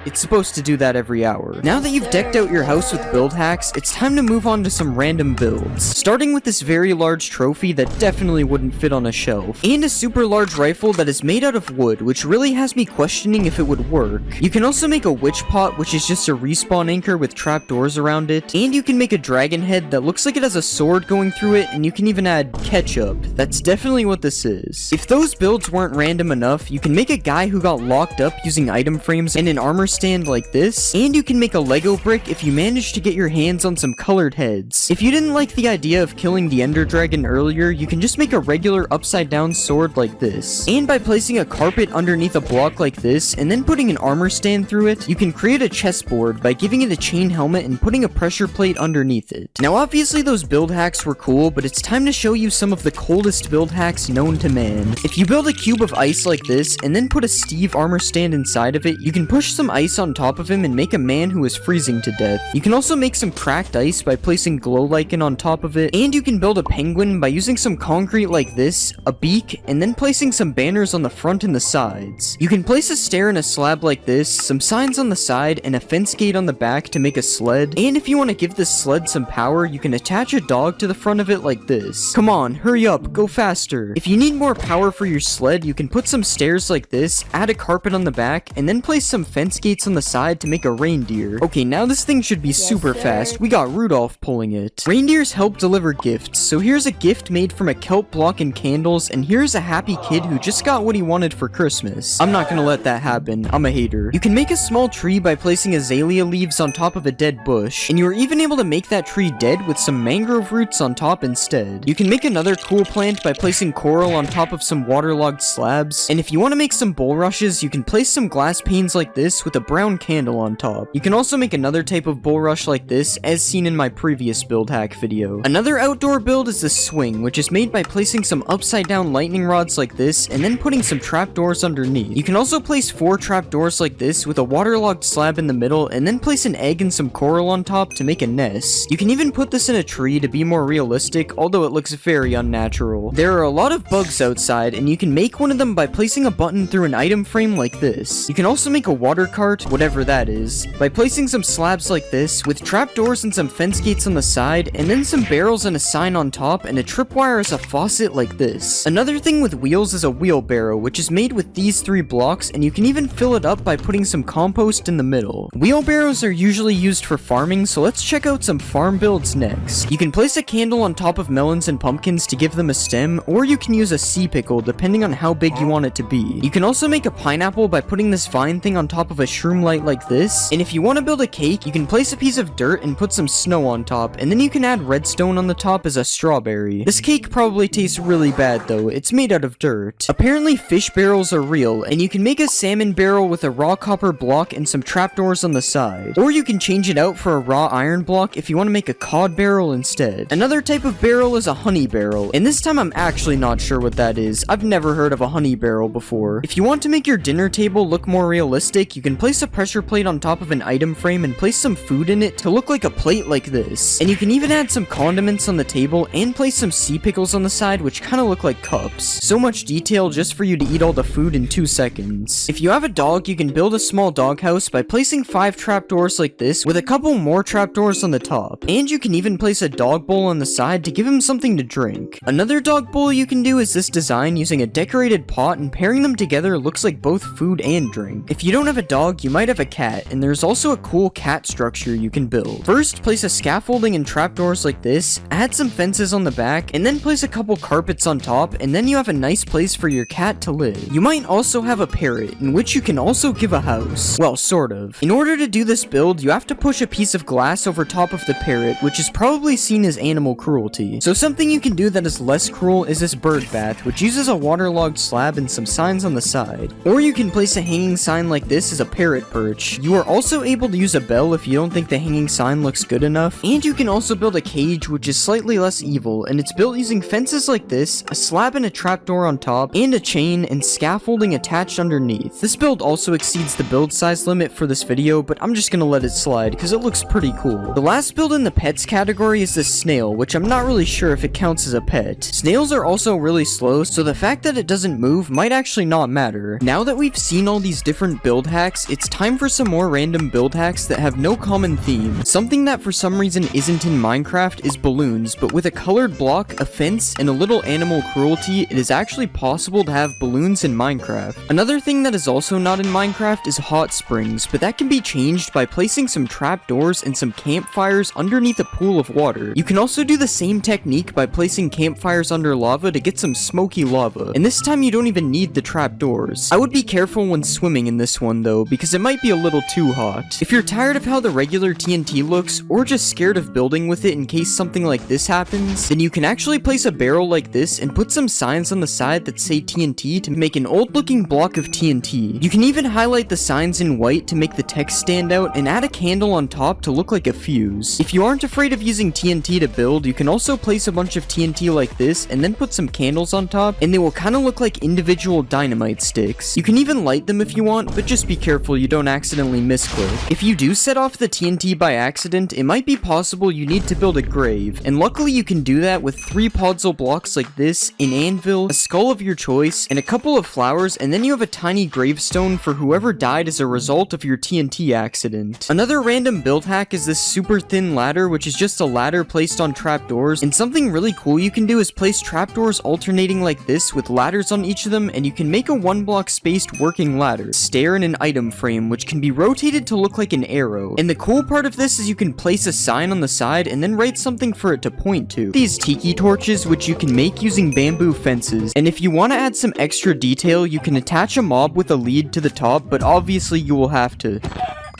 It's supposed to do that every hour. Now that you've decked out your house with build hacks, it's time to move on to some random builds. Starting with this very large trophy that definitely wouldn't fit on a shelf, and a super large rifle that is made out of wood, which really has me questioning if it would work. You can also make a witch pot, which is just a respawn anchor with trapdoors around it, and you can make a dragon head that looks like it has a sword going through it, and you can even add ketchup. That's definitely what this is. If those builds weren't random enough, you can make a guy who got locked up using item frames and an armor stand like this, and you can make a Lego brick if you manage to get your hands on some colored heads. If you didn't like the idea of killing the Ender Dragon earlier, you can just make a regular upside down sword like this. And by placing a carpet underneath a block like this, and then putting an armor stand through it, you can create a chessboard by giving it a chain helmet and putting a pressure plate underneath it. Now obviously those build hacks were cool, but it's time to show you some of the coldest build hacks known to man. If you build a cube of ice like this, and then put a Steve armor stand inside of it, you can push some ice on top of him and make a man who is freezing to death. You can also make some cracked ice by placing glow lichen on top of it, and you can build a penguin by using some concrete like this, a beak, and then placing some banners on the front and the sides. You can place a stair in a slab like this, some signs on the side, and a fence gate on the back to make a sled, and if you want to give this sled some power, you can attach a dog to the front of it like this. Come on, hurry up, go faster. If you need more power for your sled, you can put some stairs like this, add a carpet on the back, and then place some fence gates on the side to make a reindeer. Okay, now this thing should be super fast. We got Rudolph pulling it. Reindeers help deliver gifts, so here's a gift made from a kelp block and candles, and here's a happy kid who just got what he wanted for Christmas. I'm not gonna let that happen. I'm a hater. You can make a small tree by placing azalea leaves on top of a dead bush, and you are even able to make that tree dead with some mangrove roots on top instead. You can make another cool plant by placing coral on top of some waterlogged slabs, and if you want to make some bulrushes, you can place some glass panes like this with a brown candle on top. You can also make another type of bulrush like this, as seen in my previous build hack video. Another outdoor build is the swing, which is made by placing some upside down lightning rods like this, and then putting some trapdoors underneath. You can also place 4 trapdoors like this with a waterlogged slab in the middle, and then place an egg and some coral on top to make a nest. You can even put this in a tree to be more realistic, although it looks very unnatural. There are a lot of bugs outside, and you can make one of them by placing a button through an item frame like this. You can also make a water cart, whatever that is, by placing some slabs like this, with trapdoors and some fence gates on the side, and then some barrels and a sign on top, and a tripwire as a faucet like this. Another thing with wheels is a wheelbarrow, which is made with these 3 blocks, and you can even fill it up by putting some compost in the middle. Wheelbarrows are usually used for farming, so let's check out some farm builds next. You can place a candle on top of melons and pumpkins to give them a stem, or you can use a sea pickle depending on how big you want it to be. You can also make a pineapple by putting this vine thing on top of a shroom light like this. And if you want to build a cake, you can place a piece of dirt and put some snow on top, and then you can add redstone on the top as a strawberry. This cake probably tastes really bad though, it's made out of dirt. Apparently fish barrels are real, and you can make a salmon barrel with a raw copper block and some trapdoors on the side. Or you can change it out for a raw iron block if you want to make a cod barrel instead. Another type of barrel is a honey barrel, and this time I'm actually not sure what that is. I've never heard of a honey barrel before. If you want to make your dinner table look more realistic, you can place a pressure plate on top of an item frame and place some food in it to look like a plate like this. And you can even add some condiments on the table and place some sea pickles on the side, which kind of look like cups. So much detail just for you to eat all the food in 2 seconds. If you have a dog, you can build a small doghouse by placing 5 trapdoors like this with a couple more trapdoors on the top. And you can even place a dog bowl on the side to give him something to drink. Another dog bowl you can do is this design using a decorated pot, and pairing them together looks like both food and drink. If you don't have a dog, you might have a cat, and there's also a cool cat structure you can build. First, place a scaffolding and trapdoors like this, add some fences on the back, and then place a couple carpets on top, and then you have a nice place for your cat to live. You might also have a parrot, in which you can also give a house. Well, sort of. In order to do this build, you have to push a piece of glass over top of the parrot, which is probably seen as animal cruelty. So something you can do that is less cruel is this bird bath, which uses a waterlogged slab and some signs on the side. Or you can place a hanging sign like this as a parrot perch. You are also able to use a bell if you don't think the hanging sign looks good enough. And you can also build a cage, which is slightly less evil, and it's built using fences like this, a slab and a trapdoor on top, and a chain and scaffolding attached underneath. This build also exceeds the build size limit for this video, but I'm just gonna let it slide because it looks pretty cool. The last build in the pets category is this snail, which I'm not really sure if it counts as a pet. Snails are also really slow, so the fact that it doesn't move might actually not matter. Now that we've seen all these different build hacks, it's time for some more random build hacks that have no common theme. Something that for some reason isn't in Minecraft is balloons, but with a colored block, a fence, and a little animal cruelty, it is actually possible to have balloons in Minecraft. Another thing that is also not in Minecraft is hot springs, but that can be changed by placing some trapdoors and some campfires underneath a pool of water. You can also do the same technique by placing campfires under lava to get some smoky lava, and this time you don't even need the trapdoors. I would be careful when swimming in this one though, because it might be a little too hot. If you're tired of how the regular TNT looks, or just scared of building with it in case something like this happens, then you can actually place a barrel like this and put some signs on the side that say TNT to make an old looking block of TNT. You can even highlight the signs in white to make the text stand out and add a candle on top to look like a fuse. If you aren't afraid of using TNT to build, you can also place a bunch of TNT like this and then put some candles on top, and they will kind of look like individual dynamite sticks. You can even light them if you want, but just be careful you don't accidentally misclick. If you do set off the TNT by accident, it might be possible you need to build a grave, and luckily you can do that with 3 podzol blocks like this, an anvil, a skull of your choice, and a couple of flowers, and then you have a tiny gravestone for whoever died as a result of your TNT accident. Another random build hack is this super thin ladder, which is just a ladder placed on trapdoors, and something really cool you can do is place trapdoors alternating like this with ladders on each of them, and you can make a 1-block spaced working ladder, stair, and an item frame, which can be rotated to look like an arrow. And the cool part of this is you can place a sign on the side and then write something for it to point to. These tiki torches, which you can make using bamboo fences, and if you want to add some extra detail, you can attach a mob with a lead to the top, but obviously you will have to.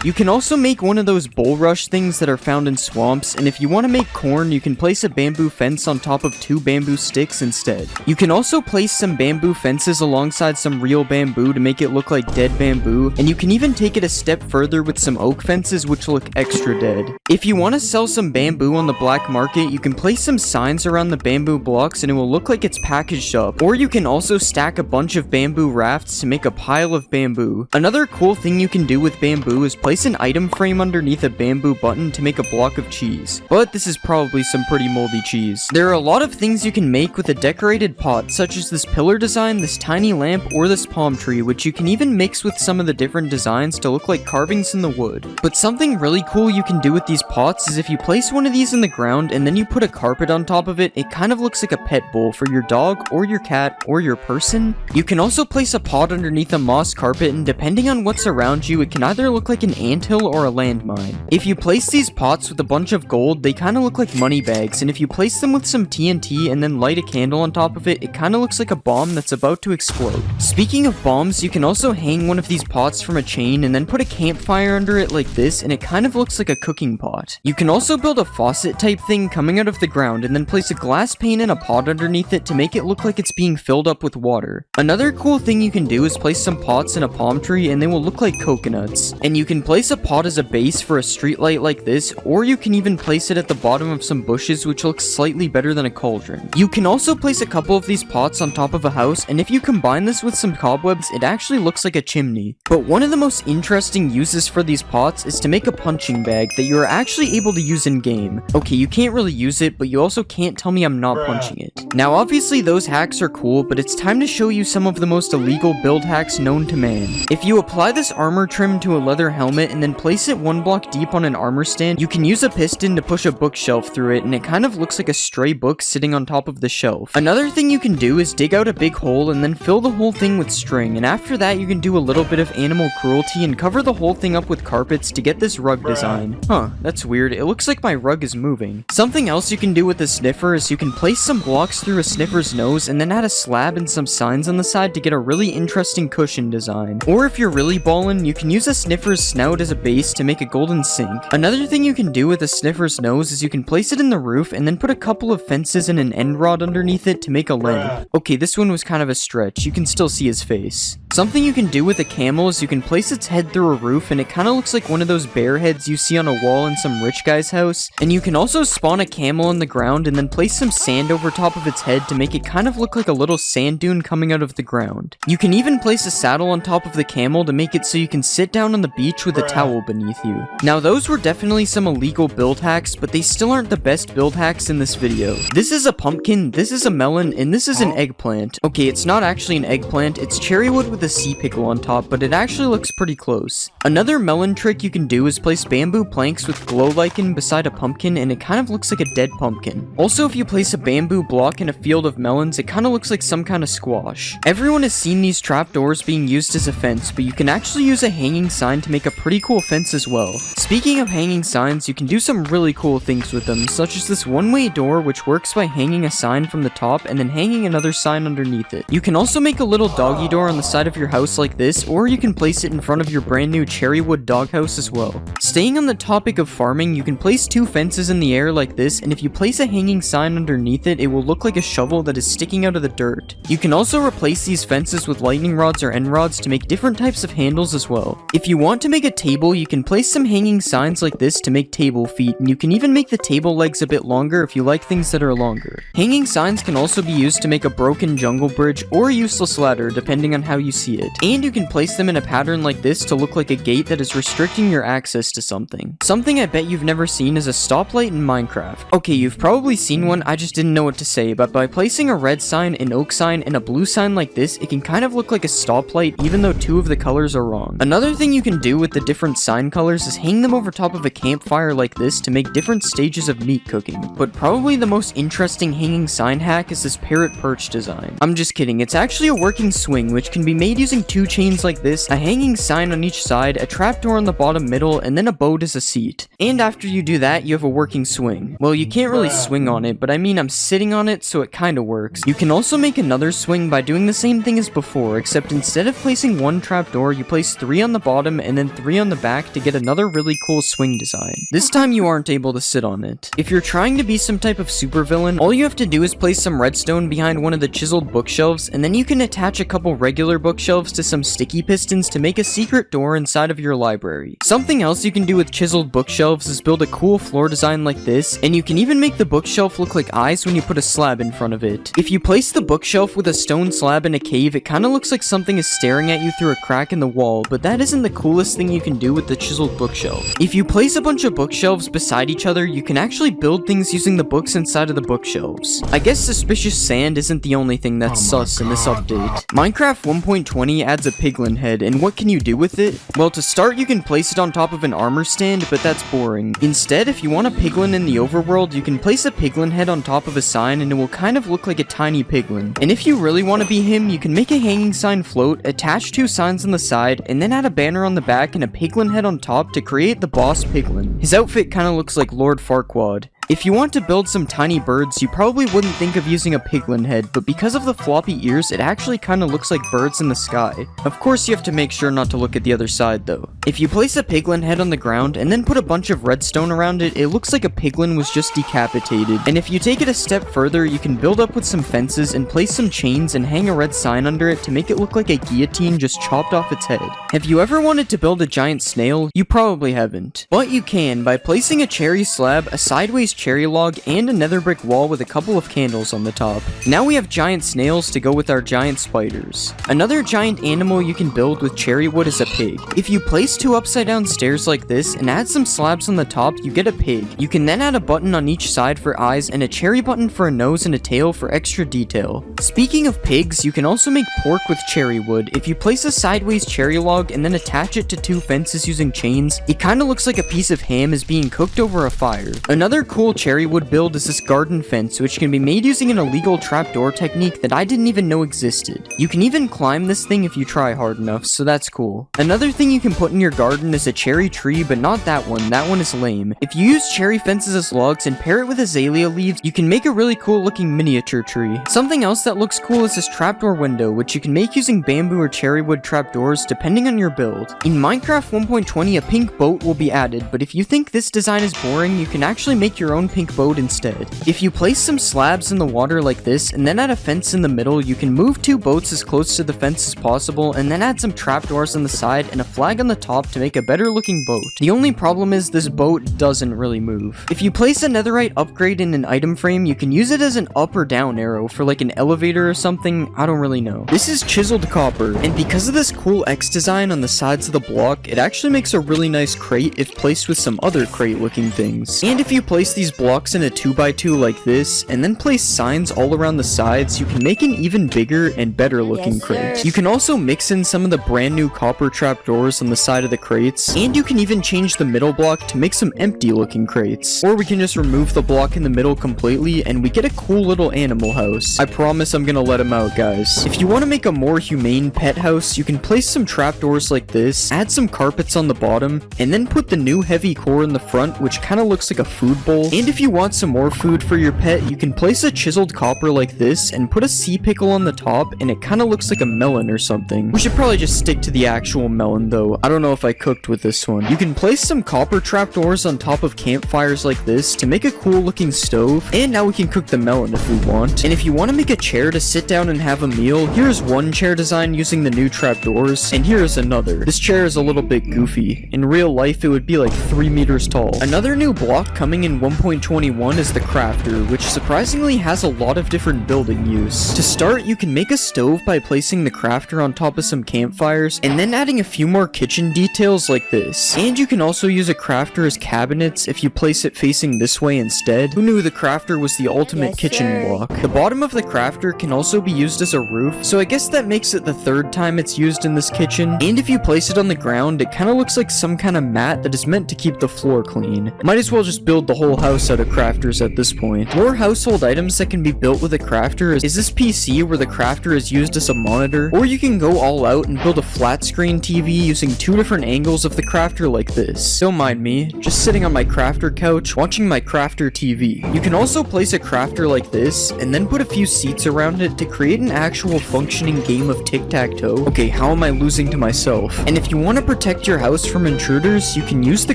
You can also make one of those bulrush things that are found in swamps, and if you want to make corn, you can place a bamboo fence on top of 2 bamboo sticks instead. You can also place some bamboo fences alongside some real bamboo to make it look like dead bamboo, and you can even take it a step further with some oak fences which look extra dead. If you want to sell some bamboo on the black market, you can place some signs around the bamboo blocks and it will look like it's packaged up, or you can also stack a bunch of bamboo rafts to make a pile of bamboo. Another cool thing you can do with bamboo is place an item frame underneath a bamboo button to make a block of cheese. But this is probably some pretty moldy cheese. There are a lot of things you can make with a decorated pot, such as this pillar design, this tiny lamp, or this palm tree, which you can even mix with some of the different designs to look like carvings in the wood. But something really cool you can do with these pots is if you place one of these in the ground and then you put a carpet on top of it, it kind of looks like a pet bowl for your dog or your cat or your person. You can also place a pot underneath a moss carpet, and depending on what's around you, it can either look like an anthill or a landmine. If you place these pots with a bunch of gold, they kind of look like money bags, and if you place them with some TNT and then light a candle on top of it, it kind of looks like a bomb that's about to explode. Speaking of bombs, you can also hang one of these pots from a chain and then put a campfire under it like this, and it kind of looks like a cooking pot. You can also build a faucet type thing coming out of the ground and then place a glass pane and a pot underneath it to make it look like it's being filled up with water. Another cool thing you can do is place some pots in a palm tree and they will look like coconuts. And you can place a pot as a base for a street light like this, or you can even place it at the bottom of some bushes, which looks slightly better than a cauldron. You can also place a couple of these pots on top of a house, and if you combine this with some cobwebs, it actually looks like a chimney. But one of the most interesting uses for these pots is to make a punching bag that you are actually able to use in game. Okay, you can't really use it, but you also can't tell me I'm not punching it. Now obviously those hacks are cool, but it's time to show you some of the most illegal build hacks known to man. If you apply this armor trim to a leather helmet and then place it 1 block deep on an armor stand, you can use a piston to push a bookshelf through it, and it kind of looks like a stray book sitting on top of the shelf. Another thing you can do is dig out a big hole and then fill the whole thing with string, and after that you can do a little bit of animal cruelty and cover the whole thing up with carpets to get this rug design. Huh, that's weird. It looks like my rug is moving. Something else you can do with the sniffer is you can place some blocks through a sniffer's nose and then add a slab and some signs on the side to get a really interesting cushion design. Or if you're really ballin', you can use a sniffer's snout as a base to make a golden sink. Another thing you can do with a sniffer's nose is you can place it in the roof and then put a couple of fences and an end rod underneath it to make a lamp. Okay, this one was kind of a stretch. You can still see his face. Something you can do with a camel is you can place its head through a roof and it kind of looks like one of those bear heads you see on a wall in some rich guy's house. And you can also spawn a camel in the ground and then place some sand over top of its head to make it kind of look like a little sand dune coming out of the ground. You can even place a saddle on top of the camel to make it so you can sit down on the beach with a towel beneath you. Now those were definitely some illegal build hacks, but they still aren't the best build hacks in this video. This is a pumpkin, this is a melon, and this is an eggplant. Okay, it's not actually an eggplant, it's cherry wood with a sea pickle on top, but it actually looks pretty close. Another melon trick you can do is place bamboo planks with glow lichen beside a pumpkin, and it kind of looks like a dead pumpkin. Also, if you place a bamboo block in a field of melons, it kind of looks like some kind of squash. Everyone has seen these trapdoors being used as a fence, but you can actually use a hanging sign to make a pretty cool fence as well. Speaking of hanging signs, you can do some really cool things with them, such as this one-way door, which works by hanging a sign from the top and then hanging another sign underneath it. You can also make a little doggy door on the side of your house like this, or you can place it in front of your brand new cherry wood doghouse as well. Staying on the topic of farming, you can place 2 fences in the air like this, and if you place a hanging sign underneath it, it will look like a shovel that is sticking out of the dirt. You can also replace these fences with lightning rods or end rods to make different types of handles as well. If you want to make a table, you can place some hanging signs like this to make table feet, and you can even make the table legs a bit longer if you like things that are longer. Hanging signs can also be used to make a broken jungle bridge or a useless ladder, depending on how you see it. And you can place them in a pattern like this to look like a gate that is restricting your access to something. Something I bet you've never seen is a stoplight in Minecraft. Okay, you've probably seen one, I just didn't know what to say, but by placing a red sign, an oak sign, and a blue sign like this, it can kind of look like a stoplight even though 2 of the colors are wrong. Another thing you can do with the different sign colors is hang them over top of a campfire like this to make different stages of meat cooking. But probably the most interesting hanging sign hack is this parrot perch design. I'm just kidding, it's actually a working swing which can be made using 2 chains like this, a hanging sign on each side, a trapdoor on the bottom middle, and then a boat as a seat. And after you do that, you have a working swing. Well, you can't really swing on it, but I mean I'm sitting on it, so it kinda works. You can also make another swing by doing the same thing as before, except instead of placing 1 trapdoor, you place 3 on the bottom and then 3 on the back to get another really cool swing design. This time you aren't able to sit on it. If you're trying to be some type of supervillain, all you have to do is place some redstone behind one of the chiseled bookshelves, and then you can attach a couple regular bookshelves to some sticky pistons to make a secret door inside of your library. Something else you can do with chiseled bookshelves is build a cool floor design like this, and you can even make the bookshelf look like eyes when you put a slab in front of it. If you place the bookshelf with a stone slab in a cave, it kinda looks like something is staring at you through a crack in the wall, but that isn't the coolest thing you can do with the chiseled bookshelf. If you place a bunch of bookshelves beside each other, you can actually build things using the books inside of the bookshelves. I guess suspicious sand isn't the only thing that's sus in this update. Minecraft 1.20 adds a piglin head, and what can you do with it? Well, to start, you can place it on top of an armor stand, but that's boring. Instead, if you want a piglin in the overworld, you can place a piglin head on top of a sign, and it will kind of look like a tiny piglin. And if you really want to be him, you can make a hanging sign float, attach 2 signs on the side, and then add a banner on the back and a piglin head on top to create the boss piglin. His outfit kind of looks like Lord Farquaad. If you want to build some tiny birds, you probably wouldn't think of using a piglin head, but because of the floppy ears, it actually kind of looks like birds in the sky. Of course, you have to make sure not to look at the other side though. If you place a piglin head on the ground and then put a bunch of redstone around it, it looks like a piglin was just decapitated. And if you take it a step further, you can build up with some fences and place some chains and hang a red sign under it to make it look like a guillotine just chopped off its head. Have you ever wanted to build a giant snail? You probably haven't. But you can by placing a cherry slab, a sideways cherry log, and a nether brick wall with a couple of candles on the top. Now we have giant snails to go with our giant spiders. Another giant animal you can build with cherry wood is a pig. If you place 2 upside down stairs like this and add some slabs on the top, you get a pig. You can then add a button on each side for eyes and a cherry button for a nose and a tail for extra detail. Speaking of pigs, you can also make pork with cherry wood. If you place a sideways cherry log and then attach it to 2 fences using chains, it kinda looks like a piece of ham is being cooked over a fire. Another cool cherry wood build is this garden fence, which can be made using an illegal trapdoor technique that I didn't even know existed. You can even climb this thing if you try hard enough, so that's cool. Another thing you can put in your garden is a cherry tree, but not that one is lame. If you use cherry fences as logs and pair it with azalea leaves, you can make a really cool looking miniature tree. Something else that looks cool is this trapdoor window, which you can make using bamboo or cherry wood trapdoors depending on your build. In Minecraft 1.20, a pink boat will be added, but if you think this design is boring, you can actually make your own pink boat instead. If you place some slabs in the water like this and then add a fence in the middle, you can move 2 boats as close to the fence as possible and then add some trapdoors on the side and a flag on the top to make a better looking boat. The only problem is this boat doesn't really move. If you place a netherite upgrade in an item frame, you can use it as an up or down arrow for like an elevator or something, I don't really know. This is chiseled copper, and because of this cool X design on the sides of the block, it actually makes a really nice crate if placed with some other crate looking things. And if you place these blocks in a 2x2 like this, and then place signs all around the sides, you can make an even bigger and better looking crate. You can also mix in some of the brand new copper trapdoors on the side of the crates, and you can even change the middle block to make some empty looking crates. Or we can just remove the block in the middle completely, and we get a cool little animal house. I promise I'm gonna let him out, guys. If you want to make a more humane pet house, you can place some trapdoors like this, add some carpets on the bottom, and then put the new heavy core in the front, which kind of looks like a food bowl. And if you want some more food for your pet, you can place a chiseled copper like this and put a sea pickle on the top, and it kind of looks like a melon or something. We should probably just stick to the actual melon though. I don't know if I cooked with this one. You can place some copper trapdoors on top of campfires like this to make a cool looking stove, and now we can cook the melon if we want. And if you want to make a chair to sit down and have a meal, here's one chair design using the new trapdoors, and here's another. This chair is a little bit goofy. In real life, it would be like 3 meters tall. Another new block coming in 1.21 is the crafter, which surprisingly has a lot of different building use. To start, you can make a stove by placing the crafter on top of some campfires, and then adding a few more kitchen details like this. And you can also use a crafter as cabinets if you place it facing this way instead. Who knew the crafter was the ultimate kitchen block? The bottom of the crafter can also be used as a roof, so I guess that makes it the 3rd time it's used in this kitchen. And if you place it on the ground, it kind of looks like some kind of mat that is meant to keep the floor clean. Might as well just build the whole house out of crafters at this point. More household items that can be built with a crafter is this PC where the crafter is used as a monitor, or you can go all out and build a flat screen TV using 2 different angles of the crafter like this. Don't mind me, just sitting on my crafter couch watching my crafter TV. You can also place a crafter like this and then put a few seats around it to create an actual functioning game of tic-tac-toe. Okay, how am I losing to myself? And if you want to protect your house from intruders, you can use the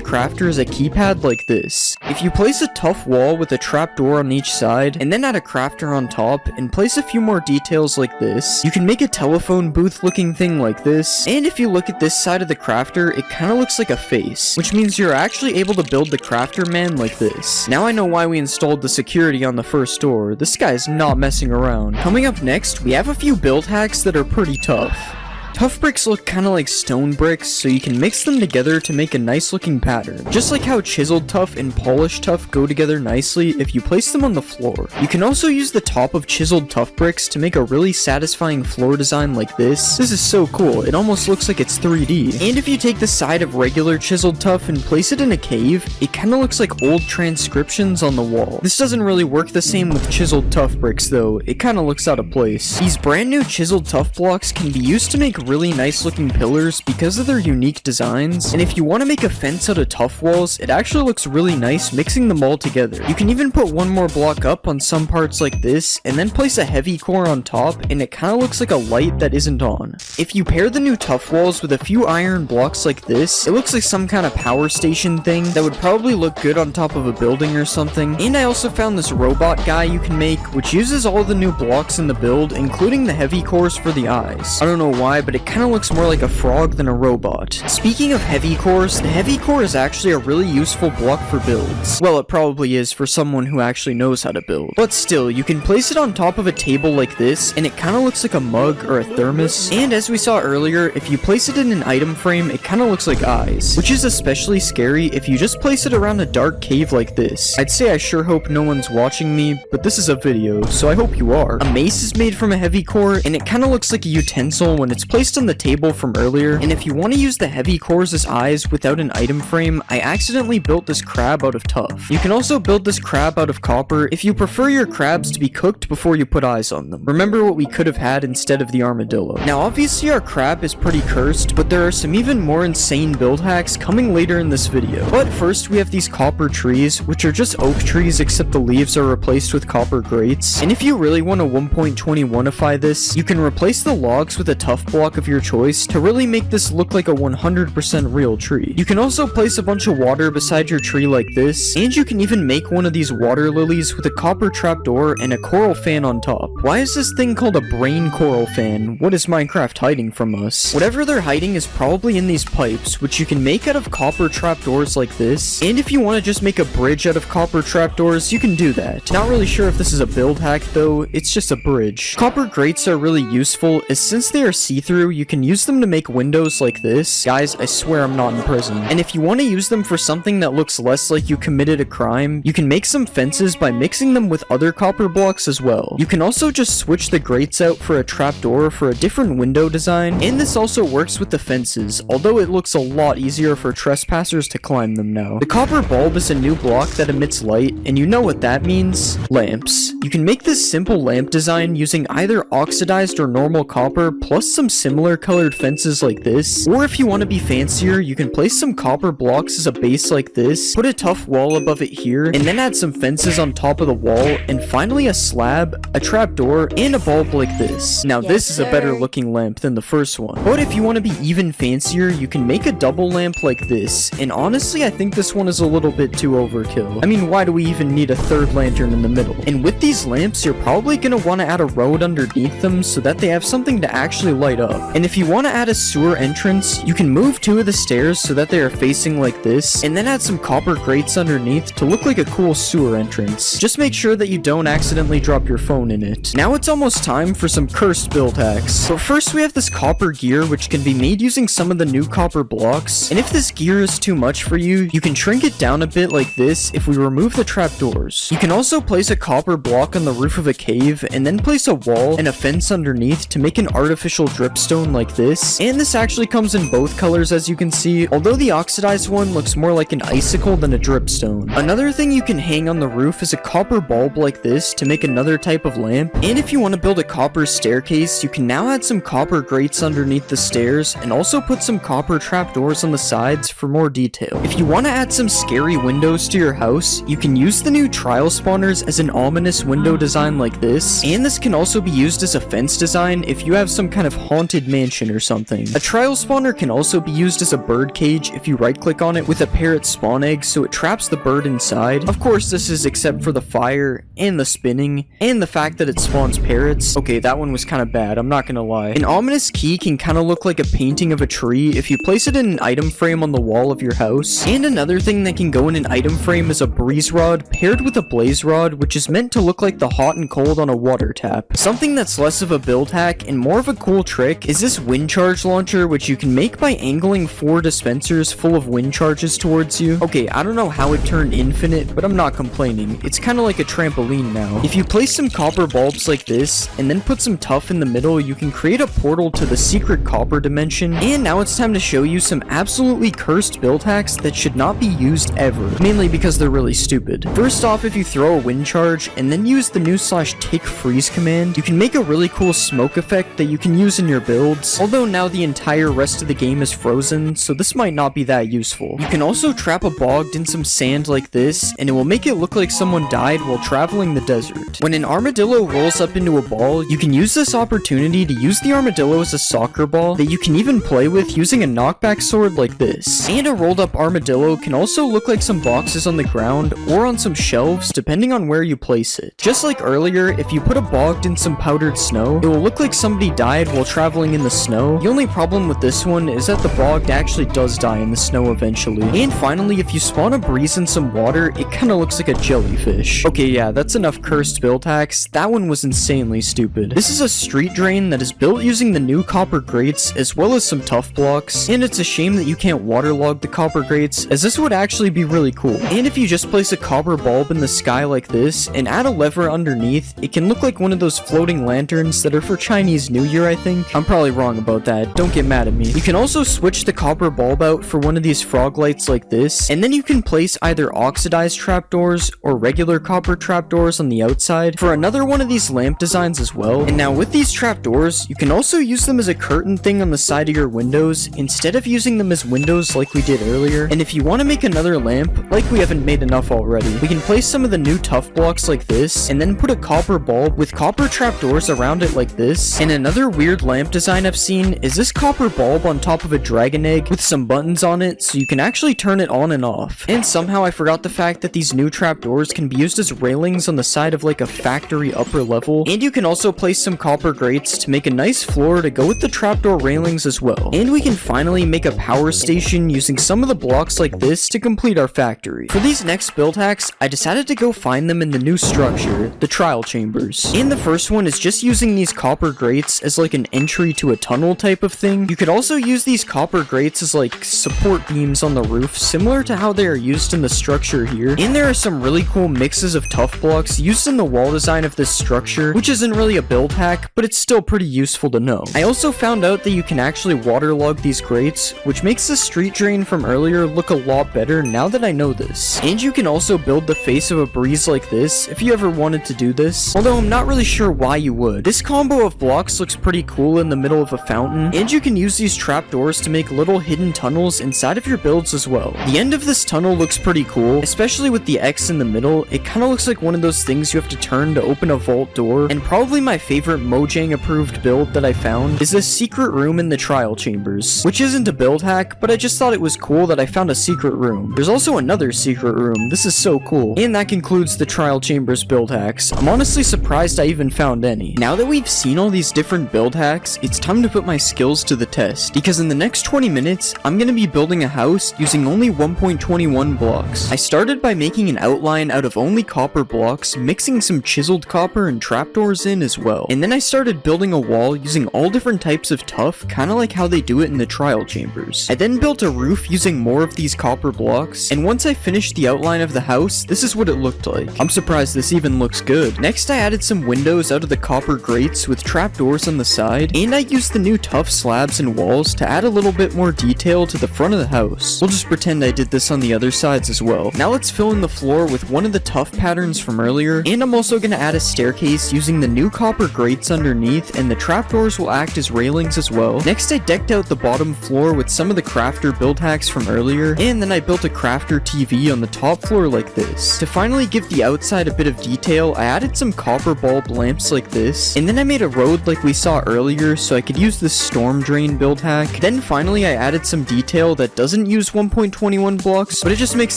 crafter as a keypad like this. If you place a tough wall with a trapdoor on each side, and then add a crafter on top, and place a few more details like this, you can make a telephone booth looking thing like this. And if you look at this side of the crafter, it kind of looks like a face, which means you're actually able to build the crafter man like this. Now I know why we installed the security on the first door. This guy's not messing around. Coming up next, we have a few build hacks that are pretty tough. Tough bricks look kinda like stone bricks, so you can mix them together to make a nice looking pattern. Just like how chiseled tough and polished tough go together nicely if you place them on the floor. You can also use the top of chiseled tough bricks to make a really satisfying floor design like this. This is so cool, it almost looks like it's 3D. And if you take the side of regular chiseled tough and place it in a cave, it kinda looks like old transcriptions on the wall. This doesn't really work the same with chiseled tough bricks though, it kinda looks out of place. These brand new chiseled tough blocks can be used to make really nice looking pillars because of their unique designs, and if you want to make a fence out of tough walls, it actually looks really nice mixing them all together. You can even put one more block up on some parts like this, and then place a heavy core on top, and it kinda looks like a light that isn't on. If you pair the new tough walls with a few iron blocks like this, it looks like some kind of power station thing that would probably look good on top of a building or something. And I also found this robot guy you can make, which uses all the new blocks in the build, including the heavy cores for the eyes. I don't know why, but it kinda looks more like a frog than a robot. Speaking of heavy cores, the heavy core is actually a really useful block for builds. Well, it probably is for someone who actually knows how to build. But still, you can place it on top of a table like this, and it kinda looks like a mug or a thermos. And as we saw earlier, if you place it in an item frame, it kinda looks like eyes, which is especially scary if you just place it around a dark cave like this. I'd say I sure hope no one's watching me, but this is a video, so I hope you are. A mace is made from a heavy core, and it kinda looks like a utensil when it's placed on the table from earlier. And if you want to use the heavy cores as eyes without an item frame, I accidentally built this crab out of tough. You can also build this crab out of copper if you prefer your crabs to be cooked before you put eyes on them. Remember what we could have had instead of the armadillo. Now obviously our crab is pretty cursed, but there are some even more insane build hacks coming later in this video. But first we have these copper trees, which are just oak trees except the leaves are replaced with copper grates. And if you really want to 1.21ify this, you can replace the logs with a tough block of your choice to really make this look like a 100% real tree. You can also place a bunch of water beside your tree like this, and you can even make one of these water lilies with a copper trapdoor and a coral fan on top. Why is this thing called a brain coral fan? What is Minecraft hiding from us? Whatever they're hiding is probably in these pipes, which you can make out of copper trapdoors like this. And if you want to just make a bridge out of copper trapdoors, you can do that. Not really sure if this is a build hack though, it's just a bridge. Copper grates are really useful, as since they are see-through, you can use them to make windows like this. Guys, I swear I'm not in prison. And if you want to use them for something that looks less like you committed a crime, you can make some fences by mixing them with other copper blocks as well. You can also just switch the grates out for a trapdoor for a different window design, and this also works with the fences, although it looks a lot easier for trespassers to climb them now. The copper bulb is a new block that emits light, and you know what that means? Lamps. You can make this simple lamp design using either oxidized or normal copper plus some similar colored fences like this, or if you want to be fancier, you can place some copper blocks as a base like this, put a tough wall above it here, and then add some fences on top of the wall, and finally a slab, a trapdoor, and a bulb like this. Now this is a better looking lamp than the first one. But if you want to be even fancier, you can make a double lamp like this, and honestly I think this one is a little bit too overkill. I mean, why do we even need a third lantern in the middle? And with these lamps, you're probably going to want to add a road underneath them so that they have something to actually light up. And if you want to add a sewer entrance, you can move two of the stairs so that they are facing like this, and then add some copper grates underneath to look like a cool sewer entrance. Just make sure that you don't accidentally drop your phone in it. Now it's almost time for some cursed build hacks. But first we have this copper gear, which can be made using some of the new copper blocks, and if this gear is too much for you, you can shrink it down a bit like this if we remove the trapdoors. You can also place a copper block on the roof of a cave, and then place a wall and a fence underneath to make an artificial dripstone like this, and this actually comes in both colors as you can see, although the oxidized one looks more like an icicle than a dripstone. Another thing you can hang on the roof is a copper bulb like this to make another type of lamp, and if you want to build a copper staircase, you can now add some copper grates underneath the stairs, and also put some copper trapdoors on the sides for more detail. If you want to add some scary windows to your house, you can use the new trial spawners as an ominous window design like this, and this can also be used as a fence design if you have some kind of haunted mansion or something. A trial spawner can also be used as a bird cage if you right click on it with a parrot spawn egg so it traps the bird inside. Of course this is except for the fire, and the spinning, and the fact that it spawns parrots. Okay, that one was kind of bad, I'm not gonna lie. An ominous key can kind of look like a painting of a tree if you place it in an item frame on the wall of your house. And another thing that can go in an item frame is a breeze rod paired with a blaze rod, which is meant to look like the hot and cold on a water tap. Something that's less of a build hack and more of a cool trick like is this wind charge launcher, which you can make by angling 4 dispensers full of wind charges towards you. Okay, I don't know how it turned infinite, but I'm not complaining. It's kind of like a trampoline now. If you place some copper bulbs like this, and then put some tuff in the middle, you can create a portal to the secret copper dimension. And now it's time to show you some absolutely cursed build hacks that should not be used ever, mainly because they're really stupid. First off, if you throw a wind charge, and then use the new /tick freeze command, you can make a really cool smoke effect that you can use in your builds, although now the entire rest of the game is frozen, so this might not be that useful. You can also trap a bogged in some sand like this, and it will make it look like someone died while traveling the desert. When an armadillo rolls up into a ball, you can use this opportunity to use the armadillo as a soccer ball that you can even play with using a knockback sword like this. And a rolled up armadillo can also look like some boxes on the ground or on some shelves depending on where you place it. Just like earlier, if you put a bogged in some powdered snow, it will look like somebody died while traveling in the snow. The only problem with this one is that the bogged actually does die in the snow eventually. And finally, if you spawn a breeze in some water, it kinda looks like a jellyfish. Okay, yeah, that's enough cursed build hacks. That one was insanely stupid. This is a street drain that is built using the new copper grates as well as some tuff blocks, and it's a shame that you can't waterlog the copper grates, as this would actually be really cool. And if you just place a copper bulb in the sky like this and add a lever underneath, it can look like one of those floating lanterns that are for Chinese New Year, I think. I'm probably wrong about that, don't get mad at me. You can also switch the copper bulb out for one of these frog lights like this, and then you can place either oxidized trapdoors or regular copper trapdoors on the outside for another one of these lamp designs as well. And now with these trapdoors, you can also use them as a curtain thing on the side of your windows instead of using them as windows like we did earlier. And if you want to make another lamp, like we haven't made enough already, we can place some of the new tuff blocks like this and then put a copper bulb with copper trapdoors around it like this. And another weird lamp design I've seen is this copper bulb on top of a dragon egg with some buttons on it so you can actually turn it on and off. And somehow I forgot the fact that these new trapdoors can be used as railings on the side of like a factory upper level. And you can also place some copper grates to make a nice floor to go with the trapdoor railings as well. And we can finally make a power station using some of the blocks like this to complete our factory. For these next build hacks, I decided to go find them in the new structure, the trial chambers. And the first one is just using these copper grates as like an entry to a tunnel type of thing. You could also use these copper grates as like support beams on the roof, similar to how they are used in the structure here. And there are some really cool mixes of tuff blocks used in the wall design of this structure, which isn't really a build hack, but it's still pretty useful to know. I also found out that you can actually waterlog these grates, which makes the street drain from earlier look a lot better now that I know this. And you can also build the face of a breeze like this if you ever wanted to do this, although I'm not really sure why you would. This combo of blocks looks pretty cool in the middle of a fountain, and you can use these trapdoors to make little hidden tunnels inside of your builds as well. The end of this tunnel looks pretty cool, especially with the X in the middle. It kind of looks like one of those things you have to turn to open a vault door. And probably my favorite Mojang approved build that I found is this secret room in the trial chambers, which isn't a build hack, but I just thought it was cool that I found a secret room. There's also another secret room. This is so cool. And that concludes the trial chambers build hacks. I'm honestly surprised I even found any. Now that we've seen all these different build hacks, it's time to put my skills to the test, because in the next 20 minutes, I'm gonna be building a house using only 1.21 blocks. I started by making an outline out of only copper blocks, mixing some chiseled copper and trapdoors in as well. And then I started building a wall using all different types of tuff, kinda like how they do it in the trial chambers. I then built a roof using more of these copper blocks, and once I finished the outline of the house, this is what it looked like. I'm surprised this even looks good. Next, I added some windows out of the copper grates with trapdoors on the side, and I used the new tuff slabs and walls to add a little bit more detail to the front of the house. We'll just pretend I did this on the other sides as well. Now let's fill in the floor with one of the tuff patterns from earlier, and I'm also gonna add a staircase using the new copper grates underneath, and the trapdoors will act as railings as well. Next, I decked out the bottom floor with some of the crafter build hacks from earlier, and then I built a crafter TV on the top floor like this. To finally give the outside a bit of detail, I added some copper bulb lamps like this, and then I made a road like we saw earlier so I could use this storm drain build hack. Then finally I added some detail that doesn't use 1.21 blocks, but it just makes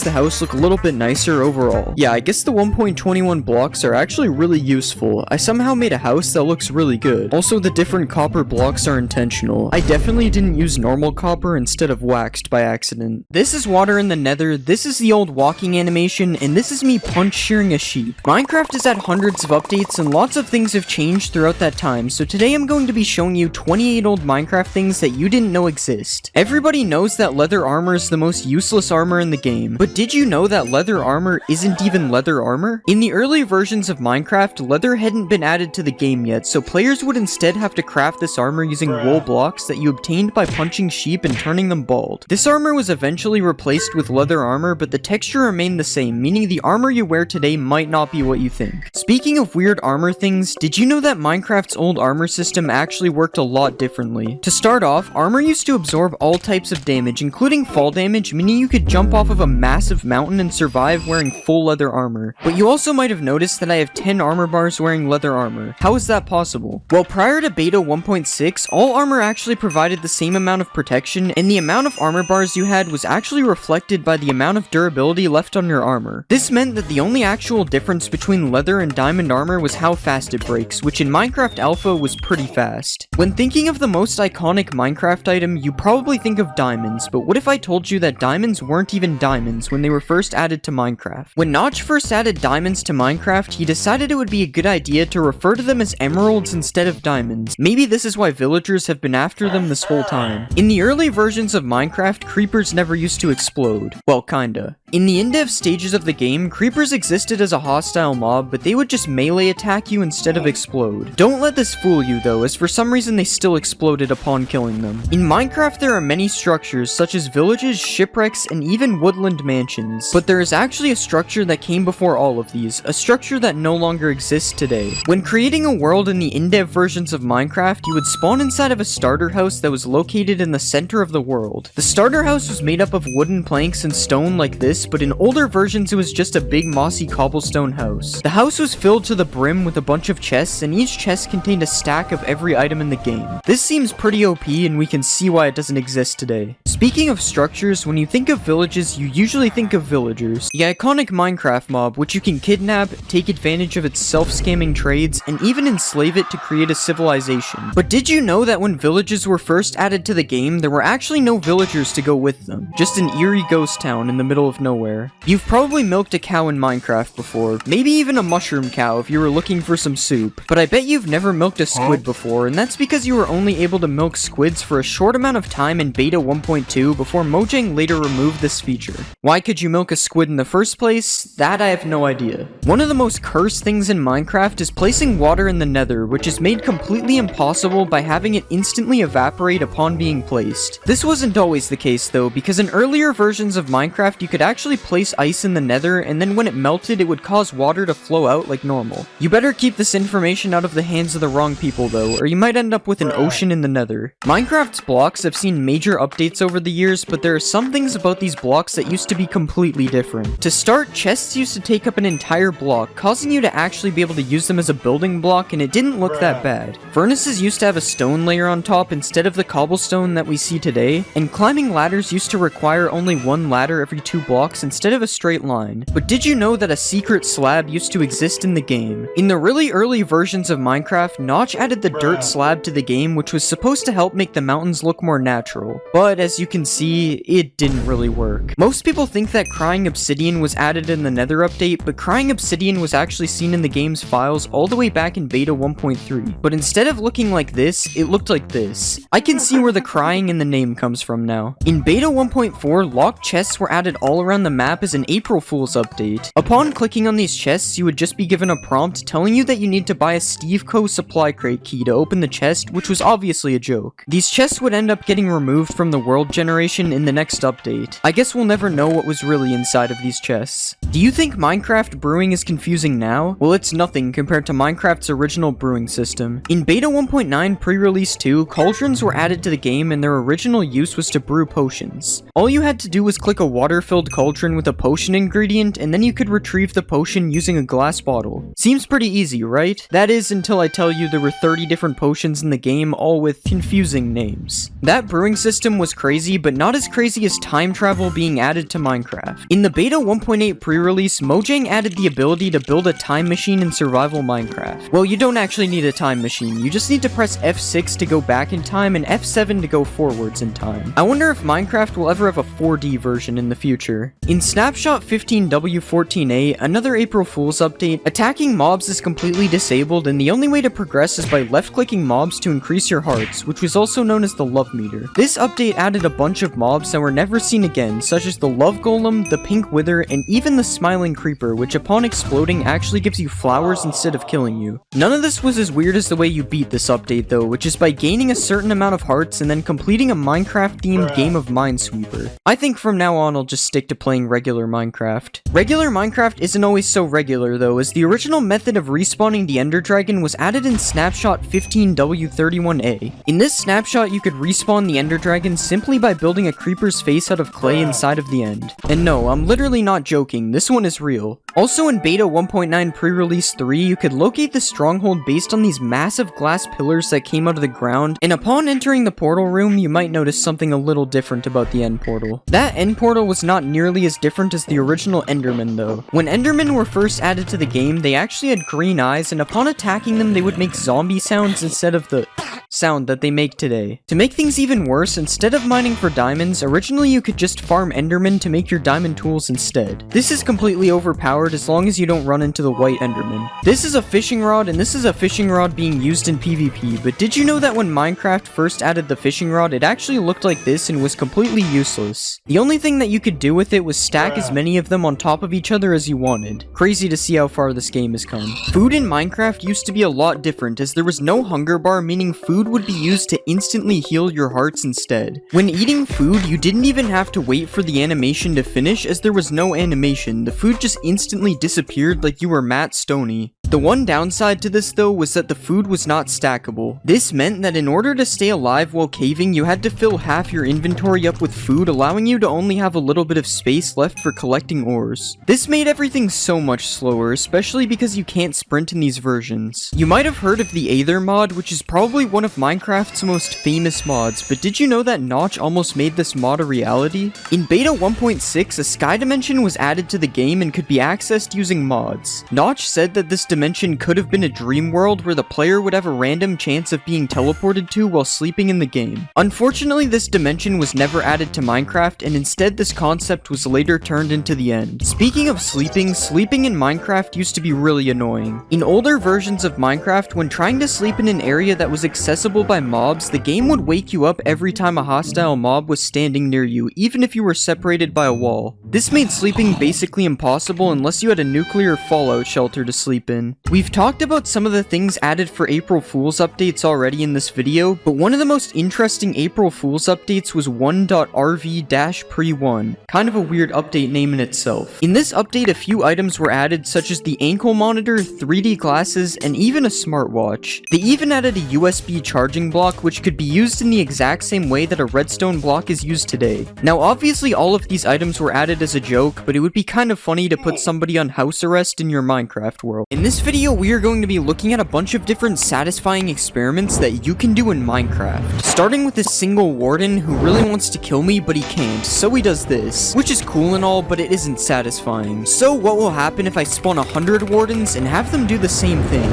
the house look a little bit nicer overall. Yeah, I guess the 1.21 blocks are actually really useful. I somehow made a house that looks really good. Also, the different copper blocks are intentional. I definitely didn't use normal copper instead of waxed by accident. This is water in the nether, this is the old walking animation, and this is me punch shearing a sheep. Minecraft has had hundreds of updates and lots of things have changed throughout that time, so today I'm going to be showing you 28 old Minecraft things that you didn't know exist. Everybody knows that leather armor is the most useless armor in the game, but did you know that leather armor isn't even leather armor? In the early versions of Minecraft, leather hadn't been added to the game yet, so players would instead have to craft this armor using wool blocks that you obtained by punching sheep and turning them bald. This armor was eventually replaced with leather armor, but the texture remained the same, meaning the armor you wear today might not be what you think. Speaking of weird armor things, did you know that Minecraft's old armor system actually worked a lot differently? To start off, armor used to absorb all types of damage, including fall damage, meaning you could jump off of a massive mountain and survive wearing full leather armor. But you also might have noticed that I have 10 armor bars wearing leather armor. How is that possible? Well, prior to beta 1.6, all armor actually provided the same amount of protection, and the amount of armor bars you had was actually reflected by the amount of durability left on your armor. This meant that the only actual difference between leather and diamond armor was how fast it breaks, which in Minecraft Alpha was pretty fast. When thinking of the most iconic Minecraft item, you probably think of diamonds, but what if I told you that diamonds weren't even diamonds when they were first added to Minecraft? When Notch first added diamonds to Minecraft, he decided it would be a good idea to refer to them as emeralds instead of diamonds. Maybe this is why villagers have been after them this whole time. In the early versions of Minecraft, creepers never used to explode. Well, kinda. In the in-dev stages of the game, creepers existed as a hostile mob, but they would just melee attack you instead of explode. Don't let this fool you though, as for some reason they still exploded upon killing them. In Minecraft there are many structures, such as villages, shipwrecks, and even woodland mansions. But there is actually a structure that came before all of these, a structure that no longer exists today. When creating a world in the in-dev versions of Minecraft, you would spawn inside of a starter house that was located in the center of the world. The starter house was made up of wooden planks and stone like this, but in older versions it was just a big mossy cobblestone house. The house was filled to the brim with a bunch of chests, and each chest contained a stack of every item in the game. This seems pretty OP, and we can see why it doesn't exist today. Speaking of structures, when you think of villages, you usually think of villagers. The iconic Minecraft mob, which you can kidnap, take advantage of its self-scamming trades, and even enslave it to create a civilization. But did you know that when villages were first added to the game, there were actually no villagers to go with them? Just an eerie ghost town in the middle of nowhere. You've probably milked a cow in Minecraft before, maybe even a mushroom cow if you were looking for some soup, but I bet you've never milked a squid before, and that's because you were only able to milk squids for a short amount of time in beta 1.2 before Mojang later removed this feature. Why could you milk a squid in the first place? That I have no idea. One of the most cursed things in Minecraft is placing water in the nether, which is made completely impossible by having it instantly evaporate upon being placed. This wasn't always the case though, because in earlier versions of Minecraft you could actually place ice in the nether, and then when it melted it would cause water to flow out like normal. You better keep this information out of the hands of the wrong people though, or you might end up with an ocean in the nether. Minecraft's blocks have seen major updates over the years, but there are some things about these blocks that used to be completely different. To start, chests used to take up an entire block, causing you to actually be able to use them as a building block, and it didn't look that bad. Furnaces used to have a stone layer on top instead of the cobblestone that we see today, and climbing ladders used to require only one ladder every 2 blocks instead of a straight line. But did you know that a secret slab used to exist in the game? In the really early versions of Minecraft, Notch added the dirt slab to the game, which was supposed to help make the mountains look more natural. But as you can see, it didn't really work. Most people think that crying obsidian was added in the nether update, but crying obsidian was actually seen in the game's files all the way back in beta 1.3. But instead of looking like this, it looked like this. I can see where the crying in the name comes from now. In beta 1.4, locked chests were added all around the map as an April Fool's update. Upon clicking on these chests, you would just be given a prompt telling you that you need to buy a Steve Co. supply crate key to open the chest, which was obviously a joke. These chests would end up getting removed from the world generation in the next update. I guess we'll never know what was really inside of these chests. Do you think Minecraft brewing is confusing now? Well, it's nothing compared to Minecraft's original brewing system. In beta 1.9 pre-release 2, cauldrons were added to the game and their original use was to brew potions. All you had to do was click a water-filled cauldron with a potion ingredient, and then you could retrieve the potion using a glass bottle. Seems pretty easy, right? That is until I tell you there were 30 different potions in the game, all with confusing names. That brewing system was crazy, but not as crazy as time travel being added to Minecraft. In the beta 1.8 pre-release, Mojang added the ability to build a time machine in survival Minecraft. Well, you don't actually need a time machine, you just need to press F6 to go back in time and F7 to go forwards in time. I wonder if Minecraft will ever have a 4D version in the future. In Snapshot 15W14A, another April Fool's update, attacking mobs is completely disabled and the only way to progress is by left-clicking mobs to increase your hearts, which was also known as the love meter. This update added a bunch of mobs that were never seen again, such as the love golem, the pink wither, and even the smiling creeper, which upon exploding actually gives you flowers instead of killing you. None of this was as weird as the way you beat this update though, which is by gaining a certain amount of hearts and then completing a Minecraft-themed game of Minesweeper. I think from now on I'll just stick to playing regular Minecraft. Regular Minecraft isn't always so regular though, as the original method of respawning the Ender Dragon was added in Snapshot 15W31A. In this snapshot you could respawn the Ender Dragon simply by building a creeper's face out of clay inside of the end. And no, I'm literally not joking, this one is real. Also in Beta 1.9 pre-release 3, you could locate the stronghold based on these massive glass pillars that came out of the ground, and upon entering the portal room, you might notice something a little different about the end portal. That end portal was not nearly as different as the original Endermen though. When Endermen were first added to the game, they actually had green eyes, and upon attacking them, they would make zombie sounds instead of the sound that they make today. To make things even worse, instead of mining for diamonds, originally you could just farm Endermen to make your diamond tools instead. This is completely overpowered as long as you don't run into the white Enderman. This is a fishing rod, and this is a fishing rod being used in PvP, but did you know that when Minecraft first added the fishing rod, it actually looked like this and was completely useless? The only thing that you could do with it was stack as many of them on top of each other as you wanted. Crazy to see how far this game has come. Food in Minecraft used to be a lot different, as there was no hunger bar, meaning food would be used to instantly heal your hearts instead. When eating food, you didn't even have to wait for the animation to finish, as there was no animation. The food just instantly disappeared like you were Matt Stoney. The one downside to this though was that the food was not stackable. This meant that in order to stay alive while caving, you had to fill half your inventory up with food, allowing you to only have a little bit of space left for collecting ores. This made everything so much slower, especially because you can't sprint in these versions. You might have heard of the Aether mod, which is probably one of Minecraft's most famous mods, but did you know that Notch almost made this mod a reality? In Beta 1.6, a sky dimension was added to the game and could be accessed using mods. Notch said that this dimension could have been a dream world where the player would have a random chance of being teleported to while sleeping in the game. Unfortunately, this dimension was never added to Minecraft, and instead this concept was later turned into the end. Speaking of sleeping in Minecraft used to be really annoying. In older versions of Minecraft, when trying to sleep in an area that was accessible by mobs, the game would wake you up every time a hostile mob was standing near you, even if you were separated by a wall. This made sleeping basically impossible unless you had a nuclear fallout shelter to sleep in. We've talked about some of the things added for April Fool's updates already in this video, but one of the most interesting April Fool's updates was 1.rv-pre1, kind of a weird update name in itself. In this update, a few items were added such as the ankle monitor, 3D glasses, and even a smartwatch. They even added a USB charging block which could be used in the exact same way that a redstone block is used today. Now obviously all of these items were added as a joke, but it would be kind of funny to put somebody on house arrest in your Minecraft world. In this video, we are going to be looking at a bunch of different satisfying experiments that you can do in Minecraft. Starting with this single warden who really wants to kill me, but he can't, so he does this, which is cool and all, but it isn't satisfying. So what will happen if I spawn 100 wardens and have them do the same thing?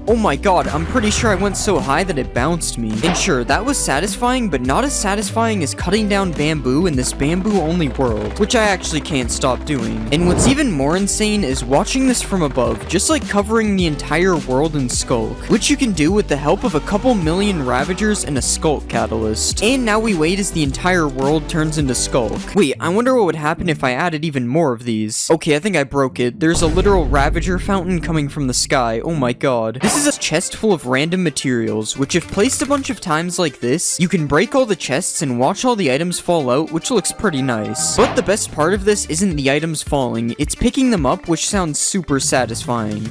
Oh my god, I'm pretty sure I went so high that it bounced me. And sure, that was satisfying, but not as satisfying as cutting down bamboo in this bamboo-only world, which I actually can't stop doing. And what's even more insane is watching this from above, just like covering the entire world in Skulk, which you can do with the help of a couple million Ravagers and a Skulk Catalyst. And now we wait as the entire world turns into Skulk. Wait, I wonder what would happen if I added even more of these. Okay, I think I broke it. There's a literal Ravager fountain coming from the sky. Oh my god. This is a chest full of random materials, which if placed a bunch of times like this, you can break all the chests and watch all the items fall out, which looks pretty nice. But the best part of this isn't the items falling, it's picking them up, which sounds super satisfying.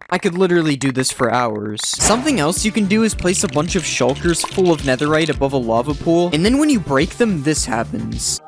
I could literally do this for hours. Something else you can do is place a bunch of shulkers full of netherite above a lava pool, and then when you break them, this happens.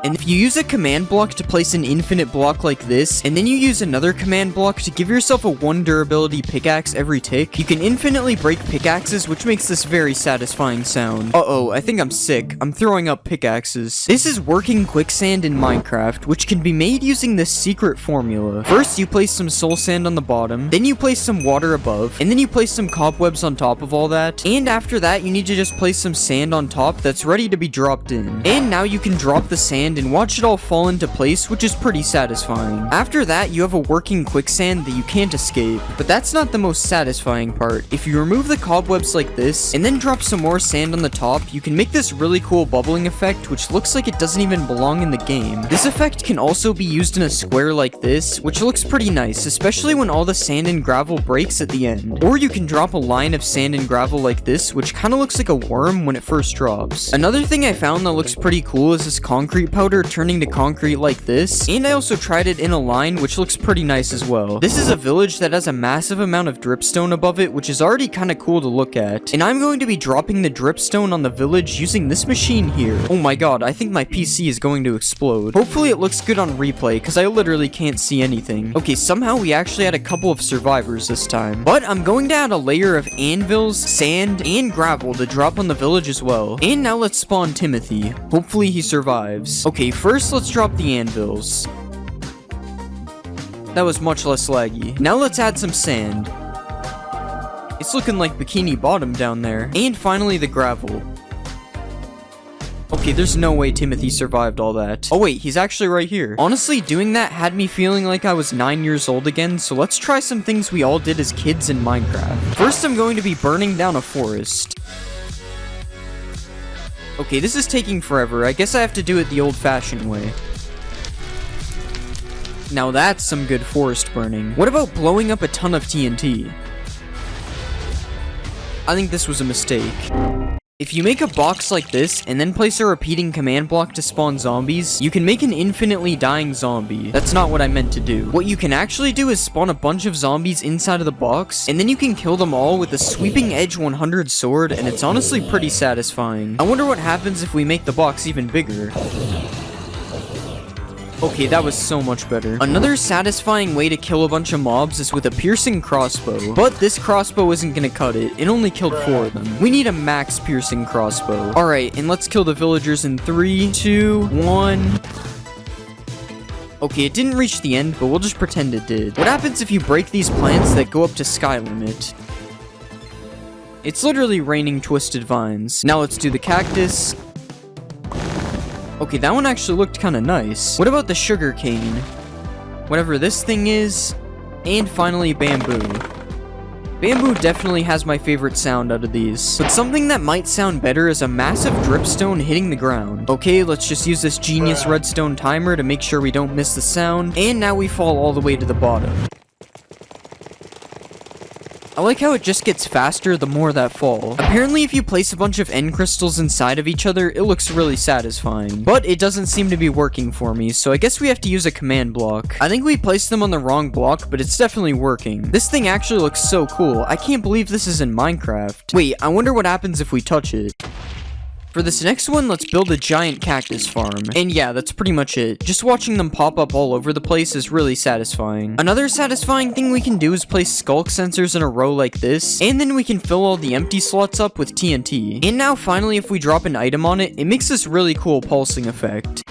And if you use a command block to place an infinite block like this, and then you use another command block to give yourself a 1 durability pickaxe every tick, you can infinitely break pickaxes, which makes this very satisfying sound. Uh-oh, I think I'm sick. I'm throwing up pickaxes. This is working quicksand in Minecraft, which can be made using this secret formula. First, you place some soul sand on the bottom, then you place some water above, and then you place some cobwebs on top of all that, and after that, you need to just place some sand on top that's ready to be dropped in. And now you can drop the sand and watch it all fall into place, which is pretty satisfying. After that, you have a working quicksand that you can't escape. But that's not the most satisfying part. If you remove the cobwebs like this, and then drop some more sand on the top, you can make this really cool bubbling effect, which looks like it doesn't even belong in the game. This effect can also be used in a square like this, which looks pretty nice, especially when all the sand and gravel breaks at the end. Or you can drop a line of sand and gravel like this, which kind of looks like a worm when it first drops. Another thing I found that looks pretty cool is this concrete powder turning to concrete like this, and I also tried it in a line, which looks pretty nice as well. This is a village that has a massive amount of dripstone above it, which is already kind of cool to look at, and I'm going to be dropping the dripstone on the village using this machine here. Oh my god, I think my PC is going to explode. Hopefully it looks good on replay, because I literally can't see anything. Okay, somehow we actually had a couple of survivors this time, but I'm going to add a layer of anvils, sand, and gravel to drop on the village as well. And now let's spawn Timothy. Hopefully he survives. Okay, first let's drop the anvils. That was much less laggy. Now let's add some sand. It's looking like Bikini Bottom down there. And finally the gravel. Okay, there's no way Timothy survived all that. Oh wait, he's actually right here. Honestly, doing that had me feeling like I was 9 years old again, so let's try some things we all did as kids in Minecraft. First, I'm going to be burning down a forest. Okay, this is taking forever. I guess I have to do it the old-fashioned way. Now that's some good forest burning. What about blowing up a ton of TNT? I think this was a mistake. If you make a box like this, and then place a repeating command block to spawn zombies, you can make an infinitely dying zombie. That's not what I meant to do. What you can actually do is spawn a bunch of zombies inside of the box, and then you can kill them all with a sweeping edge 100 sword, and it's honestly pretty satisfying. I wonder what happens if we make the box even bigger. Okay, that was so much better. Another satisfying way to kill a bunch of mobs is with a piercing crossbow. But this crossbow isn't gonna cut it. It only killed 4 of them. We need a max piercing crossbow. Alright, and let's kill the villagers in 3, 2, 1... Okay, it didn't reach the end, but we'll just pretend it did. What happens if you break these plants that go up to sky limit? It's literally raining twisted vines. Now let's do the cactus. Okay, that one actually looked kind of nice. What about the sugar cane? Whatever this thing is. And finally, bamboo. Bamboo definitely has my favorite sound out of these. But something that might sound better is a massive dripstone hitting the ground. Okay, let's just use this genius redstone timer to make sure we don't miss the sound. And now we fall all the way to the bottom. I like how it just gets faster the more that fall. Apparently, if you place a bunch of end crystals inside of each other, it looks really satisfying. But it doesn't seem to be working for me, so I guess we have to use a command block. I think we placed them on the wrong block, but it's definitely working. This thing actually looks so cool. I can't believe this is in Minecraft. Wait, I wonder what happens if we touch it. For this next one, let's build a giant cactus farm. And yeah, that's pretty much it. Just watching them pop up all over the place is really satisfying. Another satisfying thing we can do is place skulk sensors in a row like this, and then we can fill all the empty slots up with TNT. And now finally, if we drop an item on it, it makes this really cool pulsing effect.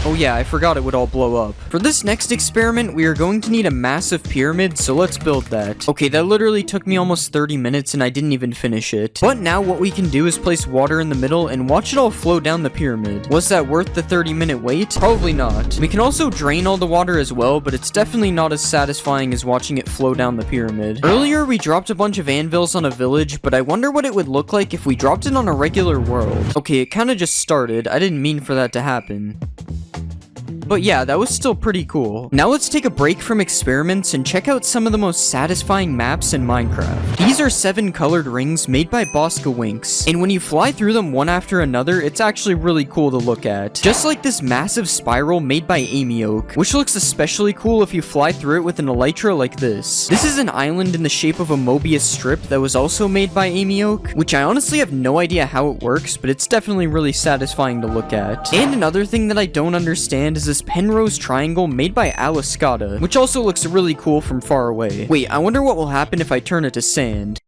Oh yeah, I forgot it would all blow up. For this next experiment, we are going to need a massive pyramid, so let's build that. Okay, that literally took me almost 30 minutes and I didn't even finish it. But now what we can do is place water in the middle and watch it all flow down the pyramid. Was that worth the 30-minute wait? Probably not. We can also drain all the water as well, but it's definitely not as satisfying as watching it flow down the pyramid. Earlier, we dropped a bunch of anvils on a village, but I wonder what it would look like if we dropped it on a regular world. Okay, it kind of just started. I didn't mean for that to happen. But yeah, that was still pretty cool. Now let's take a break from experiments and check out some of the most satisfying maps in Minecraft. These are 7 colored rings made by Bosca Winks, and when you fly through them one after another, it's actually really cool to look at. Just like this massive spiral made by Amy Oak, which looks especially cool if you fly through it with an elytra like this. This is an island in the shape of a Mobius strip that was also made by Amy Oak, which I honestly have no idea how it works, but it's definitely really satisfying to look at. And another thing that I don't understand is this Penrose triangle made by Aliscata, which also looks really cool from far away. Wait, I wonder what will happen if I turn it to sand.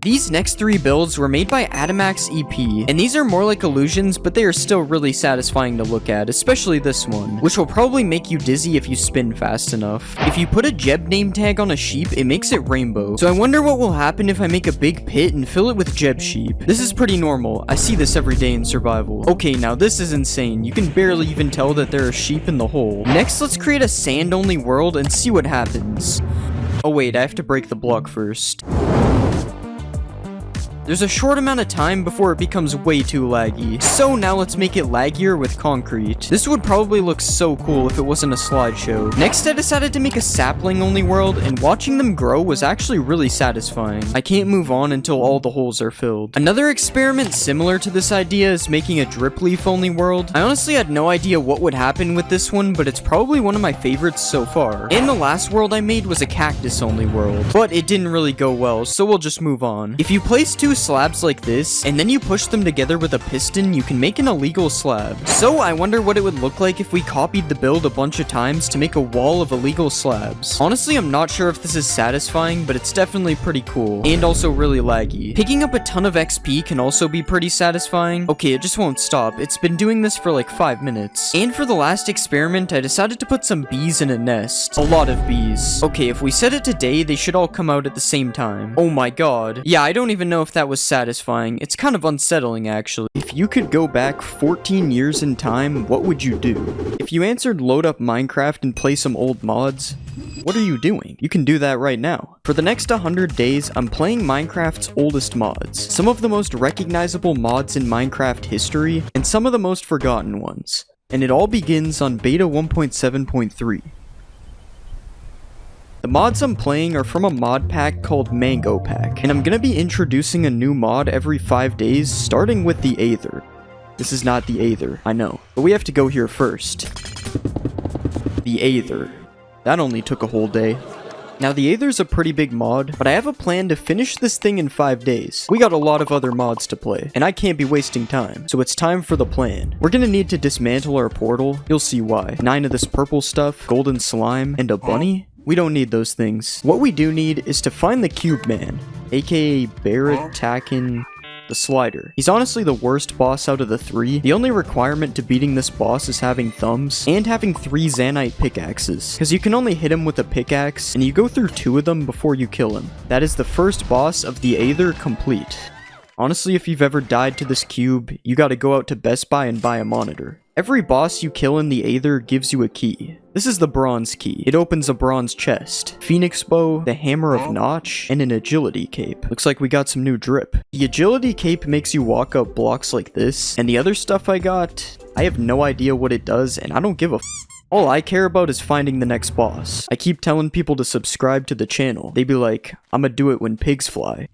These next 3 builds were made by Adamax EP, and these are more like illusions, but they are still really satisfying to look at, especially this one, which will probably make you dizzy if you spin fast enough. If you put a Jeb name tag on a sheep, it makes it rainbow. So I wonder what will happen if I make a big pit and fill it with Jeb sheep. This is pretty normal. I see this every day in survival. Okay, now this is insane. You can barely even tell that there are sheep in the hole. Next, let's create a sand-only world and see what happens. Oh wait, I have to break the block first. There's a short amount of time before it becomes way too laggy. So now let's make it laggier with concrete. This would probably look so cool if it wasn't a slideshow. Next, I decided to make a sapling only world, and watching them grow was actually really satisfying. I can't move on until all the holes are filled. Another experiment similar to this idea is making a drip leaf only world. I honestly had no idea what would happen with this one, but it's probably one of my favorites so far. And the last world I made was a cactus only world, but it didn't really go well, so we'll just move on. If you place 2 slabs like this, and then you push them together with a piston, you can make an illegal slab. So I wonder what it would look like if we copied the build a bunch of times to make a wall of illegal slabs. Honestly, I'm not sure if this is satisfying, but it's definitely pretty cool, and also really laggy. Picking up a ton of XP can also be pretty satisfying. Okay, it just won't stop. It's been doing this for like 5 minutes. And for the last experiment, I decided to put some bees in a nest. A lot of bees. Okay, if we set it to day, they should all come out at the same time. Oh my god. Yeah, I don't even know if that was satisfying. It's kind of unsettling, actually. If you could go back 14 years in time, what would you do? If you answered load up Minecraft and play some old mods, what are you doing? You can do that right now. For the next 100 days, I'm playing Minecraft's oldest mods. Some of the most recognizable mods in Minecraft history, and some of the most forgotten ones. And it all begins on beta 1.7.3. The mods I'm playing are from a mod pack called Mango Pack, and I'm gonna be introducing a new mod every 5 days, starting with the Aether. This is not the Aether, I know, but we have to go here first. The Aether. That only took a whole day. Now the Aether's a pretty big mod, but I have a plan to finish this thing in 5 days. We got a lot of other mods to play, and I can't be wasting time, so it's time for the plan. We're gonna need to dismantle our portal, you'll see why. 9 of this purple stuff, golden slime, and a bunny? We don't need those things. What we do need is to find the Cube Man, aka Barrett Tacken the Slider. He's honestly the worst boss out of the 3. The only requirement to beating this boss is having thumbs and having 3 Zanite pickaxes, because you can only hit him with a pickaxe, and you go through 2 of them before you kill him. That is the first boss of the Aether complete. Honestly, if you've ever died to this cube, you gotta go out to Best Buy and buy a monitor. Every boss you kill in the Aether gives you a key. This is the bronze key. It opens a bronze chest, Phoenix bow, the hammer of Notch, and an agility cape. Looks like we got some new drip. The agility cape makes you walk up blocks like this, and the other stuff I got, I have no idea what it does, and I don't give a all I care about is finding the next boss. I keep telling people to subscribe to the channel. They be like, I'ma do it when pigs fly.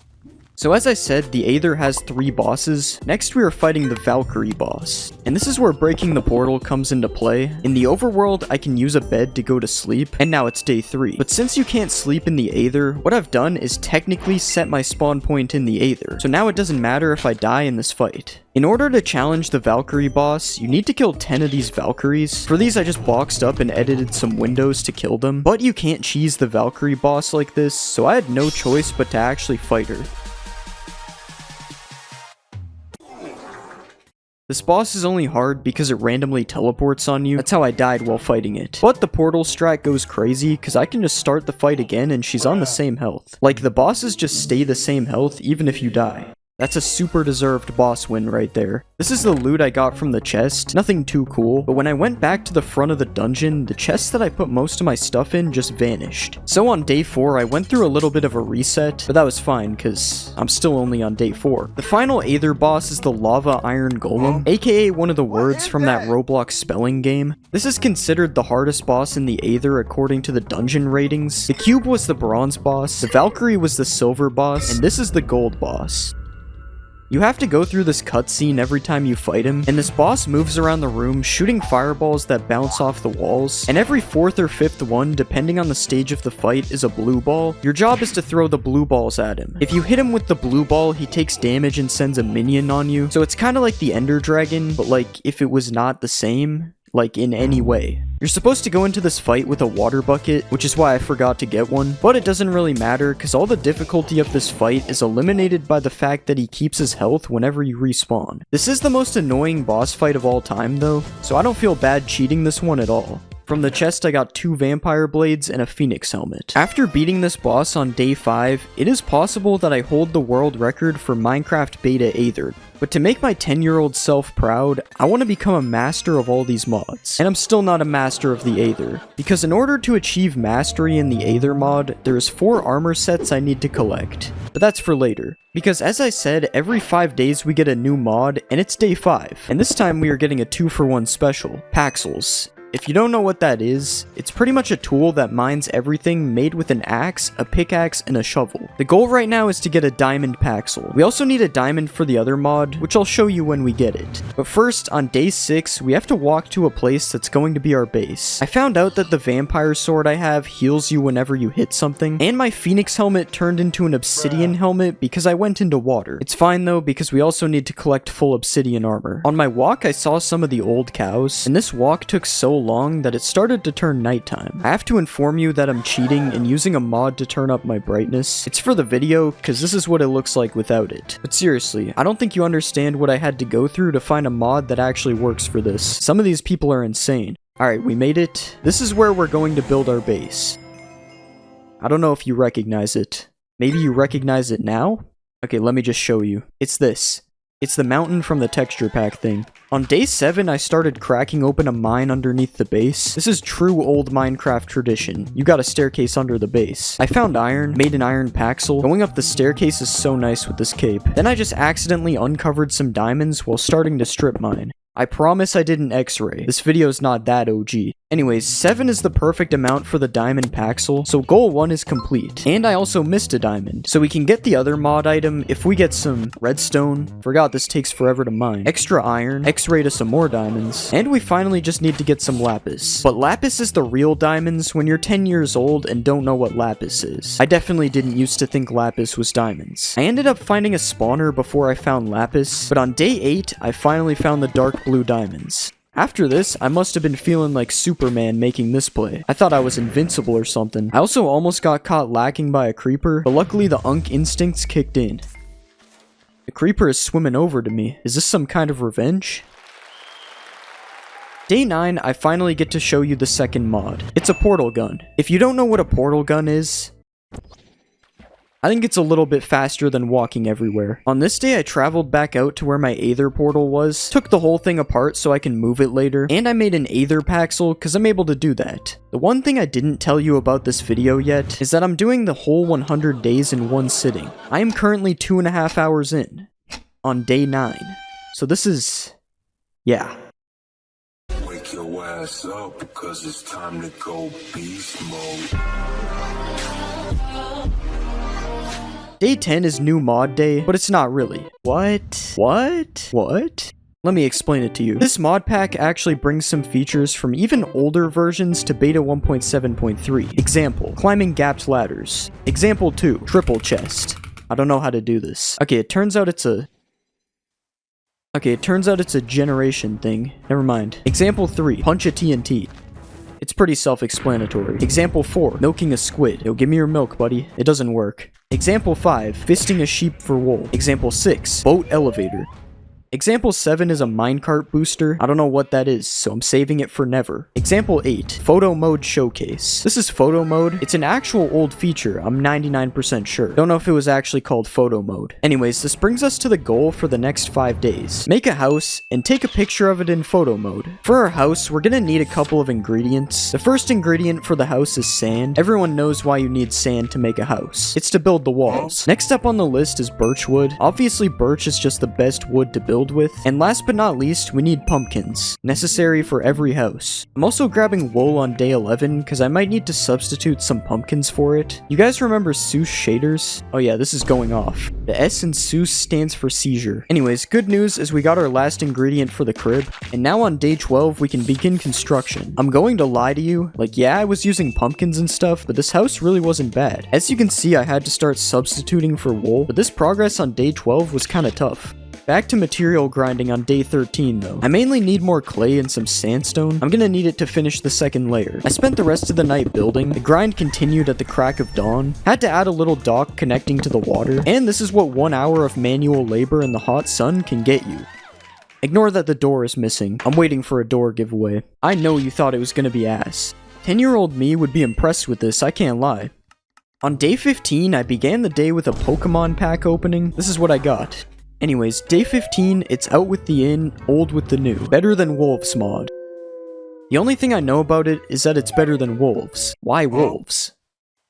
So as I said, the Aether has 3 bosses. Next we are fighting the Valkyrie boss. And this is where breaking the portal comes into play. In the overworld, I can use a bed to go to sleep, and now it's day 3. But since you can't sleep in the Aether, what I've done is technically set my spawn point in the Aether. So now it doesn't matter if I die in this fight. In order to challenge the Valkyrie boss, you need to kill 10 of these Valkyries. For these I just boxed up and edited some windows to kill them. But you can't cheese the Valkyrie boss like this, so I had no choice but to actually fight her. This boss is only hard because it randomly teleports on you. That's how I died while fighting it. But the portal strat goes crazy because I can just start the fight again and she's on the same health. Like, the bosses just stay the same health even if you die. That's a super deserved boss win right there. This is the loot I got from the chest. Nothing too cool, but when I went back to the front of the dungeon, the chest that I put most of my stuff in just vanished. So on day 4, I went through a little bit of a reset, but that was fine because I'm still only on day 4. The final Aether boss is the Lava Iron Golem, aka one of the words from that Roblox spelling game. This is considered the hardest boss in the Aether according to the dungeon ratings. The Cube was the bronze boss, the Valkyrie was the silver boss, and this is the gold boss. You have to go through this cutscene every time you fight him, and this boss moves around the room shooting fireballs that bounce off the walls, and every 4th or 5th one, depending on the stage of the fight, is a blue ball. Your job is to throw the blue balls at him. If you hit him with the blue ball, he takes damage and sends a minion on you, so it's kinda like the Ender Dragon, but like if it was not the same, like in any way. You're supposed to go into this fight with a water bucket, which is why I forgot to get one, but it doesn't really matter because all the difficulty of this fight is eliminated by the fact that he keeps his health whenever you respawn. This is the most annoying boss fight of all time though, so I don't feel bad cheating this one at all. From the chest, I got 2 vampire blades and a phoenix helmet. After beating this boss on day 5, it is possible that I hold the world record for Minecraft Beta Aether. But to make my 10-year-old self proud, I want to become a master of all these mods. And I'm still not a master of the Aether, because in order to achieve mastery in the Aether mod, there's 4 armor sets I need to collect. But that's for later. Because as I said, every 5 days we get a new mod, and it's day 5. And this time we are getting a 2-for-1 special, Paxels. If you don't know what that is, it's pretty much a tool that mines everything made with an axe, a pickaxe, and a shovel. The goal right now is to get a diamond Paxel. We also need a diamond for the other mod, which I'll show you when we get it. But first, on day 6, we have to walk to a place that's going to be our base. I found out that the vampire sword I have heals you whenever you hit something, and my phoenix helmet turned into an obsidian helmet because I went into water. It's fine though, because we also need to collect full obsidian armor. On my walk, I saw some of the old cows, and this walk took so long that it started to turn nighttime. I have to inform you that I'm cheating and using a mod to turn up my brightness. It's for the video, because this is what it looks like without it. But seriously, I don't think you understand what I had to go through to find a mod that actually works for this. Some of these people are insane. Alright, we made it. This is where we're going to build our base. I don't know if you recognize it. Maybe you recognize it now? Okay, let me just show you. It's this. It's the mountain from the texture pack thing. On day 7, I started cracking open a mine underneath the base. This is true old Minecraft tradition. You got a staircase under the base. I found iron, made an iron Paxel. Going up the staircase is so nice with this cape. Then I just accidentally uncovered some diamonds while starting to strip mine. I promise I didn't x-ray. This video's not that OG. Anyways, 7 is the perfect amount for the diamond Paxel, so goal 1 is complete. And I also missed a diamond, so we can get the other mod item if we get some redstone. Forgot this takes forever to mine. Extra iron, x-ray to some more diamonds, and we finally just need to get some lapis. But lapis is the real diamonds when you're 10 years old and don't know what lapis is. I definitely didn't used to think lapis was diamonds. I ended up finding a spawner before I found lapis, but on day 8, I finally found the dark blue diamonds. After this, I must have been feeling like Superman making this play. I thought I was invincible or something. I also almost got caught lacking by a creeper, but luckily the Unk instincts kicked in. The creeper is swimming over to me. Is this some kind of revenge? Day 9, I finally get to show you the second mod. It's a portal gun. If you don't know what a portal gun is, I think it's a little bit faster than walking everywhere. On this day, I traveled back out to where my Aether portal was, took the whole thing apart so I can move it later, and I made an Aether Paxel because I'm able to do that. The one thing I didn't tell you about this video yet is that I'm doing the whole 100 days in one sitting. I am currently 2.5 hours in, on day 9. So this is, yeah. Wake your ass up because it's time to go beast mode. Day 10 is new mod day, but it's not really. What? Let me explain it to you. This mod pack actually brings some features from even older versions to beta 1.7.3. Example, climbing gapped ladders. Example 2, triple chest. I don't know how to do this. Okay, it turns out it's a generation thing. Never mind. Example 3, punch a TNT. It's pretty self-explanatory. Example 4, milking a squid. Yo, give me your milk, buddy. It doesn't work. Example 5, fisting a sheep for wool. Example 6, boat elevator. Example 7 is a minecart booster. I don't know what that is, so I'm saving it for never. Example 8, photo mode showcase. This is photo mode. It's an actual old feature, I'm 99% sure. Don't know if it was actually called photo mode. Anyways, this brings us to the goal for the next 5 days. Make a house and take a picture of it in photo mode. For our house, we're gonna need a couple of ingredients. The first ingredient for the house is sand. Everyone knows why you need sand to make a house. It's to build the walls. Next up on the list is birch wood. Obviously, birch is just the best wood to build with. And last but not least, we need pumpkins, necessary for every house. I'm also grabbing wool on day 11 because I might need to substitute some pumpkins for it. You guys remember Seuss shaders? Oh yeah, this is going off. The S in Seuss stands for seizure. Anyways, good news is we got our last ingredient for the crib, and now on day 12 we can begin construction. I'm going to lie to you, like yeah, I was using pumpkins and stuff, but this house really wasn't bad. As you can see, I had to start substituting for wool, but this progress on day 12 was kinda tough. Back to material grinding on day 13 though. I mainly need more clay and some sandstone. I'm gonna need it to finish the second layer. I spent the rest of the night building. The grind continued at the crack of dawn. Had to add a little dock connecting to the water. And this is what 1 hour of manual labor in the hot sun can get you. Ignore that the door is missing. I'm waiting for a door giveaway. I know you thought it was gonna be ass. 10-year-old me would be impressed with this, I can't lie. On day 15, I began the day with a Pokemon pack opening. This is what I got. Anyways, day 15, it's out with the in, old with the new. Better than wolves mod. The only thing I know about it is that it's better than wolves. Why wolves?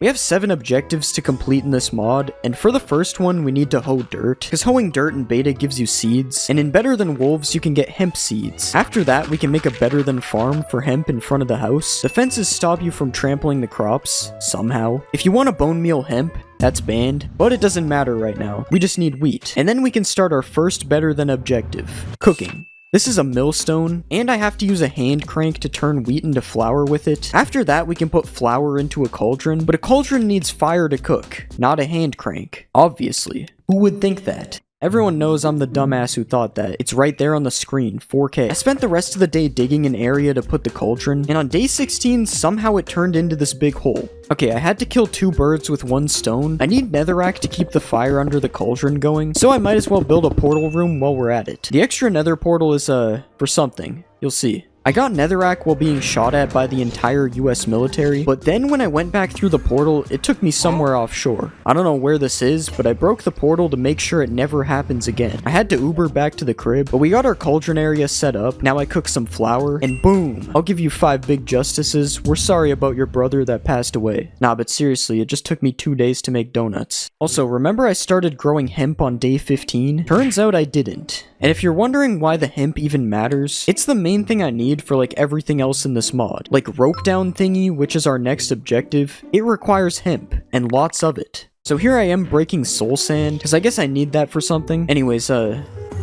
We have 7 objectives to complete in this mod, and for the first one we need to hoe dirt, because hoeing dirt in beta gives you seeds, and in Better Than Wolves you can get hemp seeds. After that we can make a Better Than farm for hemp in front of the house. The fences stop you from trampling the crops, somehow. If you want to bone meal hemp, that's banned, but it doesn't matter right now. We just need wheat. And then we can start our first Better Than objective, cooking. This is a millstone, and I have to use a hand crank to turn wheat into flour with it. After that, we can put flour into a cauldron, but a cauldron needs fire to cook, not a hand crank. Obviously. Who would think that? Everyone knows I'm the dumbass who thought that. It's right there on the screen, 4K. I spent the rest of the day digging an area to put the cauldron, and on day 16, somehow it turned into this big hole. Okay, I had to kill 2 birds with 1 stone. I need netherrack to keep the fire under the cauldron going, so I might as well build a portal room while we're at it. The extra nether portal is, for something. You'll see. I got netherrack while being shot at by the entire US military, but then when I went back through the portal, it took me somewhere offshore. I don't know where this is, but I broke the portal to make sure it never happens again. I had to Uber back to the crib, but we got our cauldron area set up. Now I cook some flour, and boom! I'll give you 5 big justices. We're sorry about your brother that passed away. Nah, but seriously, it just took me 2 days to make donuts. Also, remember I started growing hemp on day 15? Turns out I didn't. And if you're wondering why the hemp even matters, it's the main thing I need for like everything else in this mod. Like rope down thingy, which is our next objective, it requires hemp, and lots of it. So here I am breaking soul sand, because I guess I need that for something. Anyways, the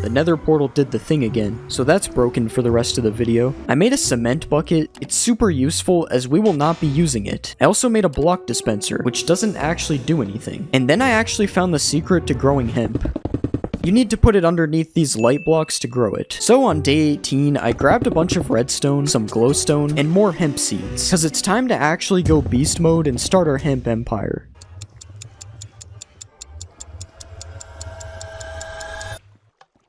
nether portal did the thing again, so that's broken for the rest of the video. I made a cement bucket. It's super useful as we will not be using it. I also made a block dispenser, which doesn't actually do anything. And then I actually found the secret to growing hemp. You need to put it underneath these light blocks to grow it. So on day 18, I grabbed a bunch of redstone, some glowstone, and more hemp seeds, because it's time to actually go beast mode and start our hemp empire.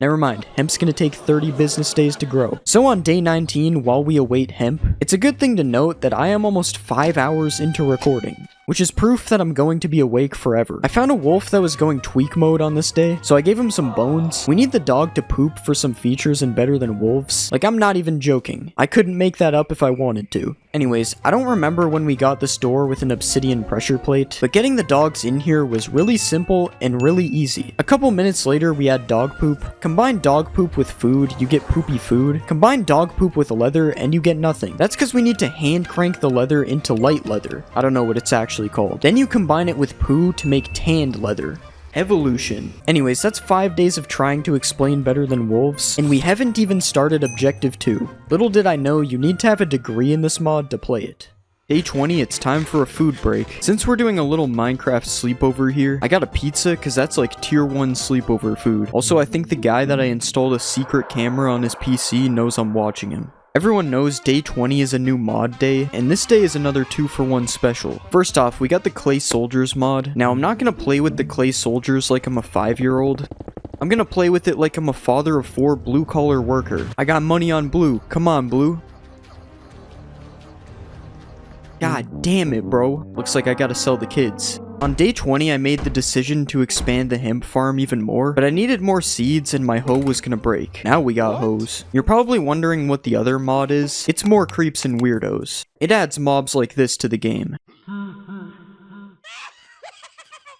Never mind, hemp's gonna take 30 business days to grow. So on day 19, while we await hemp, it's a good thing to note that I am almost 5 hours into recording, which is proof that I'm going to be awake forever. I found a wolf that was going tweak mode on this day, so I gave him some bones. We need the dog to poop for some features in Better Than Wolves. Like, I'm not even joking. I couldn't make that up if I wanted to. Anyways, I don't remember when we got this door with an obsidian pressure plate, but getting the dogs in here was really simple and really easy. A couple minutes later, we had dog poop. Combine dog poop with food, you get poopy food. Combine dog poop with leather, and you get nothing. That's because we need to hand crank the leather into light leather. I don't know what it's actually called. Then you combine it with poo to make tanned leather. Evolution. Anyways, that's 5 days of trying to explain Better Than Wolves, and we haven't even started Objective 2. Little did I know you need to have a degree in this mod to play it. Day 20, it's time for a food break. Since we're doing a little Minecraft sleepover here, I got a pizza because that's like tier 1 sleepover food. Also, I think the guy that I installed a secret camera on his PC knows I'm watching him. Everyone knows day 20 is a new mod day, and this day is another 2-for-1 special. First off, we got the clay soldiers mod. Now, I'm not gonna play with the clay soldiers like I'm a 5-year-old. I'm gonna play with it like I'm a father of 4 blue-collar worker. I got money on blue. Come on, blue. God damn it, bro. Looks like I gotta sell the kids. On day 20, I made the decision to expand the hemp farm even more, but I needed more seeds and my hoe was gonna break. Now we got hoes. You're probably wondering what the other mod is. It's more creeps and weirdos. It adds mobs like this to the game.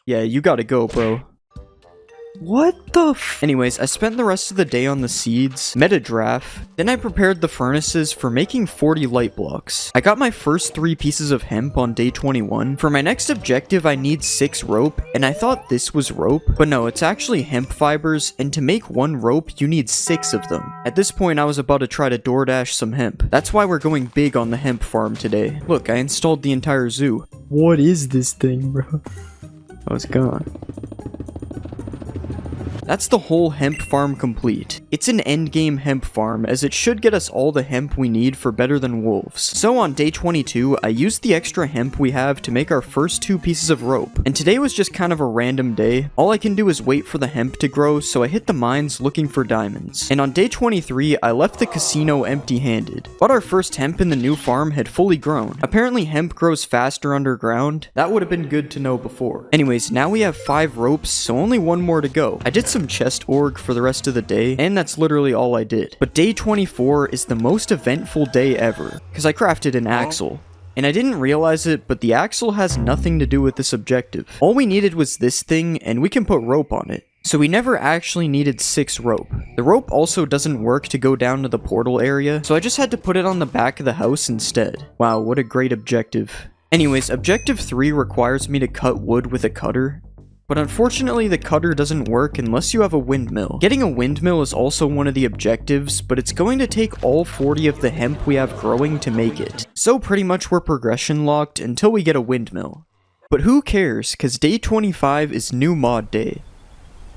Yeah, you gotta go, bro. What the Anyways, I spent the rest of the day on the seeds, made a draft, then I prepared the furnaces for making 40 light blocks. I got my first 3 pieces of hemp on day 21. For my next objective, I need 6 rope, and I thought this was rope, but no, it's actually hemp fibers, and to make 1 rope, you need 6 of them. At this point, I was about to try to DoorDash some hemp. That's why we're going big on the hemp farm today. Look, I installed the entire zoo. What is this thing, bro? Oh, it's gone. That's the whole hemp farm complete. It's an endgame hemp farm, as it should get us all the hemp we need for better than wolves. So on day 22, I used the extra hemp we have to make our first 2 pieces of rope. And today was just kind of a random day. All I can do is wait for the hemp to grow, so I hit the mines looking for diamonds. And on day 23, I left the casino empty-handed. But our first hemp in the new farm had fully grown. Apparently hemp grows faster underground. That would have been good to know before. Anyways, now we have 5 ropes, so only 1 more to go. I did some chest org for the rest of the day, and that's literally all I did. But day 24 is the most eventful day ever, because I crafted an axle. And I didn't realize it, but the axle has nothing to do with this objective. All we needed was this thing, and we can put rope on it. So we never actually needed 6 rope. The rope also doesn't work to go down to the portal area, so I just had to put it on the back of the house instead. Wow, what a great objective. Anyways, objective 3 requires me to cut wood with a cutter. But unfortunately, the cutter doesn't work unless you have a windmill. Getting a windmill is also one of the objectives, but it's going to take all 40 of the hemp we have growing to make it. So pretty much we're progression locked until we get a windmill. But who cares, cause day 25 is new mod day.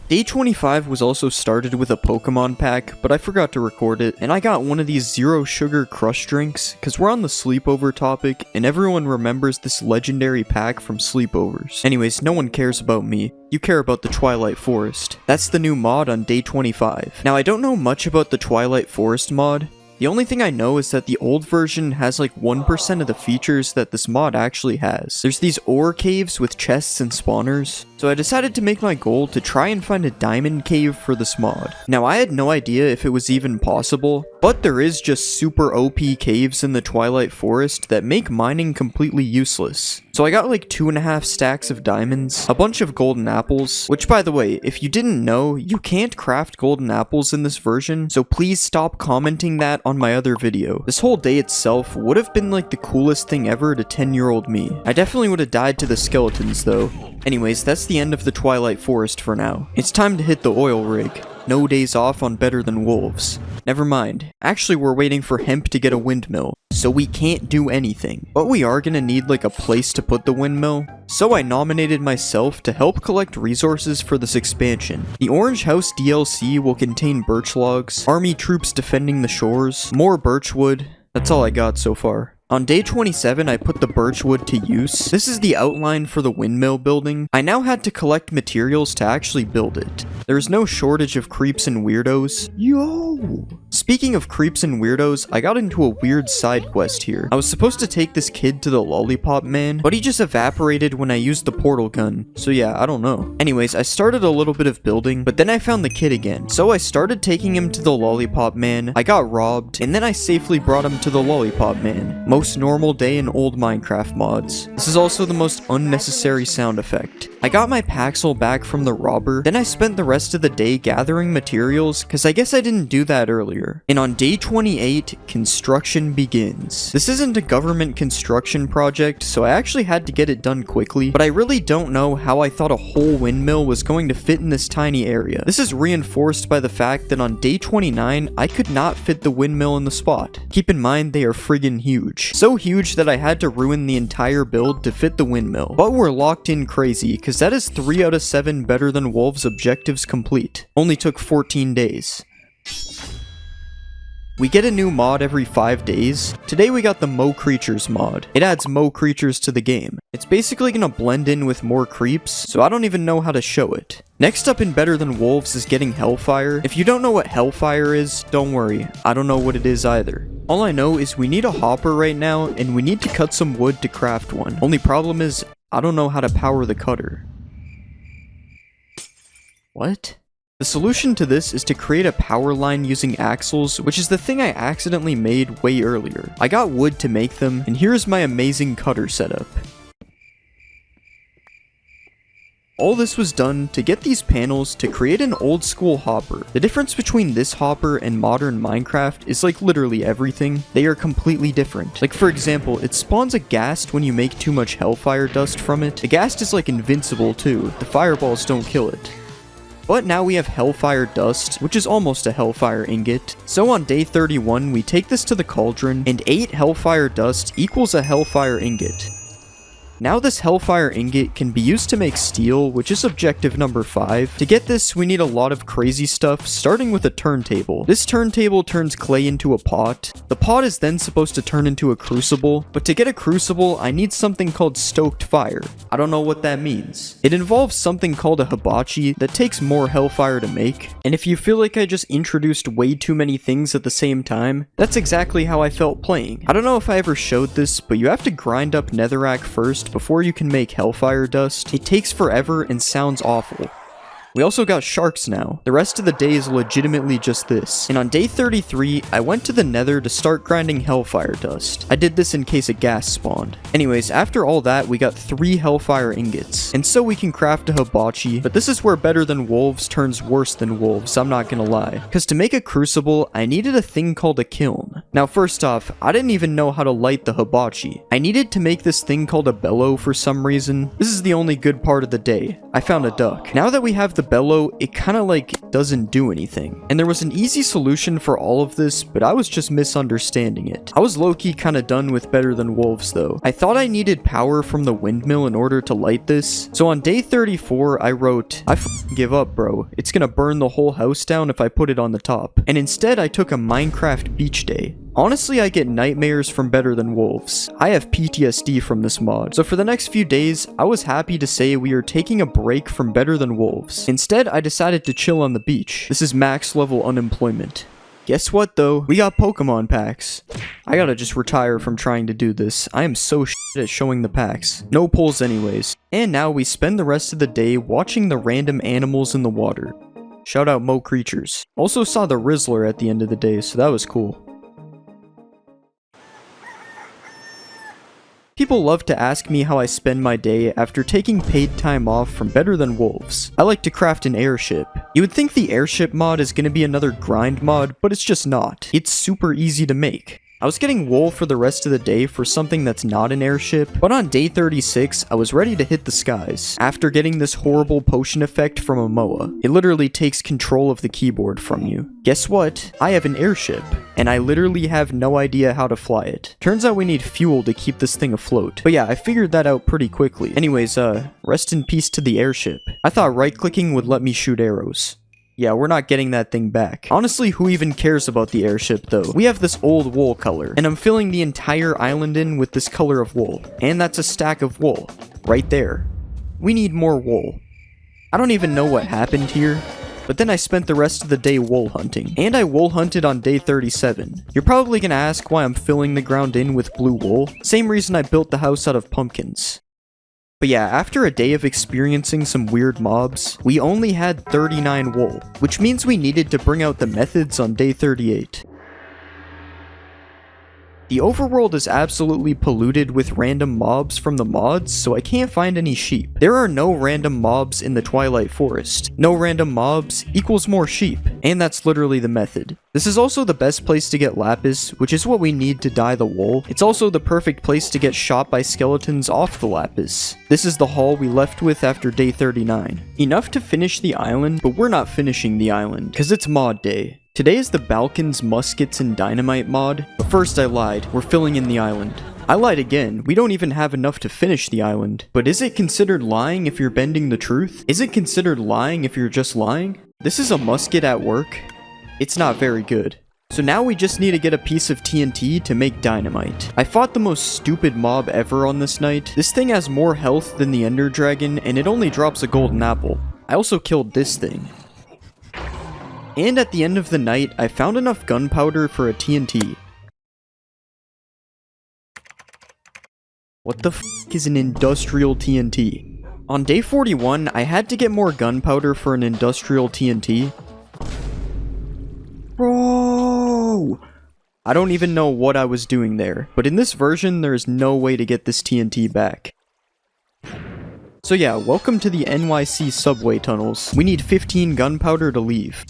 Day 25 was also started with a Pokemon pack, but I forgot to record it, and I got one of these zero sugar crush drinks, cause we're on the sleepover topic, and everyone remembers this legendary pack from sleepovers. Anyways, no one cares about me. You care about the Twilight Forest. That's the new mod on day 25. Now I don't know much about the Twilight Forest mod. The only thing I know is that the old version has like 1% of the features that this mod actually has. There's these ore caves with chests and spawners, so I decided to make my goal to try and find a diamond cave for this mod. Now I had no idea if it was even possible, but there is just super OP caves in the Twilight Forest that make mining completely useless. So I got like 2.5 stacks of diamonds, a bunch of golden apples, which by the way, if you didn't know, you can't craft golden apples in this version, so please stop commenting that on my other video. This whole day itself would have been like the coolest thing ever to 10-year-old me. I definitely would have died to the skeletons though. Anyways, that's the end of the Twilight Forest for now. It's time to hit the oil rig. No days off on Better Than Wolves. Never mind. Actually, we're waiting for hemp to get a windmill, so we can't do anything. But we are gonna need like a place to put the windmill, so I nominated myself to help collect resources for this expansion. The Orange House DLC will contain birch logs, army troops defending the shores, more birch wood. That's all I got so far. On day 27, I put the birchwood to use. This is the outline for the windmill building. I now had to collect materials to actually build it. There's no shortage of creeps and weirdos. Yo! Speaking of creeps and weirdos, I got into a weird side quest here. I was supposed to take this kid to the Lollipop Man, but he just evaporated when I used the portal gun. So yeah, I don't know. Anyways, I started a little bit of building, but then I found the kid again. So I started taking him to the Lollipop Man. I got robbed, and then I safely brought him to the Lollipop Man. Most normal day in old Minecraft mods. This is also the most unnecessary sound effect. I got my Paxel back from the robber, then I spent the rest of the day gathering materials, cause I guess I didn't do that earlier. And on day 28, construction begins. This isn't a government construction project, so I actually had to get it done quickly, but I really don't know how I thought a whole windmill was going to fit in this tiny area. This is reinforced by the fact that on day 29, I could not fit the windmill in the spot. Keep in mind they are friggin' huge. So huge that I had to ruin the entire build to fit the windmill. But we're locked in crazy, cause that is 3 out of 7 Better Than Wolves objectives complete. Only took 14 days. We get a new mod every 5 days. Today we got the Mo Creatures mod. It adds Mo Creatures to the game. It's basically gonna blend in with more creeps, so I don't even know how to show it. Next up in Better Than Wolves is getting Hellfire. If you don't know what Hellfire is, don't worry, I don't know what it is either. All I know is we need a hopper right now, and we need to cut some wood to craft one. Only problem is, I don't know how to power the cutter. What? The solution to this is to create a power line using axles, which is the thing I accidentally made way earlier. I got wood to make them, and here's my amazing cutter setup. All this was done to get these panels to create an old school hopper. The difference between this hopper and modern Minecraft is like literally everything. They are completely different. Like for example, it spawns a ghast when you make too much hellfire dust from it. The ghast is like invincible too. The fireballs don't kill it. But now we have Hellfire Dust, which is almost a Hellfire Ingot. So on day 31, we take this to the cauldron, and 8 Hellfire Dust equals a Hellfire Ingot. Now this Hellfire Ingot can be used to make steel, which is objective number 5. To get this, we need a lot of crazy stuff, starting with a turntable. This turntable turns clay into a pot. The pot is then supposed to turn into a crucible, but to get a crucible, I need something called stoked fire. I don't know what that means. It involves something called a hibachi that takes more hellfire to make, and if you feel like I just introduced way too many things at the same time, that's exactly how I felt playing. I don't know if I ever showed this, but you have to grind up netherrack first before you can make hellfire dust. It takes forever and sounds awful. We also got sharks now. The rest of the day is legitimately just this. And on day 33, I went to the nether to start grinding hellfire dust. I did this in case a ghast spawned. Anyways, after all that, we got 3 hellfire ingots. And so we can craft a hibachi, but this is where Better Than Wolves turns worse than wolves, I'm not gonna lie. Cause to make a crucible, I needed a thing called a kiln. Now first off, I didn't even know how to light the hibachi. I needed to make this thing called a bellow for some reason. This is the only good part of the day. I found a duck. Now that we have the bellow, it kinda like doesn't do anything. And there was an easy solution for all of this, but I was just misunderstanding it. I was low-key kinda done with Better Than Wolves though. I thought I needed power from the windmill in order to light this. So on day 34, I wrote, I give up bro. It's gonna burn the whole house down if I put it on the top. And instead I took a Minecraft beach day. Honestly, I get nightmares from Better Than Wolves. I have PTSD from this mod. So for the next few days, I was happy to say we are taking a break from Better Than Wolves. Instead, I decided to chill on the beach. This is max level unemployment. Guess what though? We got Pokemon packs. I gotta just retire from trying to do this. I am so shit at showing the packs. No pulls anyways. And now we spend the rest of the day watching the random animals in the water. Shout out Mo Creatures. Also saw the Rizzler at the end of the day, so that was cool. People love to ask me how I spend my day after taking paid time off from Better Than Wolves. I like to craft an airship. You would think the airship mod is gonna be another grind mod, but it's just not. It's super easy to make. I was getting wool for the rest of the day for something that's not an airship, but on day 36, I was ready to hit the skies. After getting this horrible potion effect from a MOA, it literally takes control of the keyboard from you. Guess what? I have an airship, and I literally have no idea how to fly it. Turns out we need fuel to keep this thing afloat. But yeah, I figured that out pretty quickly. Anyways, rest in peace to the airship. I thought right-clicking would let me shoot arrows. Yeah, we're not getting that thing back. Honestly, who even cares about the airship though? We have this old wool color, and I'm filling the entire island in with this color of wool. And that's a stack of wool. Right there. We need more wool. I don't even know what happened here, but then I spent the rest of the day wool hunting. And I wool hunted on day 37. You're probably gonna ask why I'm filling the ground in with blue wool. Same reason I built the house out of pumpkins. But yeah, after a day of experiencing some weird mobs, we only had 39 wool, which means we needed to bring out the methods on day 38. The overworld is absolutely polluted with random mobs from the mods, so I can't find any sheep. There are no random mobs in the Twilight Forest. No random mobs equals more sheep, and that's literally the method. This is also the best place to get lapis, which is what we need to dye the wool. It's also the perfect place to get shot by skeletons off the lapis. This is the haul we left with after day 39. Enough to finish the island, but we're not finishing the island, cause it's mod day. Today is the Balkans, Muskets, and Dynamite mod, but first I lied, we're filling in the island. I lied again, we don't even have enough to finish the island. But is it considered lying if you're bending the truth? Is it considered lying if you're just lying? This is a musket at work. It's not very good. So now we just need to get a piece of TNT to make dynamite. I fought the most stupid mob ever on this night. This thing has more health than the Ender Dragon, and it only drops a golden apple. I also killed this thing. And at the end of the night, I found enough gunpowder for a TNT. What the f is an industrial TNT? On day 41, I had to get more gunpowder for an industrial TNT. Bro! I don't even know what I was doing there, but in this version, there is no way to get this TNT back. So yeah, welcome to the NYC subway tunnels. We need 15 gunpowder to leave.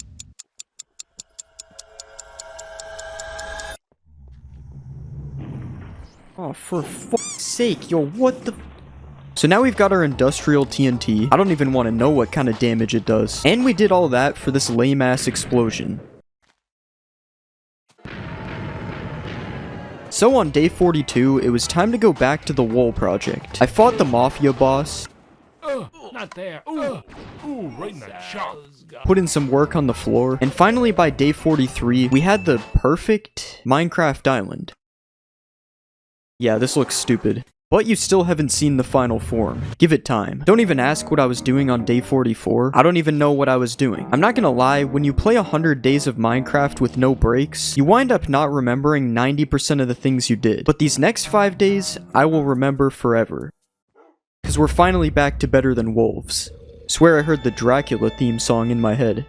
Oh, for fuck's sake, yo, what the... So now we've got our industrial TNT. I don't even want to know what kind of damage it does. And we did all that for this lame-ass explosion. So on day 42, it was time to go back to the Wool Project. I fought the Mafia boss. Not there. Ooh, right in the chop. Put in some work on the floor. And finally, by day 43, we had the perfect Minecraft island. Yeah, this looks stupid. But you still haven't seen the final form. Give it time. Don't even ask what I was doing on day 44. I don't even know what I was doing. I'm not gonna lie, when you play 100 days of Minecraft with no breaks, you wind up not remembering 90% of the things you did. But these next 5 days, I will remember forever. Because we're finally back to Better Than Wolves. Swear I heard the Dracula theme song in my head.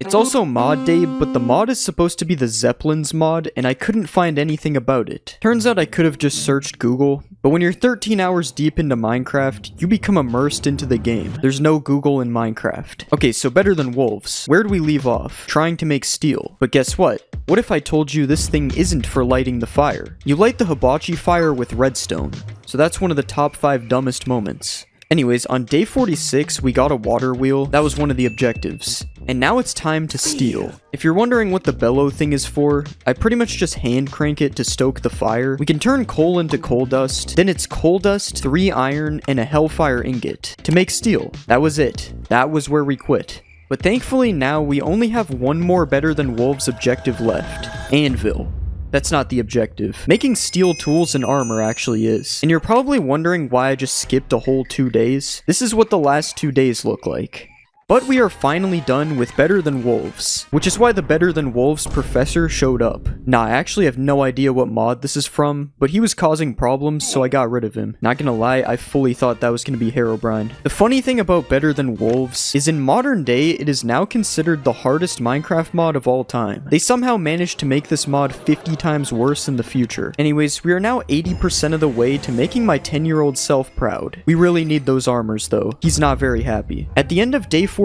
It's also mod day, but the mod is supposed to be the Zeppelins mod, and I couldn't find anything about it. Turns out I could have just searched Google, but when you're 13 hours deep into Minecraft, you become immersed into the game. There's no Google in Minecraft. Okay, so Better Than Wolves. Where do we leave off? Trying to make steel. But guess what? What if I told you this thing isn't for lighting the fire? You light the hibachi fire with redstone. So that's one of the top 5 dumbest moments. Anyways, on day 46, we got a water wheel. That was one of the objectives. And now it's time to steal. If you're wondering what the bellow thing is for, I pretty much just hand crank it to stoke the fire. We can turn coal into coal dust, then it's coal dust, 3 iron, and a hellfire ingot to make steel. That was it. That was where we quit. But thankfully now we only have one more Better Than Wolves objective left. Anvil. That's not the objective. Making steel tools and armor actually is. And you're probably wondering why I just skipped a whole 2 days. This is what the last 2 days look like. But we are finally done with Better Than Wolves, which is why the Better Than Wolves professor showed up. Nah, I actually have no idea what mod this is from, but he was causing problems, so I got rid of him. Not gonna lie, I fully thought that was gonna be Herobrine. The funny thing about Better Than Wolves is in modern day, it is now considered the hardest Minecraft mod of all time. They somehow managed to make this mod 50 times worse in the future. Anyways, we are now 80% of the way to making my 10-year-old self proud. We really need those armors though. He's not very happy. At the end of day 49,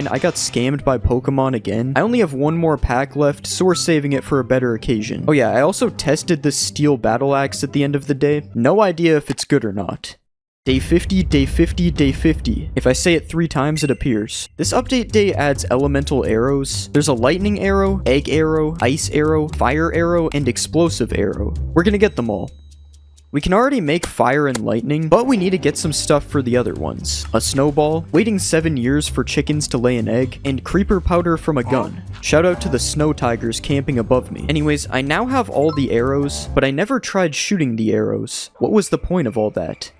I got scammed by Pokemon again. I only have one more pack left, so we're saving it for a better occasion. Oh yeah, I also tested this steel battle axe at the end of the day. No idea if it's good or not. Day 50, day 50, day 50. If I say it 3 times, it appears. This update day adds elemental arrows. There's a lightning arrow, egg arrow, ice arrow, fire arrow, and explosive arrow. We're gonna get them all. We can already make fire and lightning, but we need to get some stuff for the other ones. A snowball, waiting 7 years for chickens to lay an egg, and creeper powder from a gun. Shout out to the snow tigers camping above me. Anyways, I now have all the arrows, but I never tried shooting the arrows. What was the point of all that?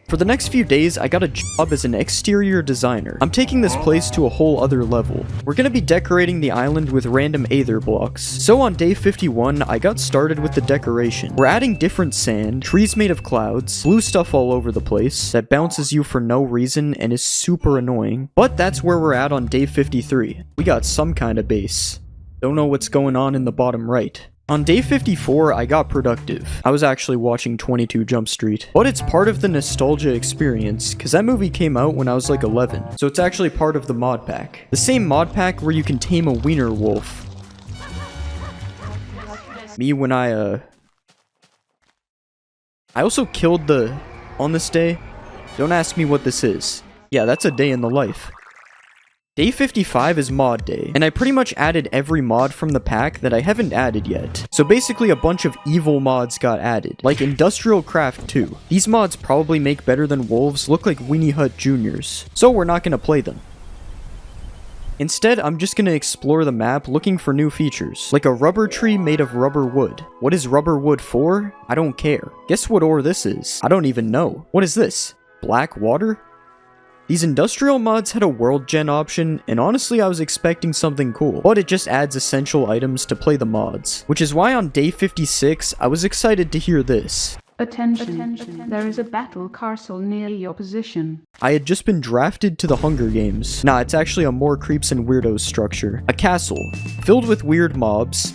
For the next few days, I got a job as an exterior designer. I'm taking this place to a whole other level. We're gonna be decorating the island with random aether blocks. So on day 51, I got started with the decoration. We're adding different sand, trees made of clouds, blue stuff all over the place that bounces you for no reason and is super annoying. But that's where we're at on day 53. We got some kind of base. Don't know what's going on in the bottom right. On day 54, I got productive. I was actually watching 22 Jump Street. But it's part of the nostalgia experience, because that movie came out when I was like 11. So it's actually part of the mod pack. The same mod pack where you can tame a wiener wolf. Me when I also killed on this day. Don't ask me what this is. Yeah, that's a day in the life. Day 55 is mod day, and I pretty much added every mod from the pack that I haven't added yet. So basically a bunch of evil mods got added, like Industrial Craft 2. These mods probably make Better Than Wolves look like Weenie Hut Juniors, so we're not gonna play them. Instead, I'm just gonna explore the map looking for new features, like a rubber tree made of rubber wood. What is rubber wood for? I don't care. Guess what ore this is? I don't even know. What is this? Black water? These industrial mods had a world gen option, and honestly I was expecting something cool, but it just adds essential items to play the mods, which is why on day 56 I was excited to hear this. Attention. There is a battle castle near your position. I had just been drafted to the Hunger Games. Nah, it's actually a more creeps and weirdos structure. A castle, filled with weird mobs,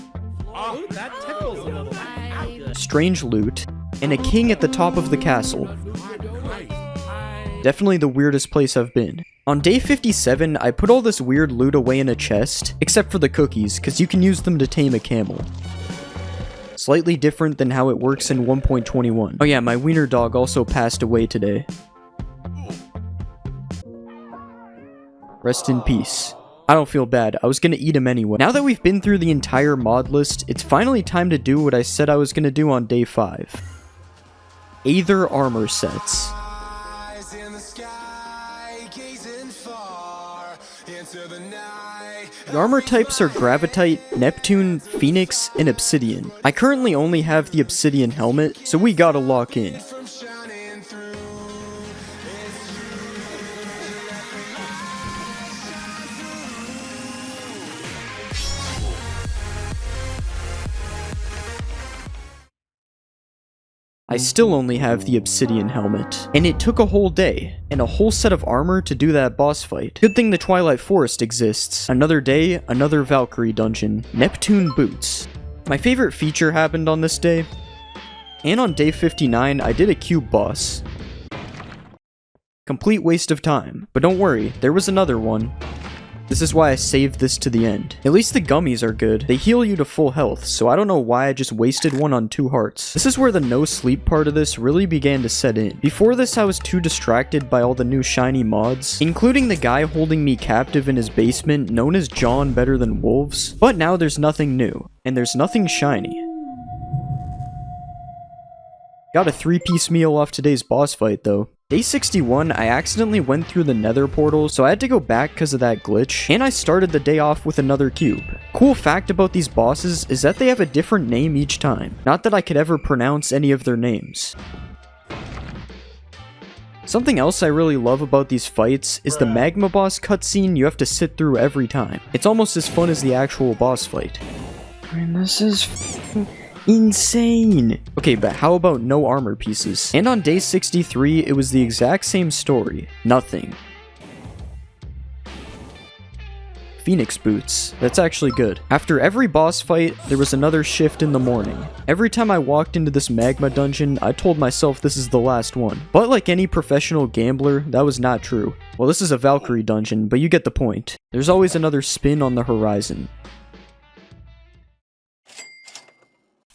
strange loot, and a king at the top of the castle. Definitely the weirdest place I've been. On day 57, I put all this weird loot away in a chest, except for the cookies, because you can use them to tame a camel. Slightly different than how it works in 1.21. Oh yeah, my wiener dog also passed away today. Rest in peace. I don't feel bad, I was gonna eat him anyway. Now that we've been through the entire mod list, it's finally time to do what I said I was gonna do on day 5. Aether armor sets. The armor types are Gravitite, Neptune, Phoenix, and Obsidian. I currently only have the Obsidian helmet, so we gotta lock in. I still only have the Obsidian helmet, and it took a whole day, and a whole set of armor to do that boss fight. Good thing the Twilight Forest exists. Another day, another Valkyrie dungeon. Neptune boots. My favorite feature happened on this day, and on day 59 I did a cube boss. Complete waste of time, but don't worry, there was another one. This is why I saved this to the end. At least the gummies are good. They heal you to full health, so I don't know why I just wasted one on 2 hearts. This is where the no sleep part of this really began to set in. Before this I was too distracted by all the new shiny mods, including the guy holding me captive in his basement known as John Better Than Wolves. But now there's nothing new, and there's nothing shiny. Got a 3-piece meal off today's boss fight though. Day 61, I accidentally went through the nether portal, so I had to go back because of that glitch, and I started the day off with another cube. Cool fact about these bosses is that they have a different name each time. Not that I could ever pronounce any of their names. Something else I really love about these fights is the magma boss cutscene you have to sit through every time. It's almost as fun as the actual boss fight. And this is insane. Okay, but how about no armor pieces? And on day 63, it was the exact same story. Nothing. Phoenix boots. That's actually good. After every boss fight, there was another shift in the morning. Every time I walked into this magma dungeon, I told myself this is the last one. But like any professional gambler, that was not true. Well, this is a Valkyrie dungeon, but you get the point. There's always another spin on the horizon.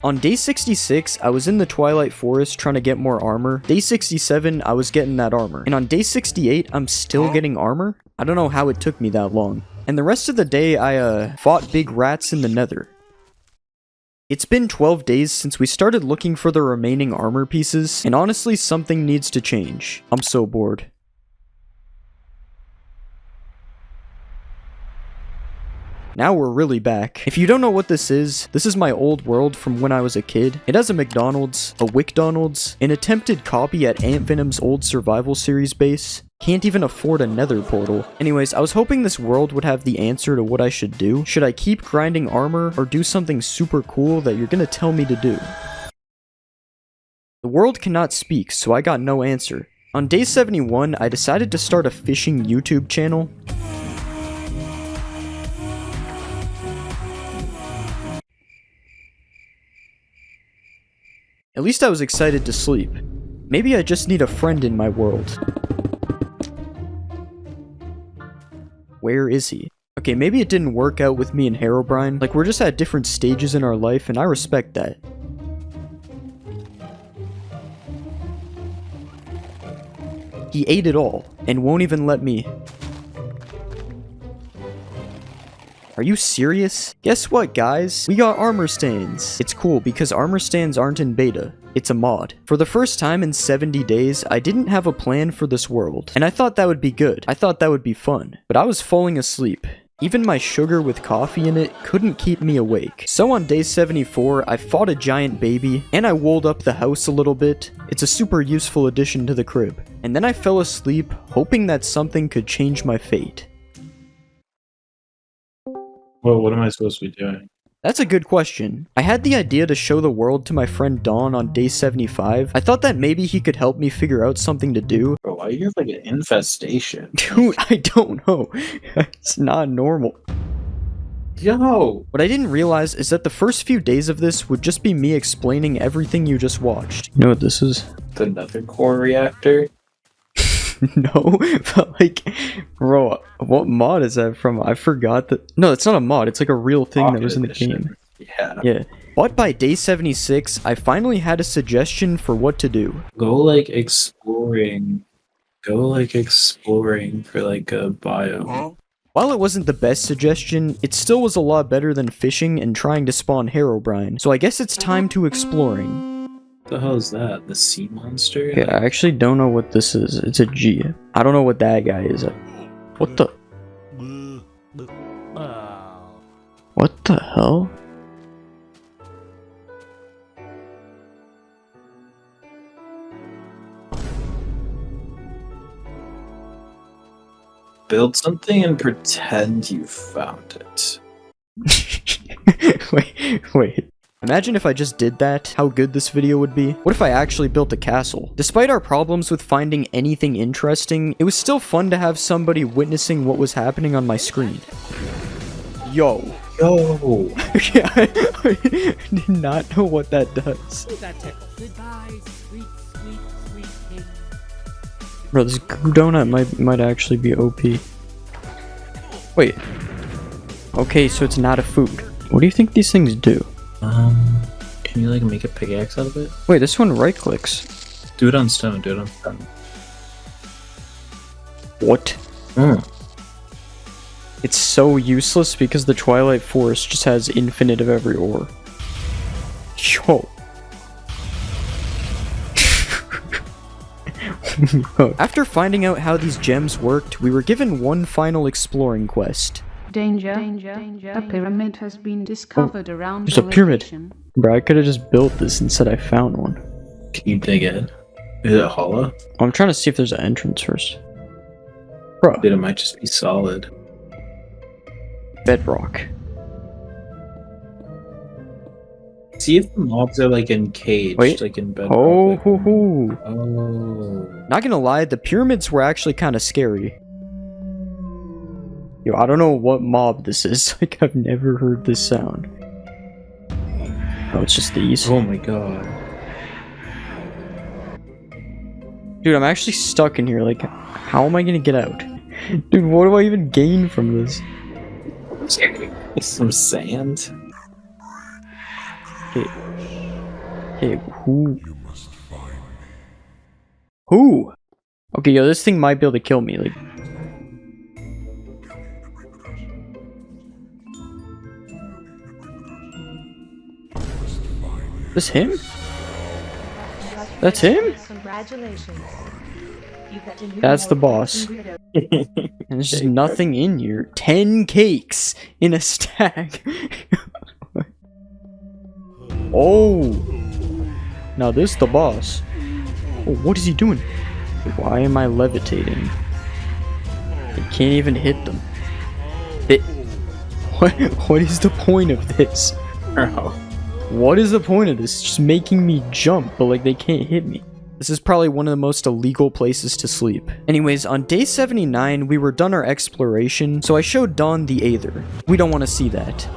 On day 66, I was in the Twilight Forest trying to get more armor. Day 67, I was getting that armor. And on day 68, I'm still getting armor? I don't know how it took me that long. And the rest of the day, I fought big rats in the nether. It's been 12 days since we started looking for the remaining armor pieces, and honestly, something needs to change. I'm so bored. Now we're really back. If you don't know what this is my old world from when I was a kid. It has a McDonald's, a WickDonald's, an attempted copy at Ant Venom's old survival series base. Can't even afford a nether portal. Anyways, I was hoping this world would have the answer to what I should do. Should I keep grinding armor or do something super cool that you're gonna tell me to do? The world cannot speak, so I got no answer. On day 71, I decided to start a fishing YouTube channel. At least I was excited to sleep. Maybe I just need a friend in my world. Where is he? Okay, maybe it didn't work out with me and Herobrine. Like, we're just at different stages in our life, and I respect that. He ate it all, and won't even let me. Are you serious? Guess what, guys? We got armor stands. It's cool because armor stands aren't in beta. It's a mod. For the first time in 70 days, I didn't have a plan for this world. And I thought that would be good. I thought that would be fun. But I was falling asleep. Even my sugar with coffee in it couldn't keep me awake. So on day 74, I fought a giant baby, and I wooled up the house a little bit. It's a super useful addition to the crib. And then I fell asleep, hoping that something could change my fate. Well, what am I supposed to be doing? That's a good question. I had the idea to show the world to my friend Dawn on day 75. I thought that maybe he could help me figure out something to do. Bro, why do you have like an infestation? Dude, I don't know. It's not normal. Yo! What I didn't realize is that the first few days of this would just be me explaining everything you just watched. You know what this is? The nether core reactor? No, but like, bro, what mod is that from? I forgot that. No, it's not a mod. It's like a real thing that was in the game. Yeah. But by day 76, I finally had a suggestion for what to do. Go like exploring. Go like exploring for like a biome. While it wasn't the best suggestion, it still was a lot better than fishing and trying to spawn Herobrine. So I guess it's time to exploring. What the hell is that? The sea monster? Okay, I actually don't know what this is. It's a G. I don't know what that guy is. What the? What the hell? Build something and pretend you found it. Wait. Imagine if I just did that, how good this video would be. What if I actually built a castle? Despite our problems with finding anything interesting, it was still fun to have somebody witnessing what was happening on my screen. Yo. Yo! I did not know what that does. Bro, this goo donut might actually be OP. Wait. Okay, so it's not a food. What do you think these things do? Can you like make a pickaxe out of it? Wait, this one right clicks. Do it on stone, do it on stone. What? It's so useless because the Twilight Forest just has infinite of every ore. Yo. After finding out how these gems worked, we were given one final exploring quest. Danger. A pyramid has been discovered around There's the a pyramid. location. Bro, I could have just built this and said I found one. Can you dig in? Is it hollow? I'm trying to see if there's an entrance first. Bro, Dude, it might just be solid. bedrock. See if the mobs are like encaged, Wait. like in bedrock. Oh, like- hoo, hoo. Oh. Not gonna lie, the pyramids were actually kind of scary. Yo, I don't know what mob this is. Like, I've never heard this sound. Oh, it's just these. Oh my god. Dude, I'm actually stuck in here. Like, how am I gonna get out? Dude, what do I even gain from this? Some sand? Hey, who? Who? Okay, yo, this thing might be able to kill me. Like, this him? That's him? Congratulations. You got to do That's the more boss. than weirdo. And there's just nothing in here. 10 cakes in a stack. Oh. Now this is the boss. Oh, what is he doing? Why am I levitating? I can't even hit them. What is the point of this? Oh. What is the point of this? It's just making me jump, but like they can't hit me. This is probably one of the most illegal places to sleep. Anyways, on day 79, we were done our exploration, so I showed Dawn the Aether. We don't want to see that.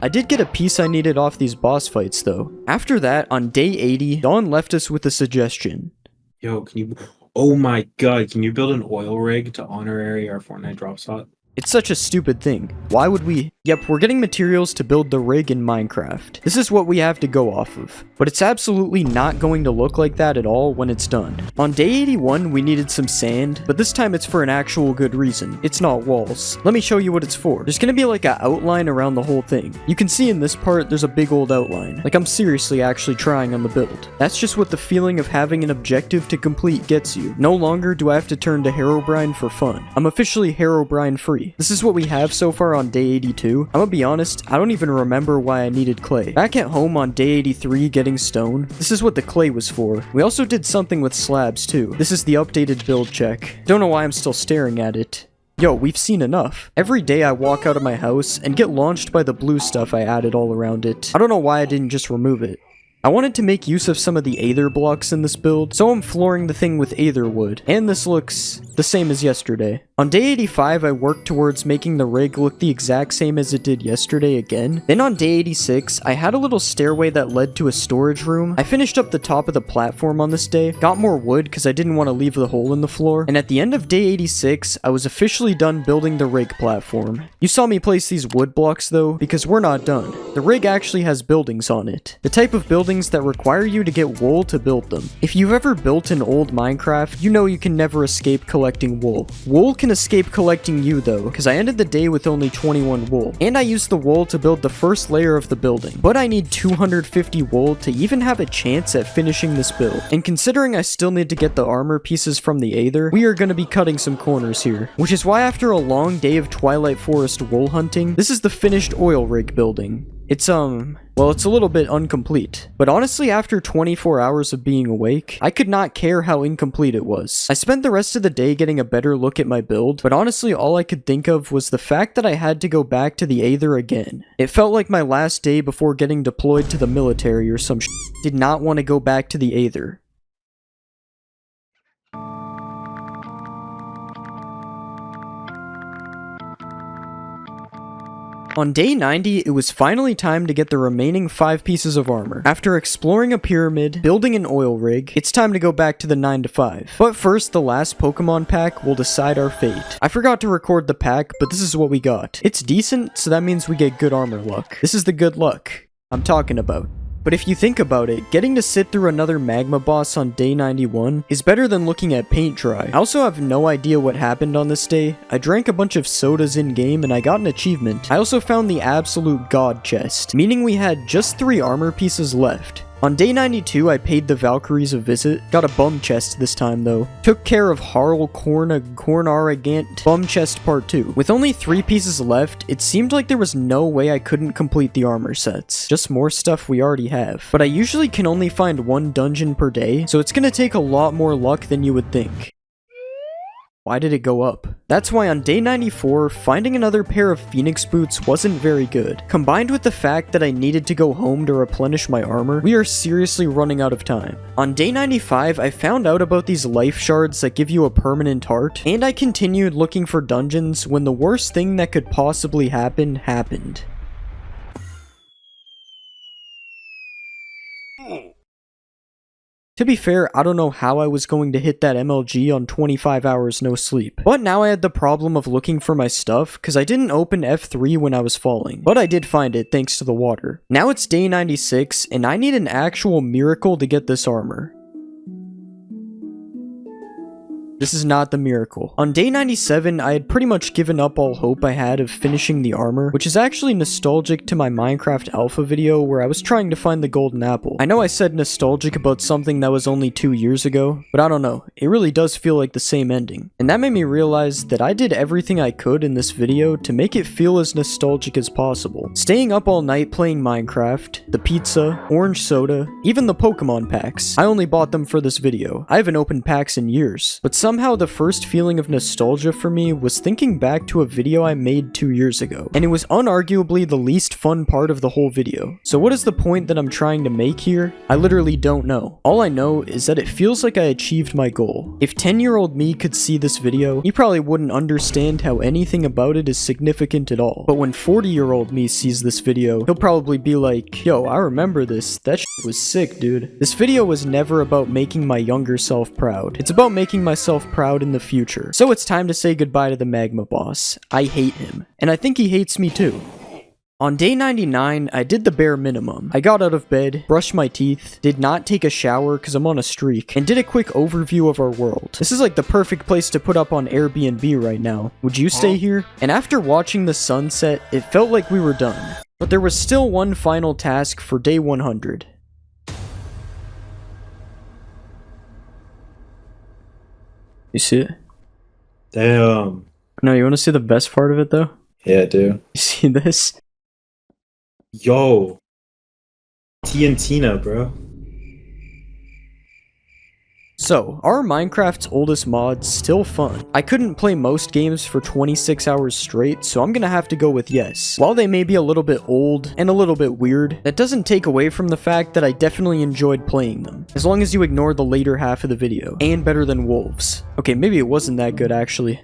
I did get a piece I needed off these boss fights though. After that, on day 80, Dawn left us with a suggestion. Yo, can you... Oh my god, can you build an oil rig to honorary our Fortnite drop spot? It's such a stupid thing. Why would we? Yep, we're getting materials to build the rig in Minecraft. This is what we have to go off of. But it's absolutely not going to look like that at all when it's done. On day 81, we needed some sand, but this time it's for an actual good reason. It's not walls. Let me show you what it's for. There's gonna be like an outline around the whole thing. You can see in this part, there's a big old outline. Like I'm seriously actually trying on the build. That's just what the feeling of having an objective to complete gets you. No longer do I have to turn to Herobrine for fun. I'm officially Herobrine free. 83. This is what we have so far on day 82. I'm gonna be honest, I don't even remember why I needed clay. Back at home on day 83 getting stone, this is what the clay was for. We also did something with slabs too. This is the updated build check. Don't know why I'm still staring at it. Yo, we've seen enough. Every day I walk out of my house and get launched by the blue stuff I added all around it. I don't know why I didn't just remove it. I wanted to make use of some of the aether blocks in this build, so I'm flooring the thing with aether wood, and this looks the same as yesterday. On day 85, I worked towards making the rig look the exact same as it did yesterday again. Then on day 86, I had a little stairway that led to a storage room. I finished up the top of the platform on this day, got more wood because I didn't want to leave the hole in the floor, and at the end of day 86, I was officially done building the rig platform. You saw me place these wood blocks though, because we're not done. The rig actually has buildings on it. The type of buildings that require you to get wool to build them. If you've ever built an old Minecraft, you know you can never escape collecting wool. Wool can escape collecting you though, because I ended the day with only 21 wool. And I used the wool to build the first layer of the building. But I need 250 wool to even have a chance at finishing this build. And considering I still need to get the armor pieces from the aether, we are going to be cutting some corners here. Which is why after a long day of Twilight Forest wool hunting, this is the finished oil rig building. It's well, it's a little bit incomplete. But honestly, after 24 hours of being awake, I could not care how incomplete it was. I spent the rest of the day getting a better look at my build, but honestly, all I could think of was the fact that I had to go back to the aether again. It felt like my last day before getting deployed to the military or some shit. Did not want to go back to the aether. On day 90, it was finally time to get the remaining 5 pieces of armor. After exploring a pyramid, building an oil rig, it's time to go back to the 9 to 5. But first, the last Pokemon pack will decide our fate. I forgot to record the pack, but this is what we got. It's decent, so that means we get good armor luck. This is the good luck I'm talking about. But if you think about it, getting to sit through another magma boss on day 91 is better than looking at paint dry. I also have no idea what happened on this day. I drank a bunch of sodas in-game and I got an achievement. I also found the absolute god chest, meaning we had just 3 armor pieces left. On day 92, I paid the Valkyries a visit. Got a bum chest this time though. Took care of Harl Cornaragant bum chest part 2. With only 3 pieces left, it seemed like there was no way I couldn't complete the armor sets. Just more stuff we already have. But I usually can only find 1 dungeon per day, so it's gonna take a lot more luck than you would think. Why did it go up? That's why on day 94, finding another pair of Phoenix boots wasn't very good. Combined with the fact that I needed to go home to replenish my armor, we are seriously running out of time. On day 95, I found out about these life shards that give you a permanent heart, and I continued looking for dungeons when the worst thing that could possibly happen happened. To be fair, I don't know how I was going to hit that MLG on 25 hours no sleep. But now I had the problem of looking for my stuff, because I didn't open F3 when I was falling. But I did find it thanks to the water. Now it's day 96, and I need an actual miracle to get this armor. This is not the miracle. On day 97, I had pretty much given up all hope I had of finishing the armor, which is actually nostalgic to my Minecraft alpha video where I was trying to find the golden apple. I know I said nostalgic about something that was only 2 years ago, but I don't know, it really does feel like the same ending. And that made me realize that I did everything I could in this video to make it feel as nostalgic as possible. Staying up all night playing Minecraft, the pizza, orange soda, even the Pokemon packs. I only bought them for this video. I haven't opened packs in years, but somehow the first feeling of nostalgia for me was thinking back to a video I made 2 years ago, and it was unarguably the least fun part of the whole video. So what is the point that I'm trying to make here? I literally don't know. All I know is that it feels like I achieved my goal. If 10-year-old me could see this video, he probably wouldn't understand how anything about it is significant at all. But when 40-year-old me sees this video, he'll probably be like, yo, I remember this. That shit was sick, dude. This video was never about making my younger self proud. It's about making myself proud in the future. So it's time to say goodbye to the magma boss. I hate him, and I think he hates me too. On day 99, I did the bare minimum. I got out of bed, brushed my teeth, did not take a shower because I'm on a streak, and did a quick overview of our world. This is like the perfect place to put up on Airbnb right now. Would you stay here? And after watching the sunset, it felt like we were done. But there was still one final task for day 100. You see it? Damn. No, you want to see the best part of it though? Yeah, I do. You see this? Yo. Tiantina, bro. So, are Minecraft's oldest mods still fun? I couldn't play most games for 26 hours straight, so I'm gonna have to go with yes. While they may be a little bit old and a little bit weird, that doesn't take away from the fact that I definitely enjoyed playing them, as long as you ignore the later half of the video, and better than wolves. Okay, maybe it wasn't that good actually.